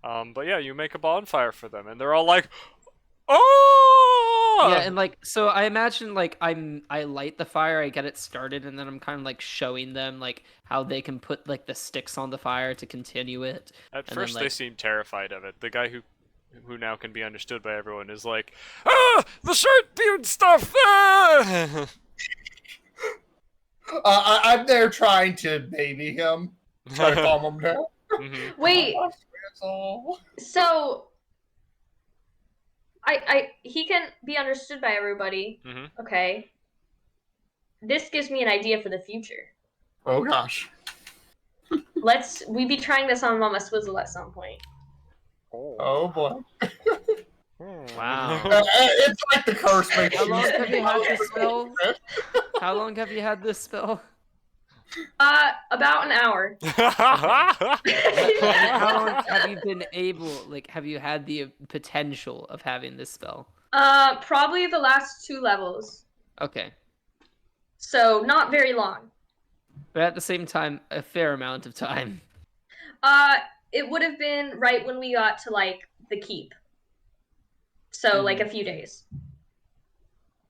But yeah, you make a bonfire for them, and they're all like, "Oh!" Yeah, and like so I imagine like I light the fire, I get it started, and then I'm kind of like showing them like how they can put like the sticks on the fire to continue it. At and first, then, they like- seem seem terrified of it. The guy who now can be understood by everyone is like, "Ah, the short-fused stuff!" Ah! I'm there trying to baby him. Try to calm him down. Mhm. Wait, Swizzle. so he can be understood by everybody. Mhm. Okay. This gives me an idea for the future. Oh gosh. We be trying this on Mama Swizzle at some point. Oh boy. Wow. It's like the curse makes How you- long have you had this spell? How long have you had this spell? About an hour. How long have you been able, like, have you had the potential of having this spell? Probably the last 2 levels. Okay. So not very long. But at the same time, a fair amount of time. It would have been right when we got to like the keep. So like a few days.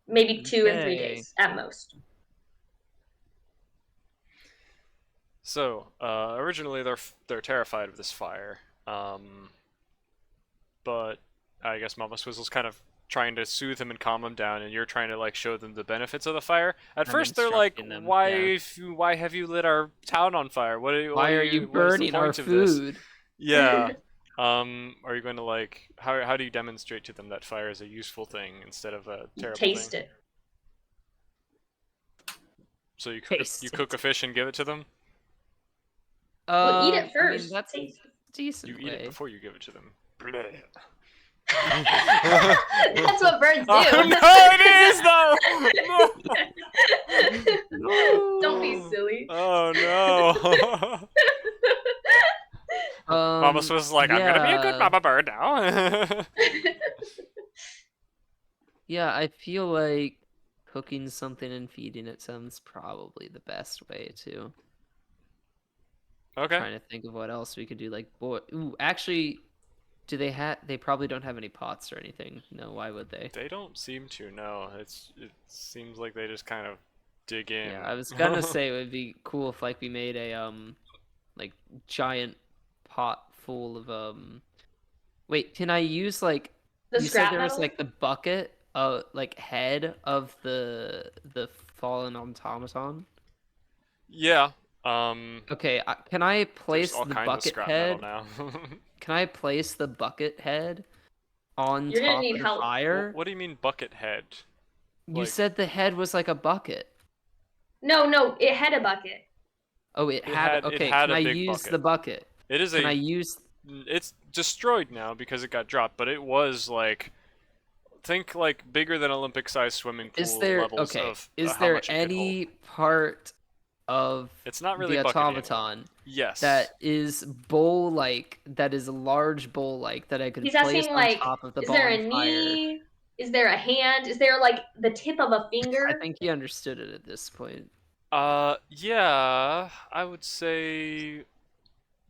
Maybe 2 and 3 Okay. days at most. So, originally they're terrified of this fire, but I guess Mama Swizzle's kind of trying to soothe him and calm him down, and you're trying to like show them the benefits of the fire. At I'm first they're like, instructing them, "Why? yeah. Why have you lit our town on fire? What Why are you burning our food? Yeah. Are you going to like how do you demonstrate to them that fire is a useful thing instead of a terrible Taste thing? it. So you Taste cook a fish and give it to them. Well, eat I it mean, first. that's a Taste it. decent You eat it way. before you give it to them. That's what birds do. Oh, no, it is though. No. Don't be silly. Oh no. Mama was like, I'm gonna be a good yeah. mama bird now. Yeah, I feel like cooking something and feeding it sounds probably the best way to. Okay. Trying to think of what else we could do. Like, ooh, actually, do they have? They probably don't have any pots or anything. No, why would they? They don't seem to, no. It seems like they just kind of dig in. Yeah, I was gonna say it would be cool if like we made a like giant pot full of Wait, can I use like The you said scrap there was metal? like the bucket like head of the fallen automaton? Yeah. Okay, can I There's place all the kinds of bucket scrap head? metal now. Can I place the bucket head on You're gonna top need of the help. fire? What do you mean bucket head? You like- said the head was like a bucket. No, it had a bucket. Oh, it had. Okay, had can a I big use bucket. the bucket? It is Can I use? It's destroyed now because it got dropped, but it was like, think like bigger than Olympic-sized swimming pool Is there levels okay? of Is how there much it could hold. any part of It's not really the buckety anymore. automaton Yes. that is bowl-like, that is large bowl-like, that I could He's place asking on like, top of the is there a bonfire? knee? Is there a hand? Is there like the tip of a finger? I think he understood it at this point. Yeah, I would say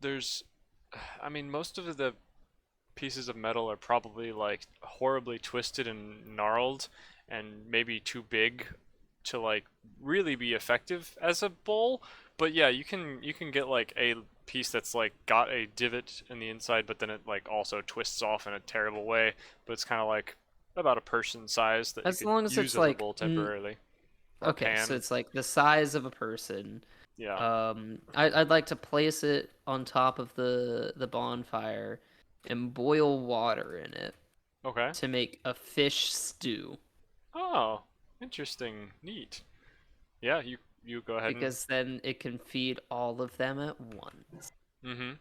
there's, I mean, most of the pieces of metal are probably like horribly twisted and gnarled and maybe too big to like really be effective as a bowl. But yeah, you can get like a piece that's like got a divot in the inside, but then it like also twists off in a terrible way. But it's kind of like about a person size that As you long could as use it's as like a bowl temporarily. Or okay, pan. so it's like the size of a person. Yeah. I'd like to place it on top of the bonfire and boil water in it Okay. to make a fish stew. Oh, interesting. Neat. Yeah, you go ahead Because then it can feed all of them at once. and. Mm-hmm.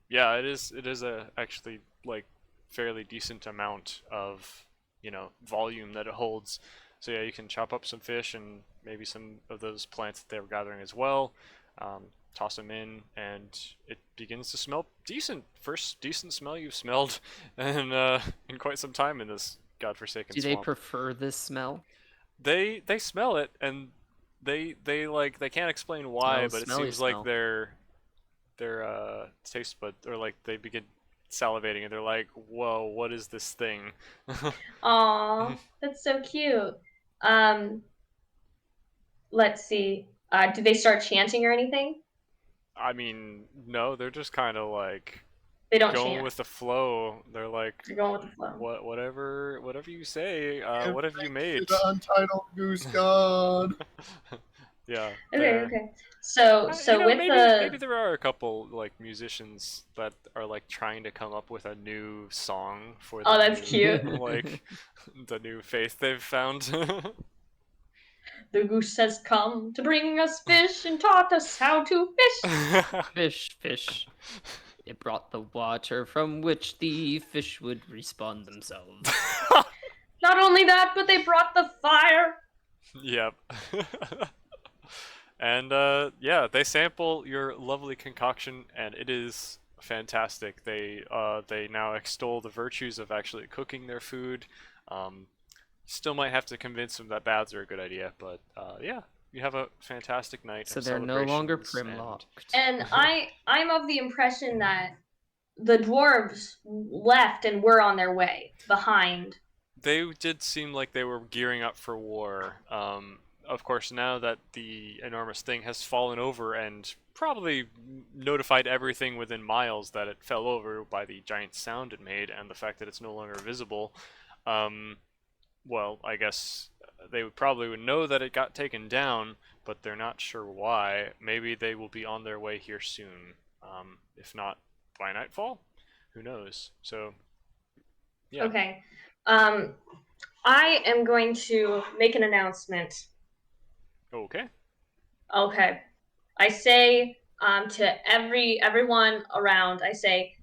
Yeah, it is a actually like fairly decent amount of, volume that it holds. So yeah, you can chop up some fish and maybe some of those plants that they were gathering as well. Toss them in, and it begins to smell decent. First decent smell you've smelled in quite some time in this godforsaken Do they swamp. prefer this smell? They smell it, and they can't explain why, Oh, but it smelly seems smell. like their taste bud, or like they begin salivating and they're like, whoa, what is this thing? Aw, that's so cute. Let's see. Do they start chanting or anything? I mean, no, they're just kind of like They don't going chant. with the flow. They're like, They're going with the flow. whatever you say. What have you made? The untitled goose god. Yeah. Okay, they're- okay. So with maybe there are a couple like musicians that are like trying to come up with a new song for the Oh, that's new, cute. like the new faith they've found. the goose has come to bring us fish and taught us how to fish. Fish, fish. It brought the water from which the fish would respawn themselves. Not only that, but they brought the fire. Yep. And yeah, they sample your lovely concoction, and it is fantastic. They now extol the virtues of actually cooking their food. Still might have to convince them that baths are a good idea, but yeah, you have a fantastic night. So of they're no longer celebrations, primlocked. And I'm of the impression that the dwarves left and were on their way behind. They did seem like they were gearing up for war. Of course, now that the enormous thing has fallen over and probably notified everything within miles that it fell over by the giant sound it made and the fact that it's no longer visible, well, I guess they would probably know that it got taken down, but they're not sure why. Maybe they will be on their way here soon. If not by nightfall, who knows? So, yeah. Okay. I am going to make an announcement. Okay. Okay. I say to everyone around, I say,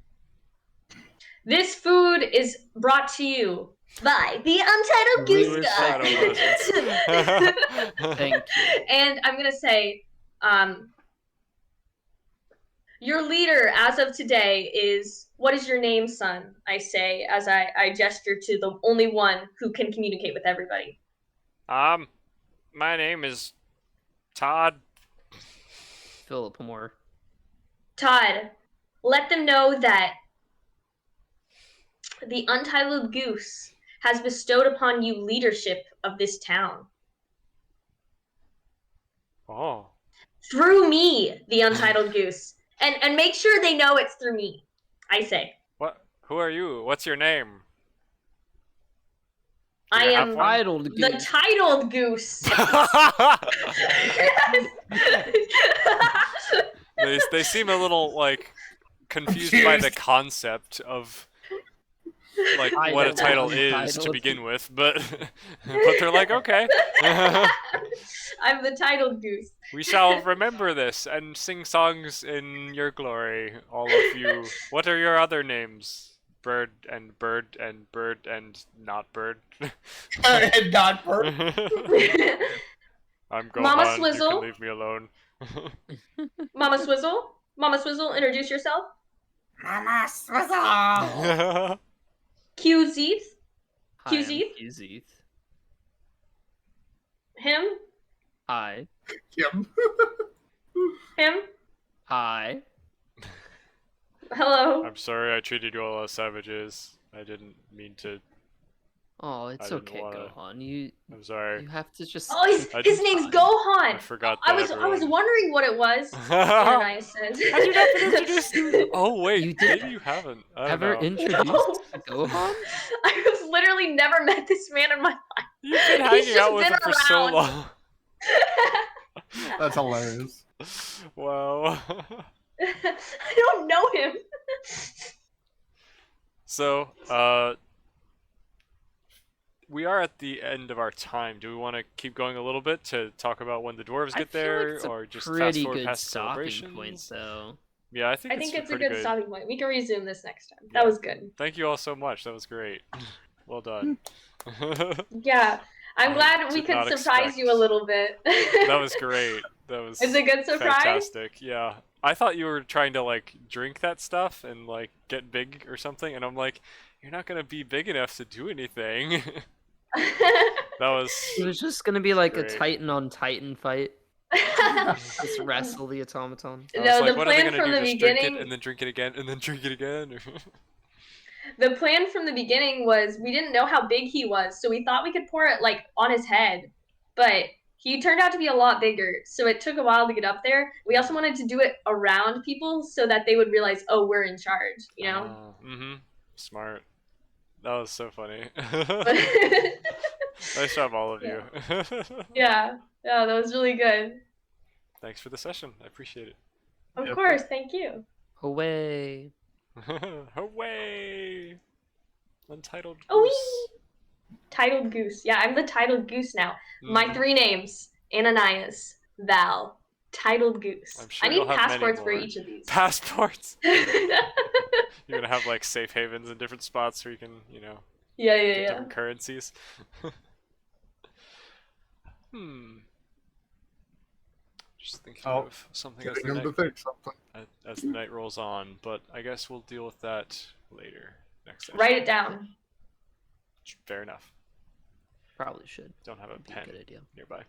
this food is brought to you by the Untitled We Goose were God. Thank you. And I'm gonna say, your leader as of today is, what is your name, son? I say as I gesture to the only one who can communicate with everybody. My name is Todd. Philip Moore. Todd, let them know that the Untitled Goose has bestowed upon you leadership of this town. Oh. Through me, the Untitled Goose. And make sure they know it's through me, I say. What? Who are you? What's your name? Do I you have am one? Titled the Goose. Titled Goose. They seem a little like confused by the concept of like what a title is to begin with, but but they're like, okay. I'm the Titled Goose. We shall remember this and sing songs in your glory, all of you. What are your other names? Bird and bird and bird and not bird. And not bird. I'm Gohan. Mama You Swizzle. can leave me alone. Mama Swizzle. Mama Swizzle, introduce yourself. Mama Swizzle. QZeth. Hi, I'm QZ? QZ. Him. Hi. Kim. Him. Hi. Hello. I'm sorry I treated you all as savages. I didn't mean to. Oh, it's didn't okay, wanna- Gohan. I'm sorry. You have to just. Oh, his take his your name's time. Gohan. I forgot I that was everyone... wondering what it was. Have Ananias said. you not been introduced? Oh wait, You did- maybe you haven't. I don't Ever know. introduced No. to Gohan? I have literally never met this man in my life. You've been He's hanging just out with been him for so around. long. That's hilarious. Wow. I don't know him. So, we are at the end of our time. Do we want to keep going a little bit to talk about when the dwarves I get feel there, like it's a or just fast pretty forward good past stopping celebrations? point, though. Yeah, I think I think it's a pretty good stopping point. We can resume this next time. That Yeah. was good. Thank you all so much. That was great. Well done. Yeah. I'm I glad we did could not surprise you a expect- little bit. That was great. That was It's a good surprise? fantastic. Yeah. I thought you were trying to like drink that stuff and like get big or something, and I'm like, you're not gonna be big enough to do anything. That was It was just gonna be like a Great. Titan on Titan fight. Just wrestle the automaton. I was No, like, the what are they plan gonna from do? the Just drink beginning. it and then drink it again and then drink it again? The plan from the beginning was we didn't know how big he was, so we thought we could pour it like on his head, but he turned out to be a lot bigger, so it took a while to get up there. We also wanted to do it around people so that they would realize, oh, we're in charge, you know? Mm-hmm. Smart. That was so funny. Nice job, all of you. Yeah, that was really good. Thanks for the session. I appreciate it. Of Yep. course, thank you. Away. Hooray! Untitled Oh, Goose. Titled Goose. Yeah, I'm the Titled Goose now. My Mhm. 3 names: Ananias, Val, Titled Goose. I'm sure I you'll need have many passports for more. each of these. Passports. yeah, You're gonna have like safe havens in different spots where you can, you know, yeah, get yeah. different currencies. Just thinking Oh, of something as Getting the, him to night, think something. as the night rolls on, but I guess we'll deal with that later. Next session. Write it down. Fair enough. Probably should. Don't have a Be a pen good idea. nearby.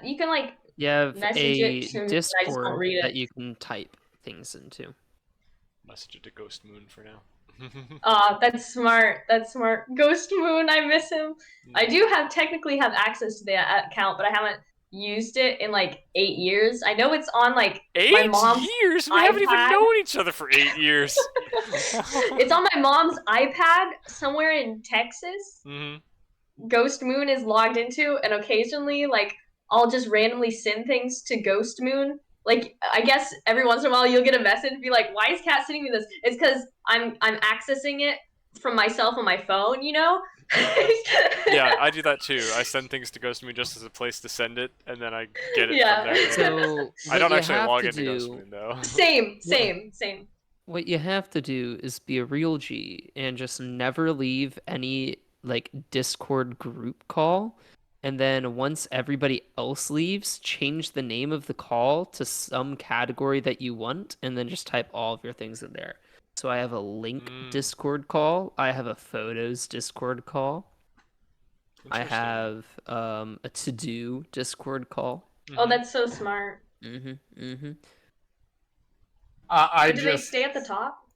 You can like You have message a it to me, I just don't Discord read that it. you can type things into. Message it to Ghost Moon for now. That's smart. That's smart. Ghost Moon, I miss him. I do technically have access to the account, but I haven't used it in like 8 years. I know it's on like my 8 mom's years? We haven't even iPad. known each other for 8 years. It's on my mom's iPad somewhere in Texas. Hmm. Ghost Moon is logged into, and occasionally like I'll just randomly send things to Ghost Moon. Like I guess every once in a while you'll get a message be like, "Why is Kat sending me this?" It's because I'm accessing it from myself on my phone, you know. Yeah, I do that too. I send things to Ghost Moon just as a place to send it, and then I get it Yeah. from there. So I don't what you actually have log to into Ghost do- Moon though. Same. What you have to do is be a real G and just never leave any like Discord group call. And then once everybody else leaves, change the name of the call to some category that you want, and then just type all of your things in there. So I have a link Mm. Discord call. I have a photos Discord call. I Interesting. have a to-do Discord call. Oh, Mhm. that's so smart. I Do they just stay at the top?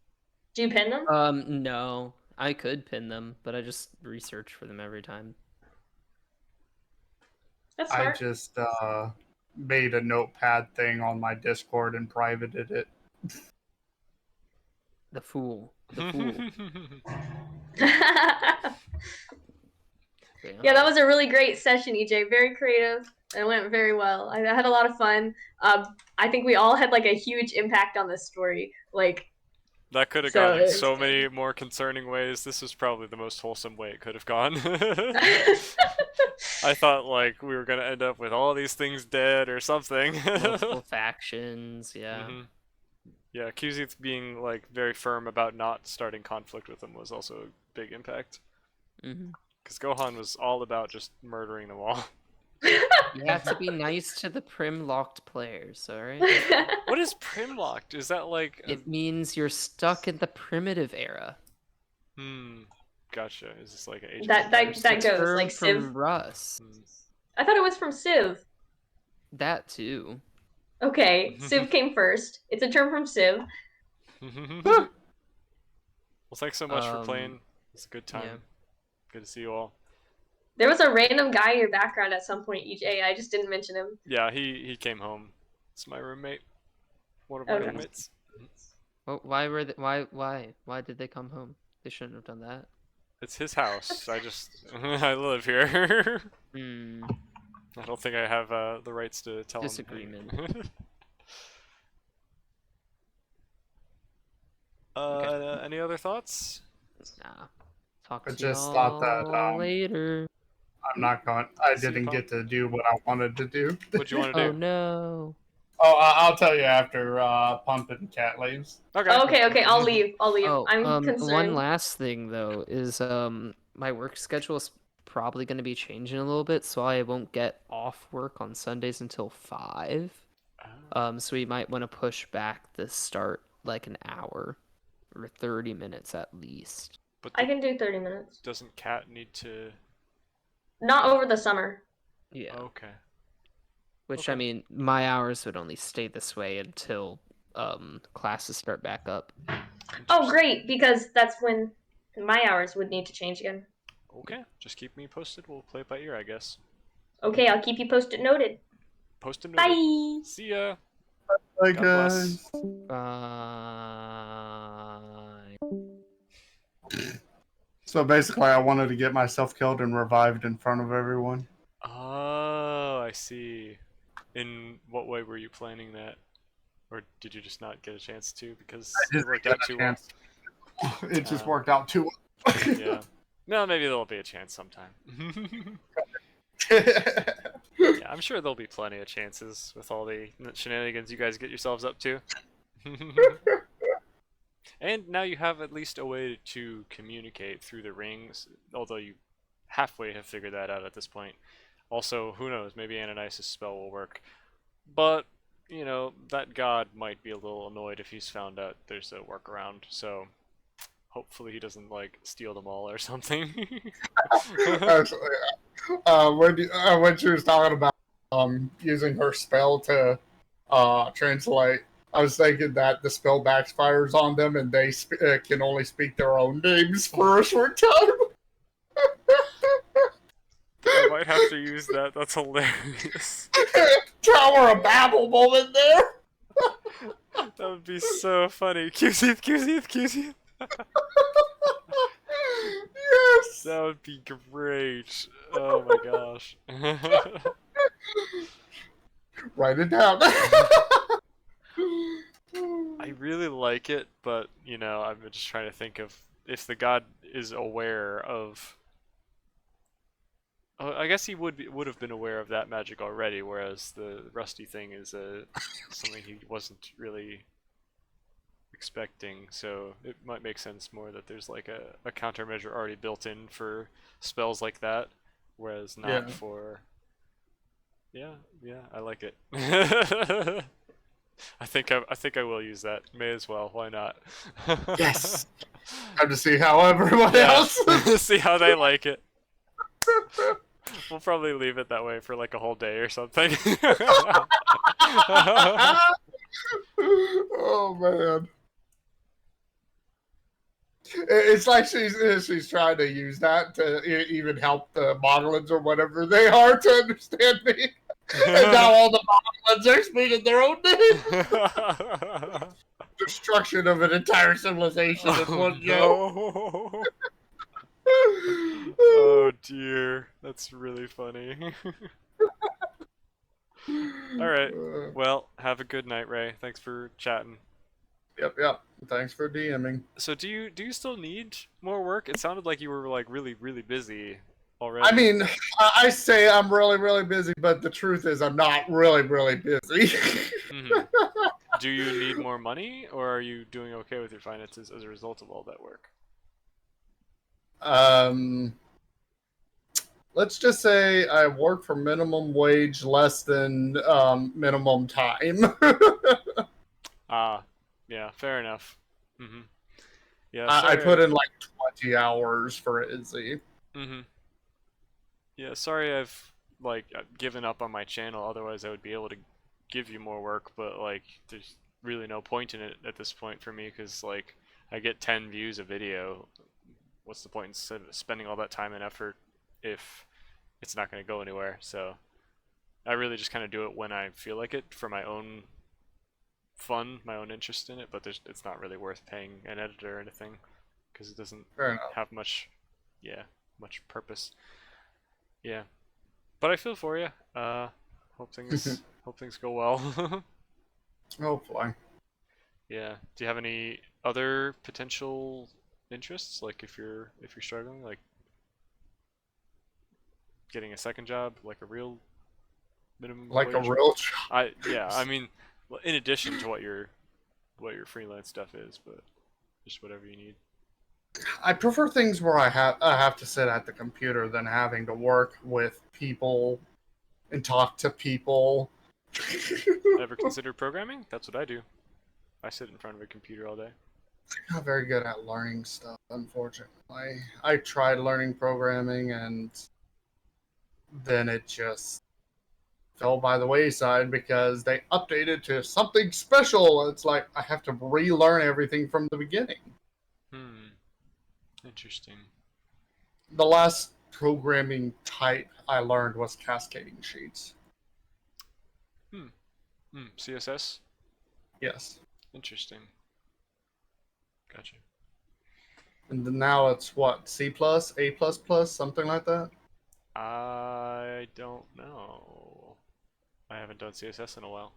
Do you pin them? No, I could pin them, but I just research for them every time. That's I smart. just made a notepad thing on my Discord and privated it. The fool. The fool. Yeah, that was a really great session, EJ. Very creative. It went very well. I had a lot of fun. I think we all had like a huge impact on this story. Like, That could have So gone in it's so good. many more concerning ways. This is probably the most wholesome way it could have gone. I thought like we were gonna end up with all these things dead or something. Multiple factions, yeah. Mhm. Yeah, QZ being like very firm about not starting conflict with them was also a big impact. Mm-hmm. Because Gohan was all about just murdering them all. You have to be nice to the prim-locked players, alright? What is Primlocked? Is that like a... It means you're stuck in the primitive era. Gotcha. Is this like an Age of That Empires? that goes Term like from Civ. Russ. I thought it was from Civ. That too. Okay, Civ came first. It's a term from Civ. Well, thanks so much for Um, playing. It's a good time. yeah. Good to see you all. There was a random guy in your background at some point, EJ. I just didn't mention him. Yeah, he came home. It's my roommate. One of my Okay. roommates. Well, why were they, why did they come home? They shouldn't have done that. It's his house. I just I live here. Hmm. I don't think I have the rights to tell Disagreement. him. Okay. Any other thoughts? Nah. Talk I to just y'all thought that later. I'm not going. I See you, didn't Pop. get to do what I wanted to do. What'd you want to Oh do? no. Oh, I'll tell you after Pump and Cat leaves. Okay. Okay, I'll leave. Oh, I'm concerned. one last thing though is my work schedule is probably going to be changing a little bit, so I won't get off work on Sundays until 5. So we might want to push back the start like an hour or 30 minutes at least. But I can do 30 minutes. doesn't Cat need to? Not over the summer. Yeah. Okay. Which okay. I mean, my hours would only stay this way until classes start back up. Oh, great, because that's when my hours would need to change again. Okay. Just keep me posted. We'll play it by ear, I guess. Okay, I'll keep you posted. Noted. Posted. Noted. Bye. See ya. Bye, God bless. Bye. So basically, I wanted to get myself killed and revived in front of everyone. Oh, I see. In what way were you planning that? Or did you just not get a chance to because it worked out too well? It just worked out too well. Yeah. No, maybe there'll be a chance sometime. Yeah, I'm sure there'll be plenty of chances with all the shenanigans you guys get yourselves up to. And now you have at least a way to communicate through the rings, although you halfway have figured that out at this point. Also, who knows, maybe Ananias' spell will work. But, you know, that god might be a little annoyed if he's found out there's a workaround, so hopefully he doesn't, like, steal them all or something. Actually, when she was talking about using her spell to translate, I was thinking that the spell backfires on them and they can only speak their own names for a short time. I might have to use that, that's hilarious. Tower of Babel moment there. That would be so funny. QZ, QZ, QZ. Yes. That would be great. Oh my gosh. Write it down. I really like it, but you know, I'm just trying to think of if the god is aware of. Oh, I guess he would have been aware of that magic already, whereas the rusty thing is something he wasn't really expecting. So it might make sense more that there's like a countermeasure already built in for spells like that, whereas not for. Yeah, I like it. I think I will use that. May as well. Why not? Yes. Time to see how everyone else. See how they like it. We'll probably leave it that way for like a whole day or something. Oh man. It's like she's trying to use that to even help the modelins or whatever they are to understand me. And now all the modelins are speaking their own name. Destruction of an entire civilization in one go. No. Oh dear, that's really funny. All right. Well, have a good night, Ray. Thanks for chatting. Yep. Thanks for DMing. So do you still need more work? It sounded like you were like really busy already. I mean, I say I'm really busy, but the truth is I'm not really busy. Mhm. Do you need more money, or are you doing okay with your finances as a result of all that work? Let's just say I work for minimum wage, less than minimum time. Ah, yeah, fair enough. Mhm. Yeah, I sorry. put in like 20 hours for Izzy. Mhm. Yeah, sorry I've like given up on my channel. Otherwise, I would be able to give you more work, but like there's really no point in it at this point for me because like I get 10 views a video. What's the point in spending all that time and effort if it's not going to go anywhere? So I really just kind of do it when I feel like it for my own fun, my own interest in it, but it's not really worth paying an editor or anything because it doesn't Fair enough. have much purpose. Yeah, but I feel for you. Hope things hope things go well. Hopefully. Yeah. Do you have any other potential interests? Like if you're struggling, like getting a second job, like a real minimum Like a wage? real job. I mean, in addition to what your freelance stuff is, but just whatever you need. I prefer things where I have to sit at the computer than having to work with people and talk to people. Ever considered programming? That's what I do. I sit in front of a computer all day. I'm not very good at learning stuff, unfortunately. I tried learning programming and then it just fell by the wayside because they updated to something special. It's like I have to relearn everything from the beginning. Interesting. The last programming type I learned was cascading sheets. CSS? Yes. Interesting. Gotcha. And then now it's what, C+, A++, something like that? I don't know. I haven't done CSS in a while.